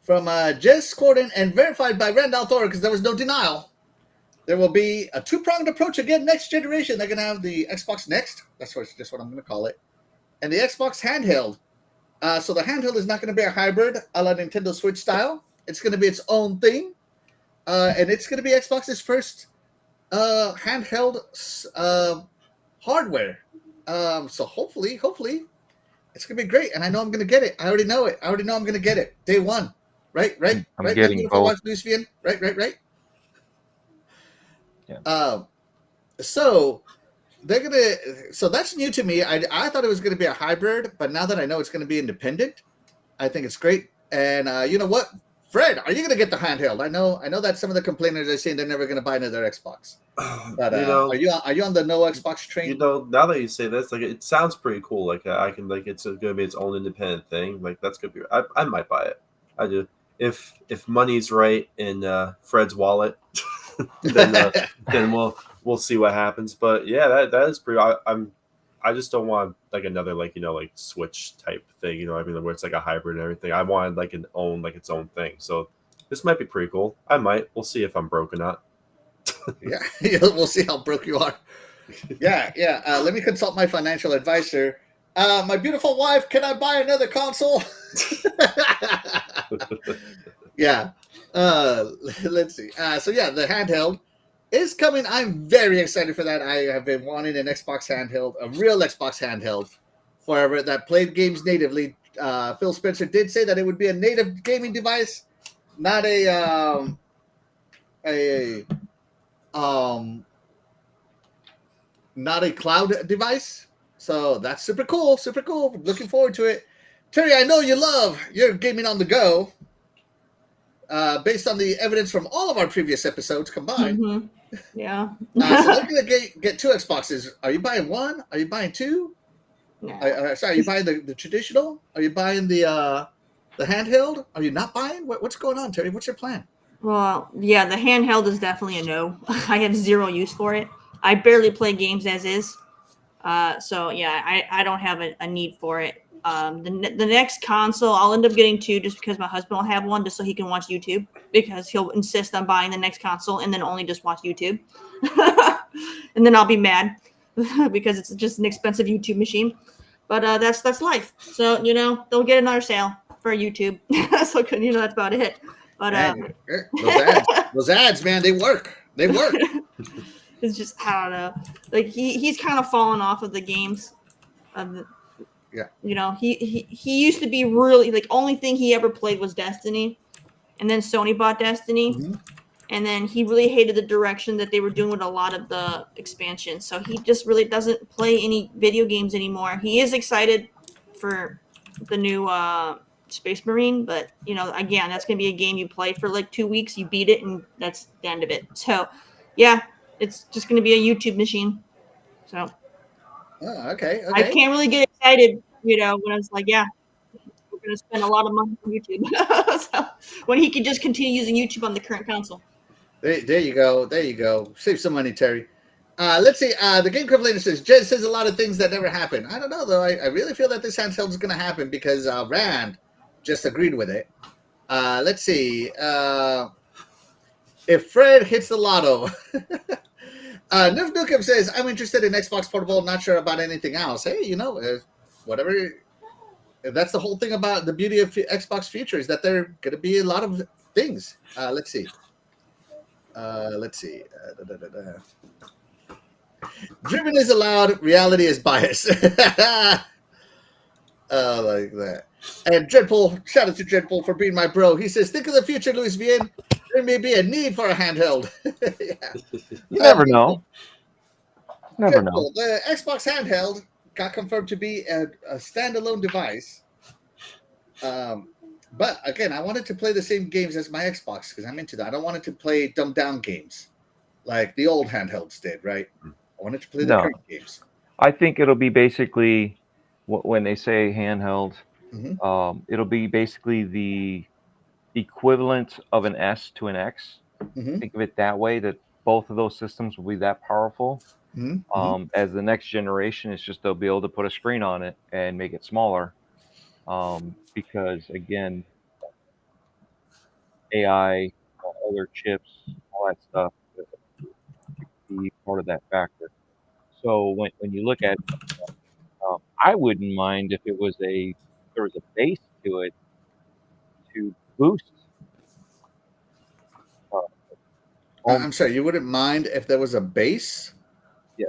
from Jez Corden and verified by Randall Thor, because there was no denial. There will be a two-pronged approach again next generation. They're going to have the Xbox Next. That's just what I'm going to call it. And the Xbox Handheld. So the handheld is not going to be a hybrid a la Nintendo Switch style. It's going to be its own thing. And it's going to be Xbox's first handheld hardware. So hopefully, it's going to be great. And I know I'm going to get it. I already know it. I already know I'm going to get it. Day one. Right? I'm right? getting both. Right? Yeah. So they're gonna. So that's new to me. I thought it was going to be a hybrid, but now that I know it's going to be independent, I think it's great. And you know what, Fred, are you going to get the handheld? I know that some of the complainers are saying they're never going to buy another Xbox. But are you on the no Xbox train? Now that you say this, like it sounds pretty cool. Like I can it's going to be its own independent thing. Like that's going to be. I might buy it. I do. If money's right in Fred's wallet. then we'll see what happens. But yeah, that is pretty. I just don't want like another like Switch type thing. I mean, where it's like a hybrid and everything. I want like its own thing. So this might be pretty cool. We'll see if I'm broke or not. Yeah, we'll see how broke you are. Yeah. Let me consult my financial advisor. My beautiful wife, can I buy another console? Yeah. Let's see. So yeah, the handheld is coming. I'm very excited for that. I have been wanting an Xbox handheld, a real Xbox handheld, forever that played games natively. Phil Spencer did say that it would be a native gaming device, not a cloud device. So that's super cool. Super cool. Looking forward to it. Terry, I know you love your gaming on the go. Based on the evidence from all of our previous episodes combined. Mm-hmm. Yeah. So they're going to get two Xboxes. Are you buying one? Are you buying two? No. Are you buying the traditional? Are you buying the handheld? Are you not buying? What's going on, Terry? What's your plan? Well, yeah, the handheld is definitely a no. I have zero use for it. I barely play games as is. So, yeah, I don't have a need for it. The next console, I'll end up getting two just because my husband will have one just so he can watch YouTube, because he'll insist on buying the next console and then only just watch YouTube. And then I'll be mad because it's just an expensive YouTube machine. But that's life. So, they'll get another sale for YouTube. So, that's about it. But man, those ads, man, they work. It's just, I don't know. Like he's kind of fallen off of the games. Yeah. He used to be really like, only thing he ever played was Destiny, and then Sony bought Destiny, and then he really hated the direction that they were doing with a lot of the expansions. So he just really doesn't play any video games anymore. He is excited for the new Space Marine, but again, that's gonna be a game you play for like 2 weeks, you beat it, and that's the end of it. So yeah, It's just going to be a YouTube machine. So. Okay. I can't really get excited, when I was like, yeah, we're going to spend a lot of money on YouTube. So, when he could just continue using YouTube on the current console. There you go. There you go. Save some money, Terry. Let's see. The Game Club later says, Jez says a lot of things that never happen. I don't know, though. I really feel that this handheld is going to happen because Rand just agreed with it. Let's see. If Fred hits the lotto. Nif Nukem says, I'm interested in Xbox Portable, not sure about anything else. Hey, whatever. That's the whole thing about the beauty of Xbox future is that there are going to be a lot of things. Let's see. Driven is allowed, reality is bias. Like that. And Dreadpool, shout out to Dreadpool for being my bro. He says, think of the future, Luis Vien. There may be a need for a handheld. You never know. Never know. The Xbox handheld got confirmed to be a standalone device. But again, I wanted to play the same games as my Xbox because I'm into that. I don't want it to play dumbed down games like the old handhelds did, right? I wanted to play the current games. I think it'll be basically when they say handheld, it'll be basically the equivalent of an S to an X. Think of it that way, that both of those systems will be that powerful. As the next generation, it's just they'll be able to put a screen on it and make it smaller. Because again, AI, other chips, all that stuff, be part of that factor. So when you look at it, I wouldn't mind if there was a base to it to boost. I'm sorry, you wouldn't mind if there was a base? Yeah.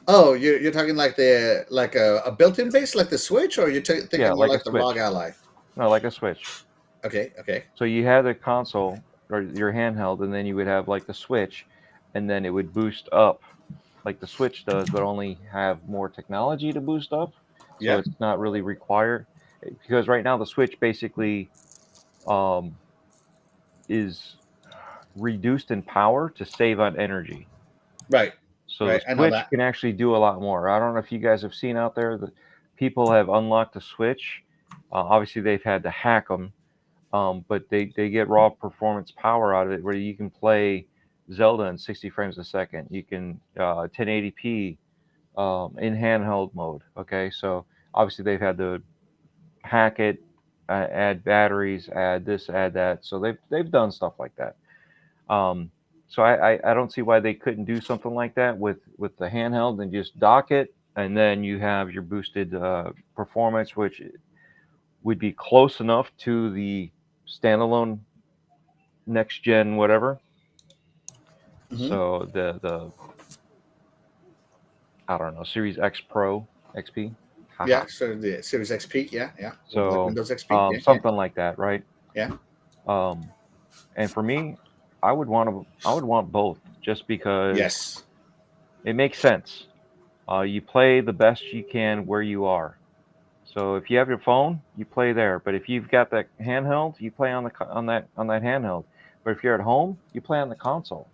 Oh, you're talking like a built-in base, like the Switch, or you're thinking more like the ROG Ally? No, like a Switch. Okay. So you had the console or your handheld, and then you would have like the Switch, and then it would boost up like the Switch does, but only have more technology to boost up. So it's not really required, because right now the Switch basically is reduced in power to save on energy. Right. So the Switch can actually do a lot more. I don't know if you guys have seen out there that people have unlocked the Switch. Obviously, they've had to hack them, but they get raw performance power out of it, where you can play Zelda in 60 frames a second. You can 1080p in handheld mode. Okay, so obviously they've had to hack it, add batteries, add this, add that. So they've done stuff like that. So I don't see why they couldn't do something like that with the handheld and just dock it, and then you have your boosted performance, which would be close enough to the standalone next gen whatever. So the I don't know, Series X Pro, XP. Yeah, so the Series XP, yeah. So like Windows XP, something like that, right? Yeah. And for me, I would want both, just because it makes sense. You play the best you can where you are. So if you have your phone, you play there. But if you've got that handheld, you play on that handheld. But if you're at home, you play on the console.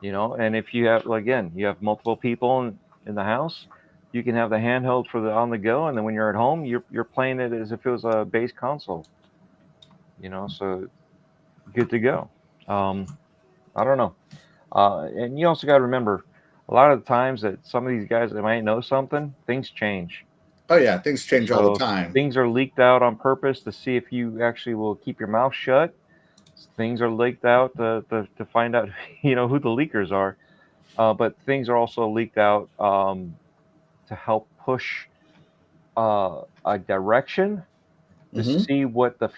And if you have, again, you have multiple people in the house, you can have the handheld for the on the go, and then when you're at home, you're playing it as if it was a base console. So good to go. I don't know. And you also got to remember, a lot of the times that some of these guys that might know something, things change. Oh yeah, things change all the time. Things are leaked out on purpose to see if you actually will keep your mouth shut. Things are leaked out to find out, who the leakers are. But things are also leaked out to help push a direction, to see what the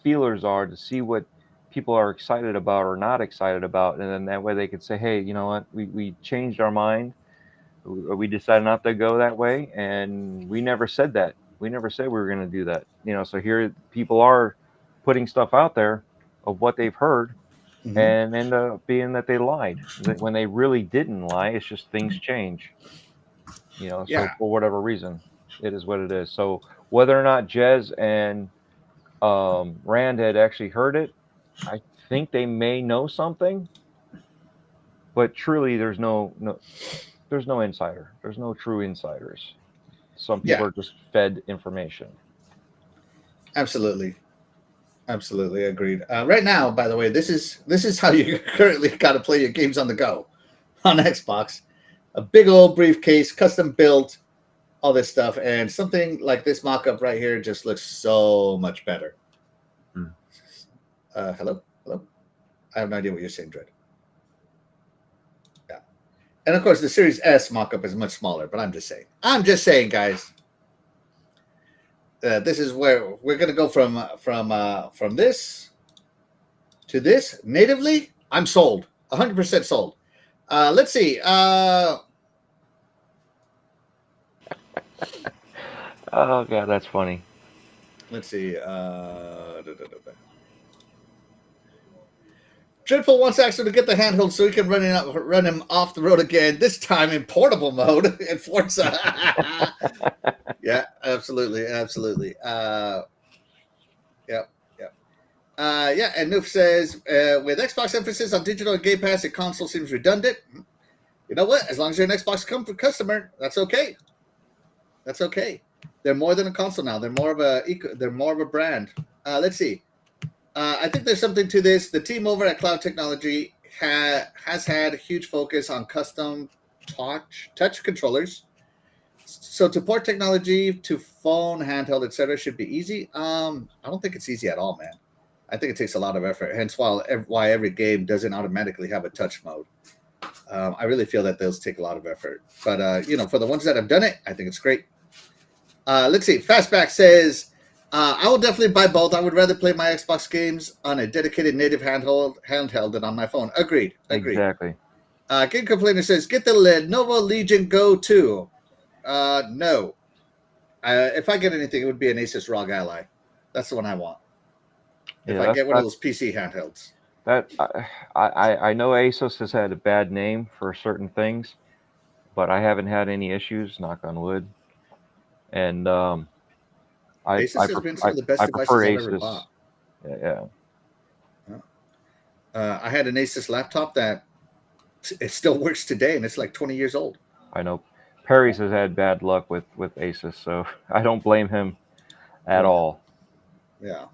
feelers are, to see what people are excited about or not excited about, and then that way they could say, hey, you know what, we changed our mind, we decided not to go that way, and we never said that. We never said we were going to do that. So here people are putting stuff out there of what they've heard, and end up being that they lied when they really didn't lie. It's just things change. So for whatever reason, it is what it is. So whether or not Jez and Rand had actually heard it, I think they may know something. but truly, there's no insider. There's no true insiders. Some people are just fed information. Absolutely, agreed. Right now, by the way, this is how you currently got to play your games on the go on Xbox. A big old briefcase, custom built, all this stuff, and something like this mock-up right here just looks so much better. Hello. I have no idea what you're saying, Dread. Yeah, and of course the Series S mock-up is much smaller, but I'm just saying, guys. This is where we're gonna go from this to this natively. I'm sold, 100% sold. Let's see. Oh god, that's funny. Let's see. Dreadful wants Axel to get the handheld so he can run him off the road again. This time in portable mode in Forza. Yeah, absolutely. Yep. Yeah, and Noof says, with Xbox emphasis on digital and Game Pass, the console seems redundant. You know what? As long as you're an Xbox customer, that's okay. They're more than a console now. They're more of a brand. Let's see. I think there's something to this. The team over at Cloud Technology has had a huge focus on custom touch controllers. So to port technology to phone, handheld, etc., should be easy. I don't think it's easy at all, man. I think it takes a lot of effort. Hence, why every game doesn't automatically have a touch mode. I really feel that those take a lot of effort. But for the ones that have done it, I think it's great. Let's see. Fastback says, I will definitely buy both. I would rather play my Xbox games on a dedicated native handheld than on my phone. Agreed. Exactly. Game Complainer says, get the Lenovo Legion Go 2. No. If I get anything, it would be an Asus ROG Ally. That's the one I want. If I get one of those PC handhelds. That I know Asus has had a bad name for certain things, but I haven't had any issues, knock on wood. And Asus has been some of the best devices I've ever bought. Yeah. I had an Asus laptop that it still works today, and it's like 20 years old. I know. Perry's has had bad luck with Asus, so I don't blame him at all. Yeah.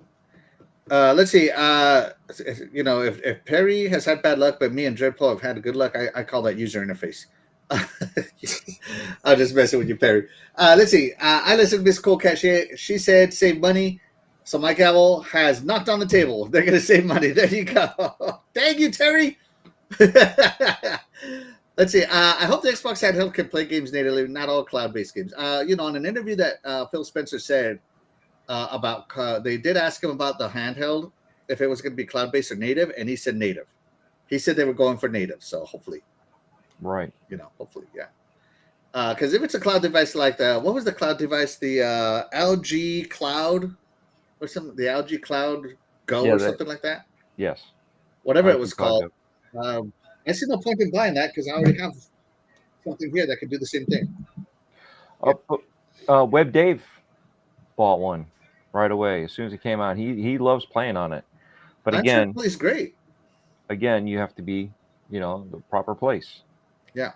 Let's see. If Perry has had bad luck, but me and Dreadpool have had good luck, I call that user interface. I'm just messing with you, Perry. Let's see. I listened to Miss Cole Cat. She said save money. So my gavel has knocked on the table. They're going to save money. There you go. Thank you, Terry. Let's see. I hope the Xbox handheld can play games natively, not all cloud-based games. On an interview that Phil Spencer said about, they did ask him about the handheld, if it was going to be cloud-based or native, and he said native. He said they were going for native, so hopefully. Right. Hopefully, yeah. Because if it's a cloud device like what was the cloud device? The LG Cloud or something? The LG Cloud Go or something like that? Yes. Whatever it was called. I see no point in buying that because I already have something here that can do the same thing. Web Dave bought one right away as soon as it came out. He loves playing on it. But again, it's great. Again, you have to be, the proper place. Yeah.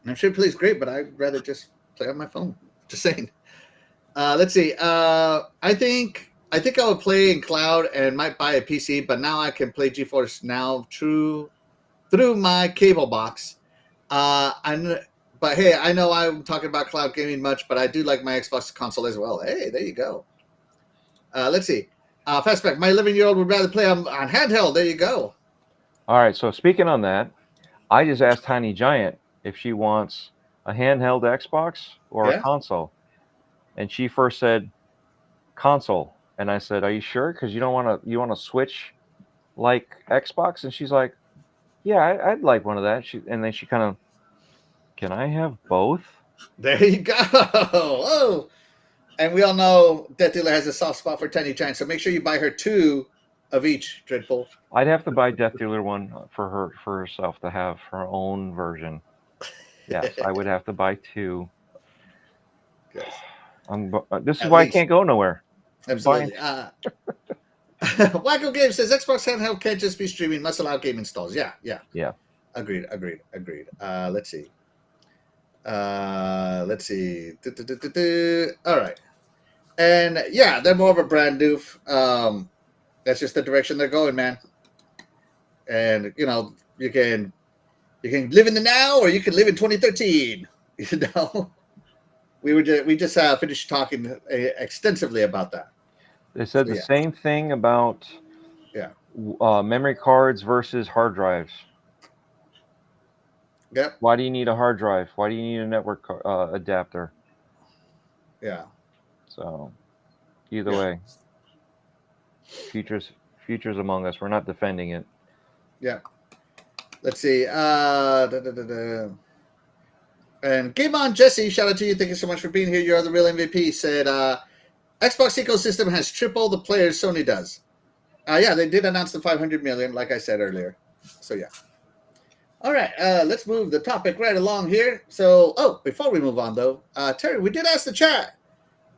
I'm sure it plays great, but I'd rather just play on my phone. Just saying. Let's see. I think I would play in cloud and might buy a PC, but now I can play GeForce Now through my cable box. But hey, I know I'm talking about cloud gaming much, but I do like my Xbox console as well. Hey, there you go. Let's see. Fastback, my 11-year-old would rather play on handheld. There you go. All right. So speaking on that, I just asked Tiny Giant if she wants a handheld Xbox or a console. And she first said console. And I said, are you sure? Because you want to switch like Xbox? And she's like, yeah, I'd like one of that. And then she kind of, can I have both? There you go. Oh, and we all know Death Dealer has a soft spot for Tiny Giant, so make sure you buy her 2 of each, Dreadful. I'd have to buy Death Dealer one for herself to have her own version. Yes, I would have to buy 2. Yes. This is why I can't go nowhere. Absolutely. Wacko Game says Xbox handheld can't just be streaming, must allow game installs. Yeah. Agreed. Let's see. All right. And yeah, they're more of a brand new. That's just the direction they're going, man. And you can live in the now, or you can live in 2013. We just finished talking extensively about that. They said the same thing about memory cards versus hard drives. Yep. Why do you need a hard drive? Why do you need a network adapter? Yeah. So, either way, futures among us. We're not defending it. Yeah. Let's see. And Game On Jesse, shout out to you. Thank you so much for being here. You're the real MVP. Said Xbox ecosystem has triple the players Sony does. Yeah, they did announce the 500 million, like I said earlier. So yeah. All right, let's move the topic right along here. So, before we move on though, Terry, we did ask the chat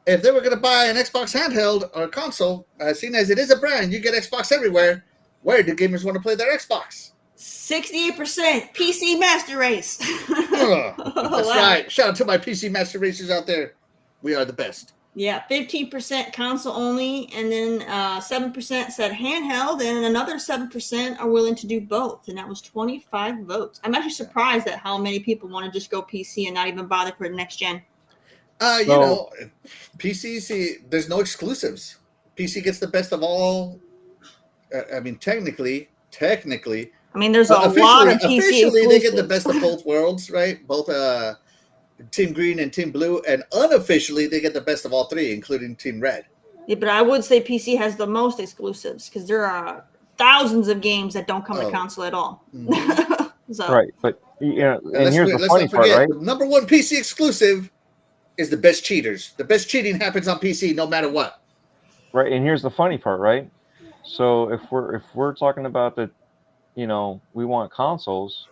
if they were going to buy an Xbox handheld or console. Seeing as it is a brand, you get Xbox everywhere. Where do gamers want to play their Xbox? 68% PC Master Race. That's right. Shout out to my PC Master Racers out there. We are the best. Yeah, 15% console only, and then 7% said handheld, and another 7% are willing to do both, and that was 25 votes. I'm actually surprised at how many people want to just go PC and not even bother for the next gen. PC, there's no exclusives. PC gets the best of all. I mean, technically. I mean, there's a lot of PC Officially, they get the best of both worlds, right? Both Team Green and Team Blue, and unofficially, they get the best of all three, including Team Red. Yeah, but I would say PC has the most exclusives because there are thousands of games that don't come to console at all. Mm-hmm. Right, but and here's the funny part, right? The number one PC exclusive is the best cheaters. The best cheating happens on PC, no matter what. Right, and here's the funny part, right? So if we're talking about the, we want consoles.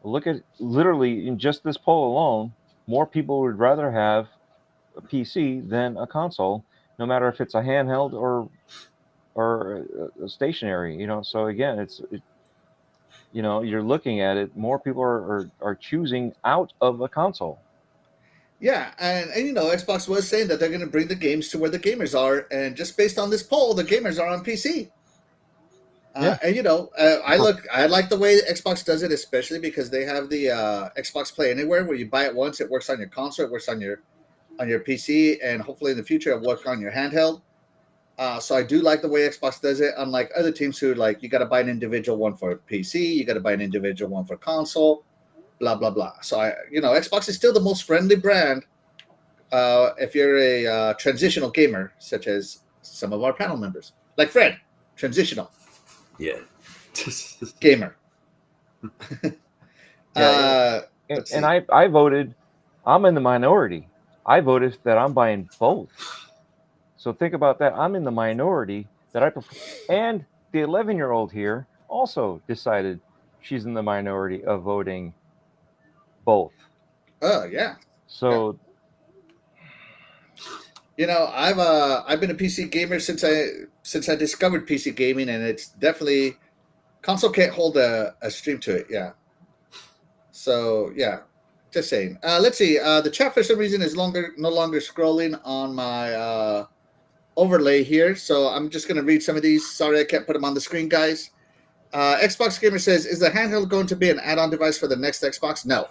Look at literally in just this poll alone, more people would rather have a PC than a console, no matter if it's a handheld or a stationary. So again, you're looking at it. More people are choosing out of a console. Yeah, and Xbox was saying that they're going to bring the games to where the gamers are, and just based on this poll, the gamers are on PC. And I like the way Xbox does it, especially because they have the Xbox Play Anywhere, where you buy it once, it works on your console, it works on your PC, and hopefully in the future it'll work on your handheld. So I do like the way Xbox does it, unlike other teams who you got to buy an individual one for PC, you got to buy an individual one for console, blah blah blah. So Xbox is still the most friendly brand if you're a transitional gamer, such as some of our panel members, like Fred, transitional. Yeah. Gamer. And I voted. I'm in the minority. I voted that I'm buying both. So think about that. I'm in the minority that I prefer. And the 11-year-old here also decided she's in the minority of voting both. Oh yeah. So I've been a PC gamer since I discovered PC gaming, and it's definitely console can't hold a stream to it. Yeah. So yeah, just saying. Let's see. The chat for some reason is no longer scrolling on my overlay here, so I'm just gonna read some of these. Sorry, I can't put them on the screen, guys. Xbox Gamer says, "Is the handheld going to be an add-on device for the next Xbox?" No.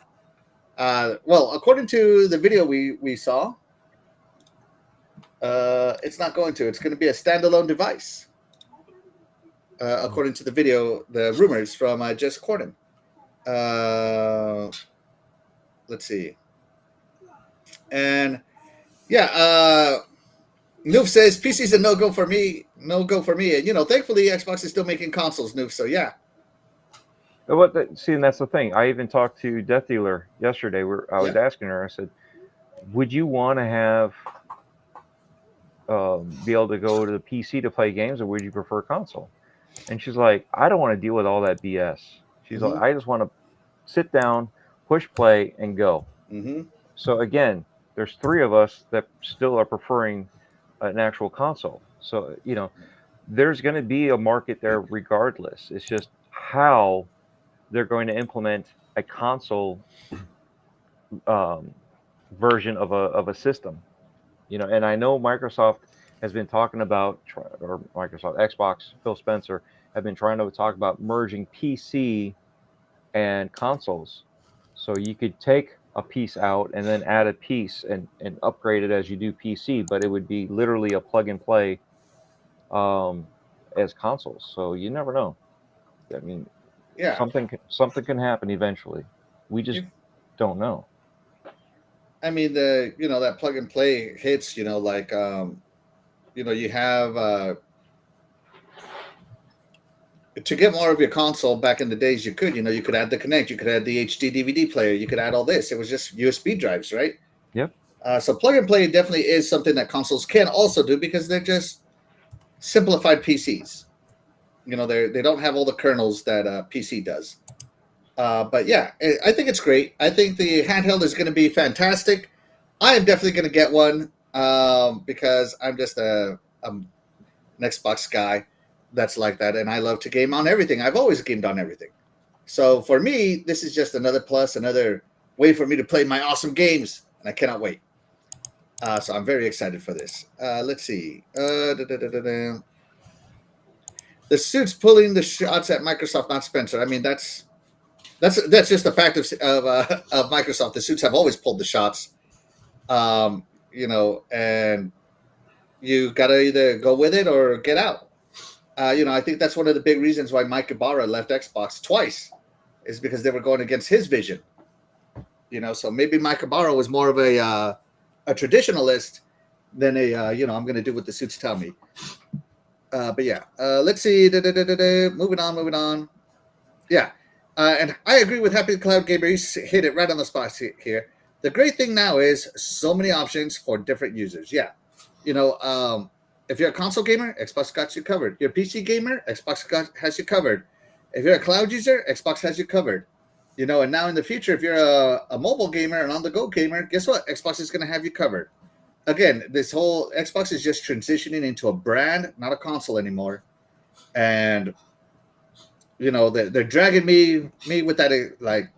Well, according to the video we saw. It's not going to. It's going to be a standalone device, according to the video, the rumors from Jess Corden. Let's see. And yeah, Noof says PC's a no-go for me. No-go for me. And, thankfully, Xbox is still making consoles, Noof. So, yeah. And that's the thing. I even talked to Death Dealer yesterday where I was asking her, I said, would you want to have be able to go to the PC to play games, or would you prefer console? And she's like, I don't want to deal with all that BS. She's like, I just want to sit down, push play, and go. So again, there's 3 of us that still are preferring an actual console. So there's going to be a market there regardless. It's just how they're going to implement a console version of a system. And I know Microsoft has been talking about, or Microsoft, Xbox, Phil Spencer have been trying to talk about merging PC and consoles. So you could take a piece out and then add a piece and upgrade it as you do PC, but it would be literally a plug and play as consoles. So you never know. I mean, Yeah, something can happen eventually. We just don't know. I mean, that plug and play hits, you have to get more of your console back in the days. You could add the Connect, you could add the HD DVD player, you could add all this. It was just USB drives, right? Yep. So plug and play definitely is something that consoles can also do because they're just simplified PCs. They don't have all the kernels that PC does. But yeah, I think it's great. I think the handheld is going to be fantastic. I am definitely going to get one because I'm just an Xbox guy that's like that, and I love to game on everything. I've always gamed on everything. So for me, this is just another plus, another way for me to play my awesome games, and I cannot wait. So I'm very excited for this. Let's see. The suits pulling the shots at Microsoft, not Spencer. I mean, that's just the fact of Microsoft. The suits have always pulled the shots, and you got to either go with it or get out. I think that's one of the big reasons why Mike Ibarra left Xbox twice, is because they were going against his vision. So maybe Mike Ibarra was more of a traditionalist than I'm going to do what the suits tell me. But yeah, let's see. Moving on. Yeah. And I agree with Happy Cloud Gamer. He's hit it right on the spot here. The great thing now is so many options for different users. Yeah. If you're a console gamer, Xbox got you covered. You're a PC gamer, Xbox has you covered. If you're a cloud user, Xbox has you covered. And now in the future, if you're a mobile gamer and on-the-go gamer, guess what? Xbox is going to have you covered. Again, this whole Xbox is just transitioning into a brand, not a console anymore. And they're dragging me with that, like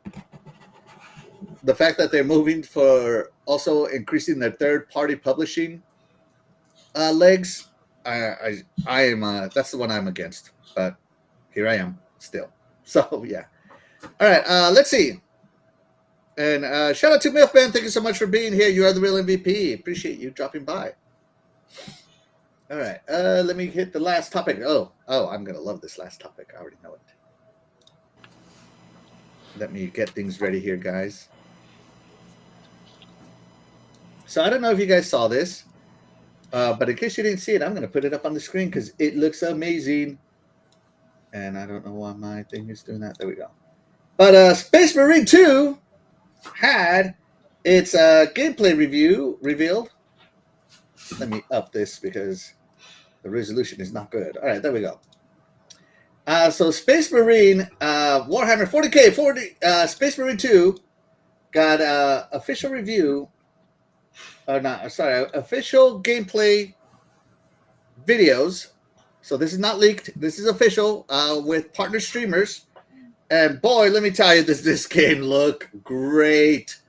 the fact that they're moving for also increasing their third-party publishing legs. I am that's the one I'm against, but here I am still. So yeah. All right, let's see. And shout out to Milfman. Thank you so much for being here. You are the real MVP. Appreciate you dropping by. All right, let me hit the last topic. Oh, I'm gonna love this last topic. I already know it. Let me get things ready here, guys. So I don't know if you guys saw this, but in case you didn't see it, I'm going to put it up on the screen because it looks amazing. And I don't know why my thing is doing that. There we go. But Space Marine 2 had its gameplay review revealed. Let me up this because the resolution is not good. All right, there we go. So Space Marine Warhammer 40K Space Marine 2 got official review. Official gameplay videos. So this is not leaked. This is official with partner streamers. And boy, let me tell you, this game look great.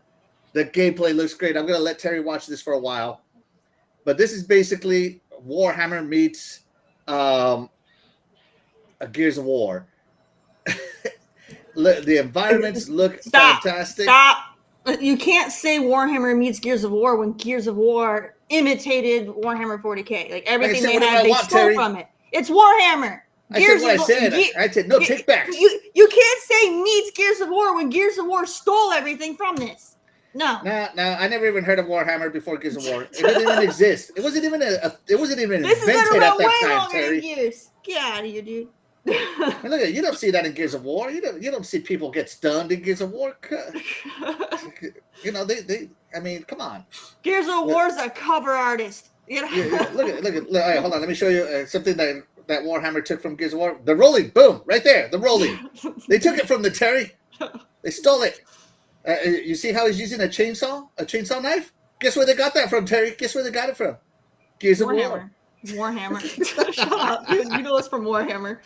The gameplay looks great. I'm going to let Terry watch this for a while. But this is basically Warhammer meets a Gears of War. The environments look fantastic. Stop. You can't say Warhammer meets Gears of War when Gears of War imitated Warhammer 40K. Like everything they had, they stole from it. It's Warhammer. Gears I said no take backs. You can't say meets Gears of War when Gears of War stole everything from this. No. No, I never even heard of Warhammer before Gears of War. It didn't even exist. It wasn't even This is invented at that way time, longer Terry. than Gears. Get out of here, dude. And look at you don't see that in Gears of War. You don't see people get stunned in Gears of War. They I mean, come on. Gears of War's a cover artist. Look at all right, hold on. Let me show you something that Warhammer took from Gears of War. The rolling, boom, right there. The rolling. They took it from the Terry. They stole it. You see how he's using a chainsaw knife? Guess where they got that from, Terry? Guess where they got it from? Gears of War. Warhammer. Shut up, dude. You know it's from Warhammer.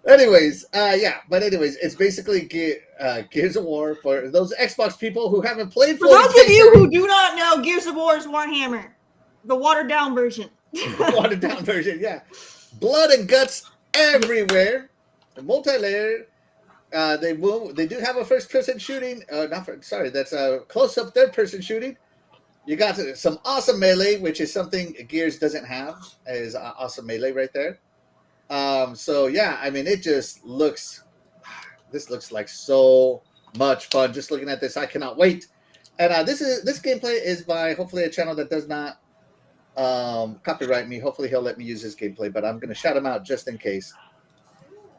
Anyways, it's basically Gears of War for those Xbox people who haven't played. For those of you who do not know, Gears of War is Warhammer, the watered down version. The watered down version, yeah. Blood and guts everywhere, multi-layered. They do have a first-person shooting. That's a close-up third-person shooting. You got some awesome melee, which is something Gears doesn't have. Is awesome melee right there. It just looks. This looks like so much fun. Just looking at this, I cannot wait. And this gameplay is by hopefully a channel that does not copyright me. Hopefully he'll let me use his gameplay, but I'm going to shout him out just in case.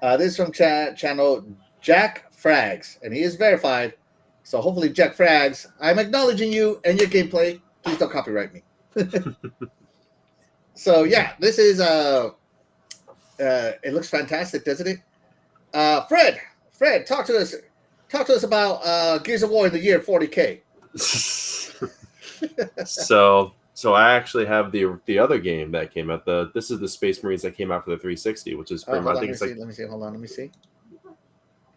This is from channel Jack Frags, and he is verified. So hopefully, Jack Frags, I'm acknowledging you and your gameplay. Please don't copyright me. So yeah, this is it looks fantastic, doesn't it? Fred, talk to us about Gears of War in the year 40K. So I actually have the other game that came out. This is the Space Marines that came out for the 360, which is pretty much. Let me see. Hold on. Let me see.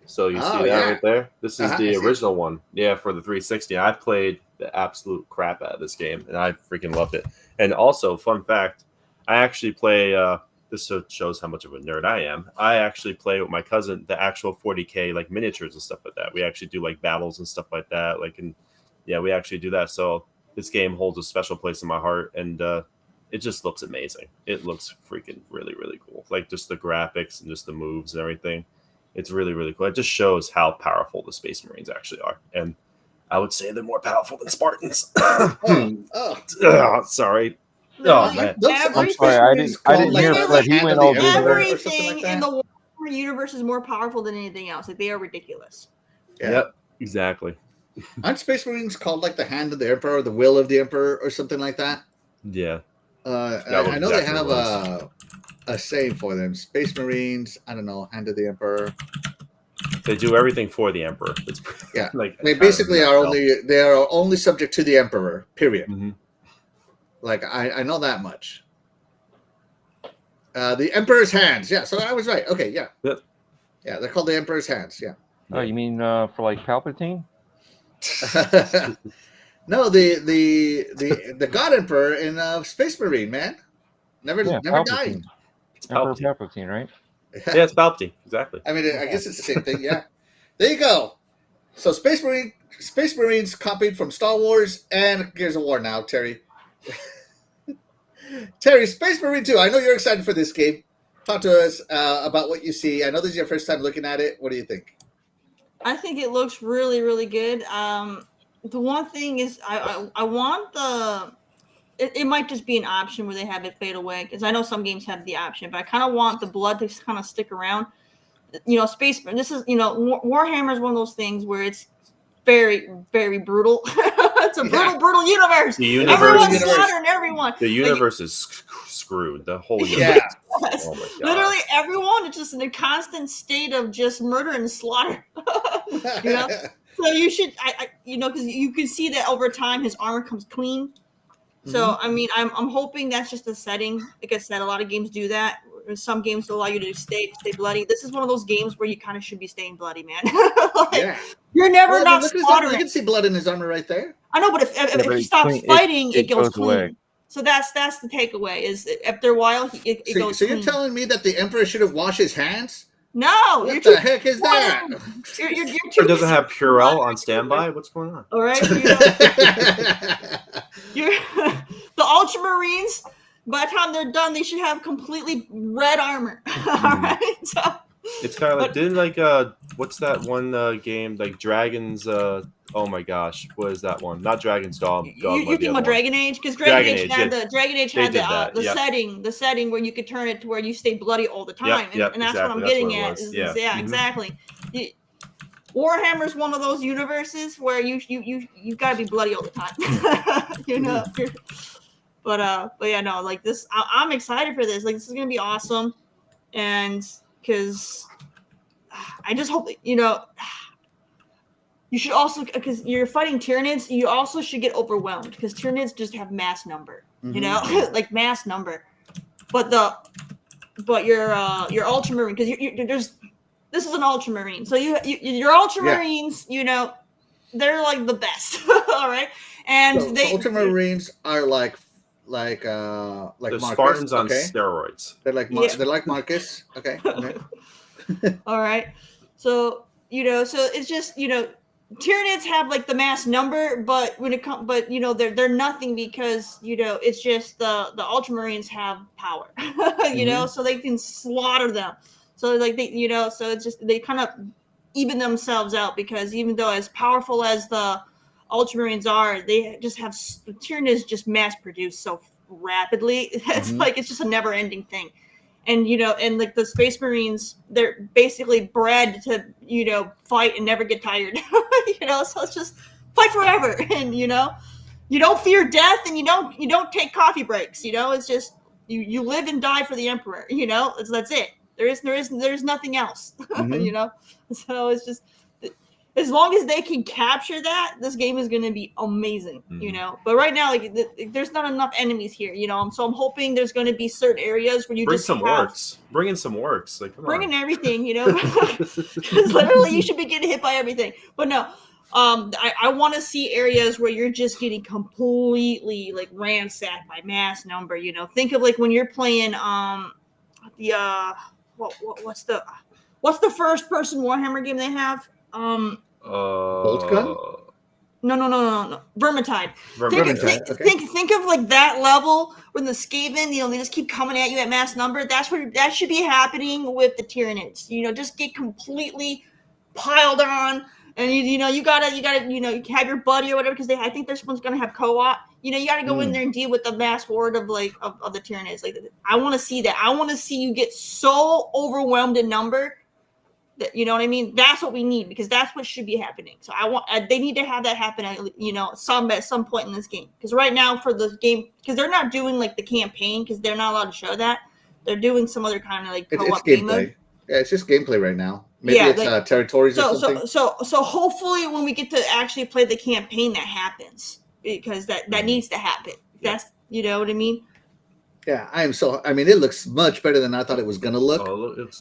So you see that right there? This is the original one. Yeah, for the 360. I played the absolute crap out of this game, and I freaking loved it. And also, fun fact, I actually play. This shows how much of a nerd I am. I actually play with my cousin the actual 40K like miniatures and stuff like that. We actually do like battles and stuff like that. We actually do that. So this game holds a special place in my heart, and it just looks amazing. It looks freaking really, really cool. Like just the graphics and just the moves and everything. It's really, really cool. It just shows how powerful the Space Marines actually are. And I would say they're more powerful than Spartans. Sorry. Oh, man. I'm sorry. I didn't hear Fred. He went all everything in the Warhammer universe is more powerful than anything else. Like, they are ridiculous. Yeah. Yep, exactly. Aren't Space Marines called like the Hand of the Emperor or the Will of the Emperor or something like that? Yeah. I know they have a saying for them. Space Marines, I don't know, Hand of the Emperor. They do everything for the Emperor. It's like they basically are only subject to the Emperor. Period. Mm-hmm. Like I know that much. The Emperor's hands. Yeah, so I was right. Okay, yeah. Yep. Yeah, they're called the Emperor's hands. Yeah. Oh, you mean for like Palpatine? No, the God Emperor in Space Marine, man. Never died. It's Palpatine, right? Yeah, it's Palpatine. Exactly. I mean, I guess it's the same thing. Yeah. There you go. So Space Marines copied from Star Wars and Gears of War now, Terry. Terry, Space Marine 2. I know you're excited for this game. Talk to us about what you see. I know this is your first time looking at it. What do you think? I think it looks really, really good. The one thing is I want the... It might just be an option where they have it fade away, because I know some games have the option, but I kind of want the blood to kind of stick around. Warhammer is one of those things where it's very, very brutal. It's a brutal universe. Everyone's slaughtering everyone. The universe is screwed. The whole universe. Yeah. Oh my God. Literally everyone is just in a constant state of just murder and slaughter. So you should, because you can see that over time his armor comes clean. So I mean, I'm hoping that's just a setting. Like I said, a lot of games do that. Some games allow you to stay bloody. This is one of those games where you kind of should be staying bloody, man. You're never not slaughtering. You can see blood in his armor right there. I know, but if he stops fighting, it goes clean. Away. So that's the takeaway. Is after a while it goes. So you're telling me that the Emperor should have washed his hands? No. What the heck is that? Or doesn't have Purell on standby? What's going on? All right. The Ultramarines, by the time they're done, they should have completely red armor. All right. So it's kind of like what's that one game like Dragons? Oh my gosh, what is that one? Not Dragon's Dog. You're thinking about Dragon Age, because Dragon Age had the setting where you could turn it to where you stay bloody all the time, and that's what I'm getting at. Exactly. Warhammer is one of those universes where you've got to be bloody all the time. But yeah, no, like this, I'm excited for this. Like, this is gonna be awesome, and because I just hope you should also, because you're fighting Tyranids, you also should get overwhelmed, because Tyranids just have mass number, like mass number. But your Ultramarine, because this is an Ultramarine, so your Ultramarines, they're like the best. All right, and so Ultramarines are like the Marcus, Spartans on steroids. They're like they're like Marcus. Okay. All right, so so it's just Tyranids have like the mass number, but when it comes, but they're nothing, because it's just the Ultramarines have power, so they can slaughter them. So like they so it's just they kind of even themselves out, because even though as powerful as the Ultramarines are, they just have the Tyranids just mass produced so rapidly. It's like it's just a never ending thing. And and like the Space Marines, they're basically bred to fight and never get tired. So it's just fight forever, and you don't fear death, and you don't take coffee breaks. It's just you live and die for the Emperor. That's it. There's nothing else. So it's just, as long as they can capture that, this game is going to be amazing. But right now, like there's not enough enemies here. So I'm hoping there's going to be certain areas where you bring just some orcs. Bring in some orcs. Like, come bring on. in everything. Because literally you should be getting hit by everything. But no, I want to see areas where you're just getting completely like ransacked by mass number. Think of like when you're playing what's the first person Warhammer game they have? Boltgun? No. Vermintide. Vermintide. Think of like that level when the Skaven, they just keep coming at you at mass number. That should be happening with the Tyranids. Just get completely piled on, and you gotta have your buddy or whatever, because I think this one's gonna have co-op. You gotta go in there and deal with the mass horde of of the Tyranids. Like, I want to see that. I want to see you get so overwhelmed in number. You know what I mean? That's what we need, because that's what should be happening. So they need to have that happen at some point in this game. Because right now for the game, because they're not doing like the campaign, because they're not allowed to show that. They're doing some other kind of like co-op game mode. Yeah, it's just gameplay right now. Maybe it's territories or something. So hopefully when we get to actually play the campaign, that happens, because that needs to happen. That's what I mean. Yeah, it looks much better than I thought it was going to look.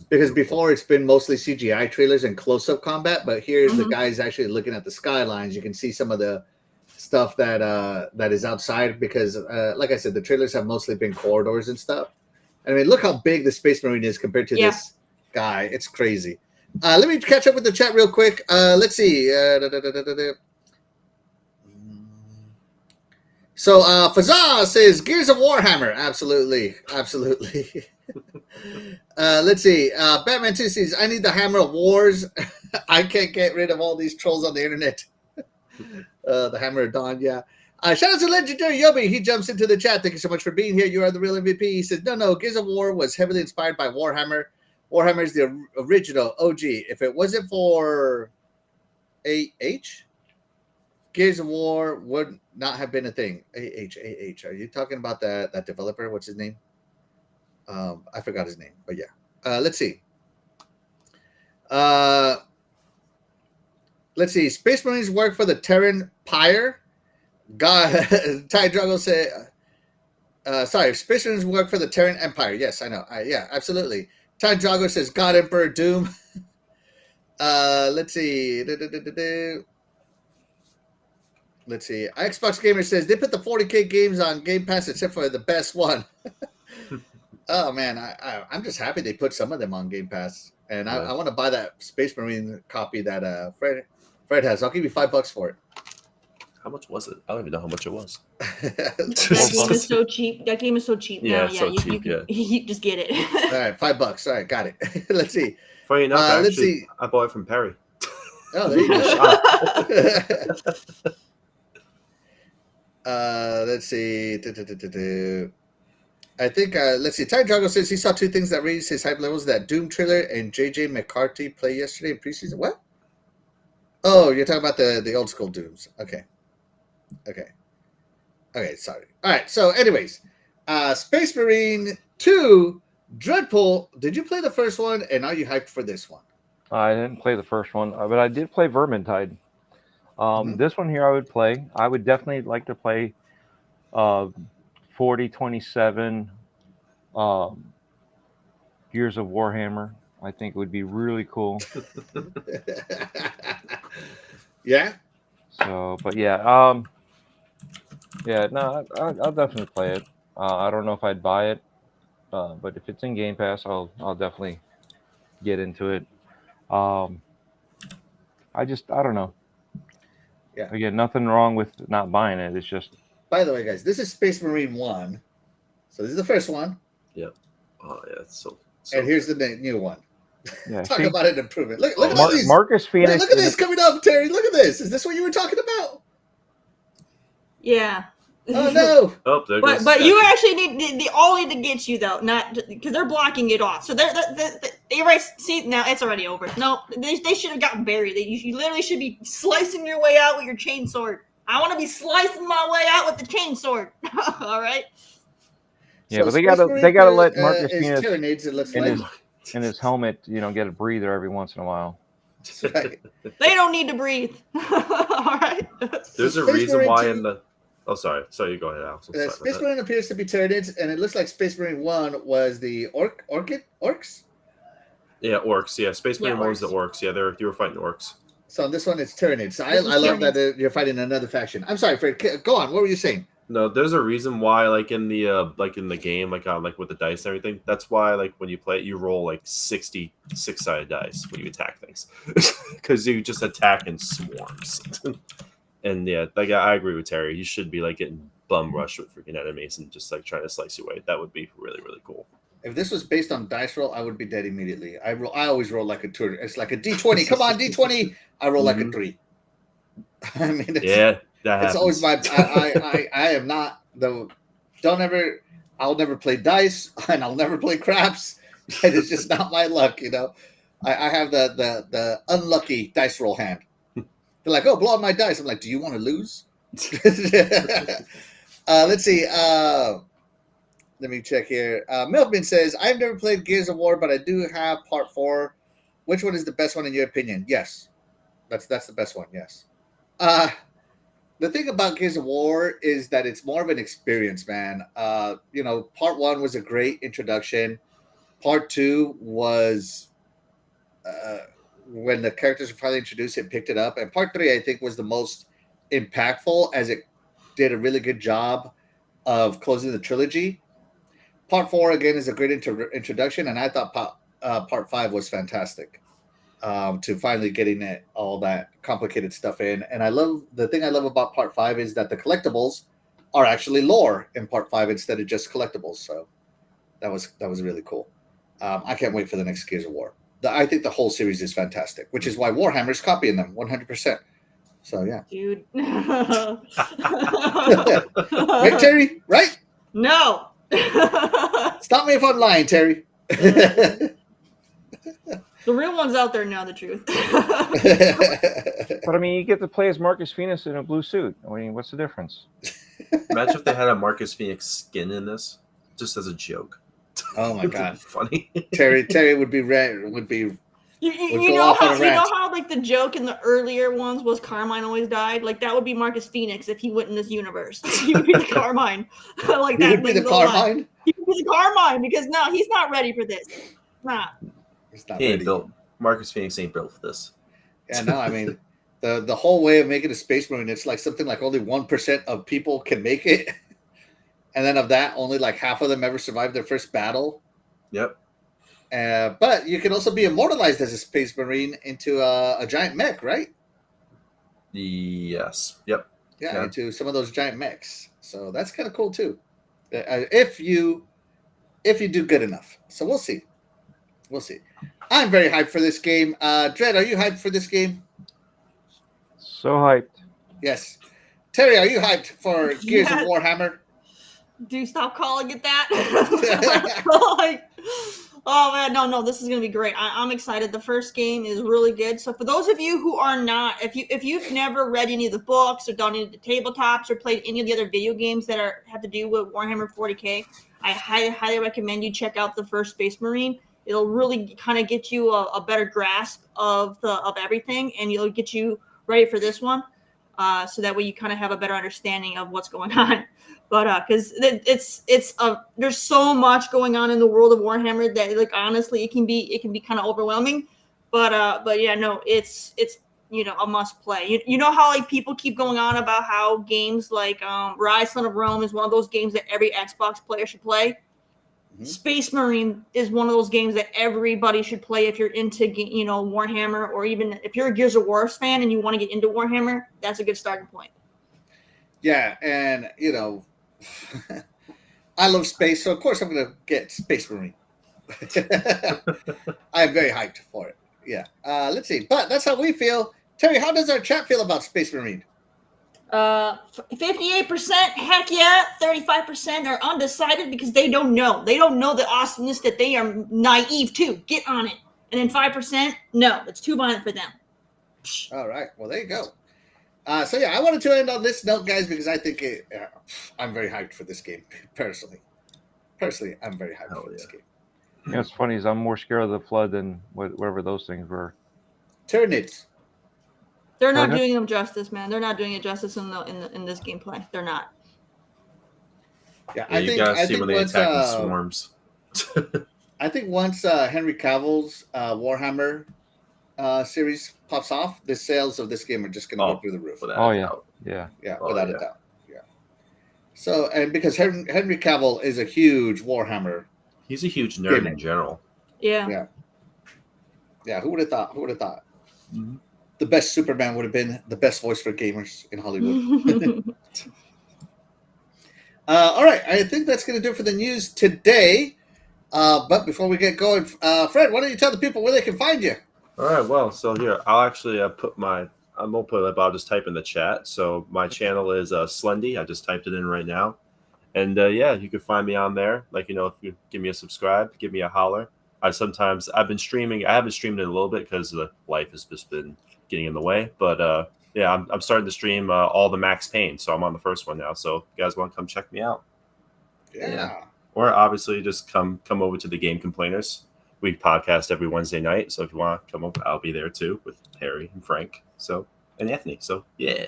Because before it's been mostly CGI trailers and close-up combat, but here's the guys actually looking at the skylines. You can see some of the stuff that is outside, because, like I said, the trailers have mostly been corridors and stuff. I mean, look how big the Space Marine is compared to this guy. It's crazy. Let me catch up with the chat real quick. Let's see. So Fazal says Gears of Warhammer. Absolutely. Let's see. Batman 2 says, I need the Hammer of Wars. I can't get rid of all these trolls on the internet. The Hammer of Dawn, yeah. Shout out to Legendary Yobi. He jumps into the chat. Thank you so much for being here. You are the real MVP. He says, no, Gears of War was heavily inspired by Warhammer. Warhammer is the original OG. If it wasn't for AH, Gears of War would not have been a thing. AH. Are you talking about that developer? What's his name? I forgot his name, but yeah. Let's see. Let's see. Space Marines work for the Terran Pyre. God, Ty Drago said, sorry, Space Marines work for the Terran Empire. Yes, I know. Yeah, absolutely. Ty Drago says, God Emperor Doom. Let's see. Let's see. Xbox Gamer says they put the 40K games on Game Pass except for the best one. Oh man, I'm just happy they put some of them on Game Pass, and I want to buy that Space Marine copy that Fred has. I'll give you $5 for it. How much was it? I don't even know how much it was. That game is so cheap. That game is so cheap now. Yeah, you just get it. All right, $5. All right, got it. Let's see. Funny enough, let's see. I bought it from Perry. Oh, there you go. Let's see. I think, let's see. Ty Drago says he saw two things that raised his hype levels: that Doom trailer and JJ McCarthy play yesterday in preseason. What? Oh, you're talking about the old school Dooms. Okay, sorry. All right, so anyways, Space Marine 2, Dreadpool. Did you play the first one, and are you hyped for this one? I didn't play the first one, but I did play Vermintide. This one here I would play. I would definitely like to play 4027 Gears of Warhammer. I think it would be really cool. Yeah. So, but yeah, no, I'll definitely play it. I don't know if I'd buy it, but if it's in Game Pass, I'll definitely get into it. I don't know. Yeah. Again, nothing wrong with not buying it. It's just. By the way, guys, this is Space Marine 1. So this is the first one. Yep. Oh yeah, it's so and here's the new one. Yeah, Talk about an improvement. Look at all these. Marcus Phoenix. Look at this coming up, Terry. Look at this. Is this what you were talking about? Yeah. Oh no! Oh, there goes. But you actually need they all need to get you though, not because they're blocking it off. So they already see now it's already over. No, they should have gotten buried. You literally should be slicing your way out with your chain sword. I want to be slicing my way out with the chain sword. All right. Yeah, so but they gotta let Marcus Phoenix in his helmet, get a breather every once in a while. Right. They don't need to breathe. All right. There's a reason why in the. Oh, sorry. Sorry, you go ahead, Alex. Space Marine appears to be Tyranids, and it looks like Space Marine 1 was the orcs? Yeah, orcs. Yeah, Space Marine 1 was the orcs. Yeah, you were fighting orcs. So this one is Tyranids. So I love that you're fighting another faction. I'm sorry, Fred. Go on. What were you saying? No, there's a reason why, like in the game, like with the dice and everything. That's why, like when you play it, you roll like 60 six-sided dice when you attack things, because you just attack in swarms. And yeah, like I agree with Terry. You should be like getting bum rushed with freaking enemies and just like trying to slice you away. That would be really, really cool. If this was based on dice roll, I would be dead immediately. I always roll like a 2. It's like a D20. Come on, D20. I roll like a 3. I mean, that happens. It's always my. I am not the. I'll never play dice, and I'll never play craps. And it's just not my luck, I have the unlucky dice roll hand. They're like, oh, blow up my dice. I'm like, do you want to lose? Let's see. Let me check here. Milkman says, I've never played Gears of War, but I do have Part 4. Which one is the best one in your opinion? Yes. That's the best one, yes. The thing about Gears of War is that it's more of an experience, man. Part 1 was a great introduction. Part 2 was... when the characters were finally introduced, it picked it up. And Part 3, I think, was the most impactful, as it did a really good job of closing the trilogy. Part 4, again, is a great introduction, and I thought Part 5 was fantastic to finally getting all that complicated stuff in. And the thing I love about Part 5 is that the collectibles are actually lore in Part 5 instead of just collectibles. So that was really cool. I can't wait for the next Gears of War. I think the whole series is fantastic, which is why Warhammer's copying them 100%. So, yeah. Dude. Right, Terry? Right? No. Stop me if I'm lying, Terry. The real one's out there now, the truth. But, I mean, you get to play as Marcus Phoenix in a blue suit. I mean, what's the difference? Imagine if they had a Marcus Phoenix skin in this, just as a joke. Oh my god, funny! Terry would be You know how like the joke in the earlier ones was Carmine always died. Like that would be Marcus Phoenix if he went in this universe. He would be the Carmine. Like he would be the Carmine. He would be the Carmine because no, he's not ready for this. Nah, he's not. He ain't ready. built. Marcus Phoenix ain't built for this. Yeah, no, I mean the whole way of making a Space Marine, it's like something like only 1% of people can make it. And then of that, only like half of them ever survived their first battle. Yep. But you can also be immortalized as a Space Marine into a giant mech, right? Yes. Yep. Yeah, into some of those giant mechs. So that's kind of cool too. If you do good enough. So we'll see. We'll see. I'm very hyped for this game. Dredd, are you hyped for this game? So hyped. Yes. Terry, are you hyped for Gears of Warhammer? Do you stop calling it that? Like, oh man, no, this is gonna be great. I'm excited. The first game is really good. So for those of you who are not, if you've never read any of the books or done any of the tabletops or played any of the other video games that have to do with Warhammer 40K, I highly recommend you check out the first Space Marine. It'll really kind of get you a better grasp of everything, and it'll get you ready for this one. so that way you kind of have a better understanding of what's going on. But because there's so much going on in the world of Warhammer that, like, honestly, it can be kind of overwhelming. But yeah, no, it's a must play. You know how, like, people keep going on about how games like Rise Son of Rome is one of those games that every Xbox player should play. Mm-hmm. Space Marine is one of those games that everybody should play if you're into Warhammer, or even if you're a Gears of War fan and you want to get into Warhammer. That's a good starting point. Yeah, and I love space, so of course I'm going to get Space Marine. I'm very hyped for it. Yeah. Let's see. But that's how we feel. Terry, how does our chat feel about Space Marine? 58%, heck yeah. 35% are undecided because they don't know. They don't know the awesomeness that they are naive to. Get on it. And then 5%, no, it's too violent for them. All right. Well, there you go. So yeah, I wanted to end on this note, guys, because I think I'm very hyped for this game, personally. Personally, I'm very hyped for this game. You know, what's funny is I'm more scared of the flood than whatever those things were. Tyranids. They're not doing them justice, man. They're not doing it justice in this gameplay. They're not. Yeah, I think when they attack in swarms. I think once Henry Cavill's Warhammer series pops off, the sales of this game are just going to go through the roof. Oh yeah, without a doubt. Yeah. So, and because Henry Cavill is a huge Warhammer. He's a huge nerd in general. Yeah. Yeah. Who would have thought? Mm-hmm. The best Superman would have been the best voice for gamers in Hollywood. All right. I think that's going to do it for the news today. But before we get going, Fred, why don't you tell the people where they can find you? All right. Well, so here, I'll actually I won't put it up, I'll just type in the chat. So my channel is Slendy. I just typed it in right now. And yeah, you can find me on there. Like, if you give me a subscribe, give me a holler. I've been streaming. I haven't streamed it a little bit because life has just been getting in the way. But yeah, I'm starting to stream all the Max Payne. So I'm on the first one now. So if you guys want to come check me out. Yeah. Or obviously just come over to the Game Complainers. We podcast every Wednesday night. So if you want to come over, I'll be there too with Harry and Frank. And Anthony. So yeah.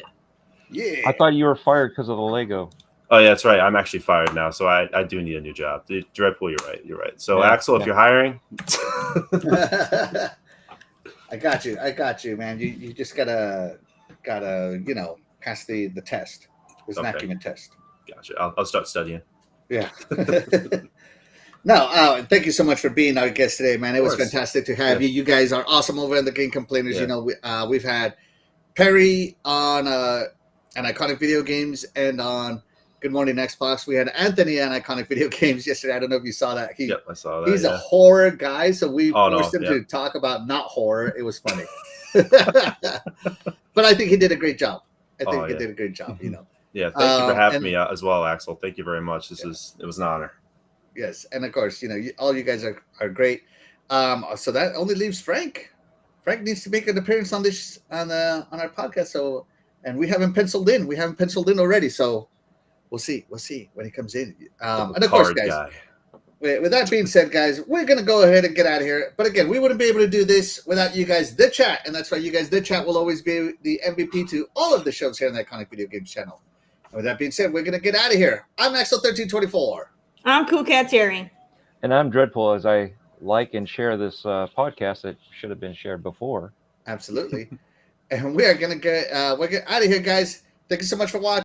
Yeah. I thought you were fired because of the Lego. Oh yeah, that's right. I'm actually fired now, so I do need a new job. Dreadpool, you're right. So yeah, Axel, if you're hiring, I got you, man. You just gotta pass the test. It's an acumen test. Gotcha. I'll start studying. Yeah. No, thank you so much for being our guest today, man. It was fantastic to have you. You guys are awesome over in the Game Complainers. Yeah. We've had Perry on an Iconic Video Games and on Good Morning Xbox. We had Anthony on Iconic Video Games yesterday. I don't know if you saw that. Yep, I saw that. He's a horror guy, so we forced him to talk about not horror. It was funny. But I think he did a great job. He did a great job, Yeah, thank you for having me as well, Axel. Thank you very much. It was an honor. Yes, and of course, all you guys are great. So that only leaves Frank. Frank needs to make an appearance on our podcast. So, and we have him penciled in. We have him penciled in already. So we'll see when he comes in. And of course, guys, with that being said, guys, we're going to go ahead and get out of here. But again, we wouldn't be able to do this without you guys, the chat. And that's why you guys, the chat, will always be the MVP to all of the shows here on the Iconic Video Games channel. And with that being said, we're going to get out of here. I'm Axel1324. I'm Cool Cat Terry. And I'm Dreadpool, as I like and share this podcast that should have been shared before. Absolutely. And we are going to get out of here, guys. Thank you so much for watching.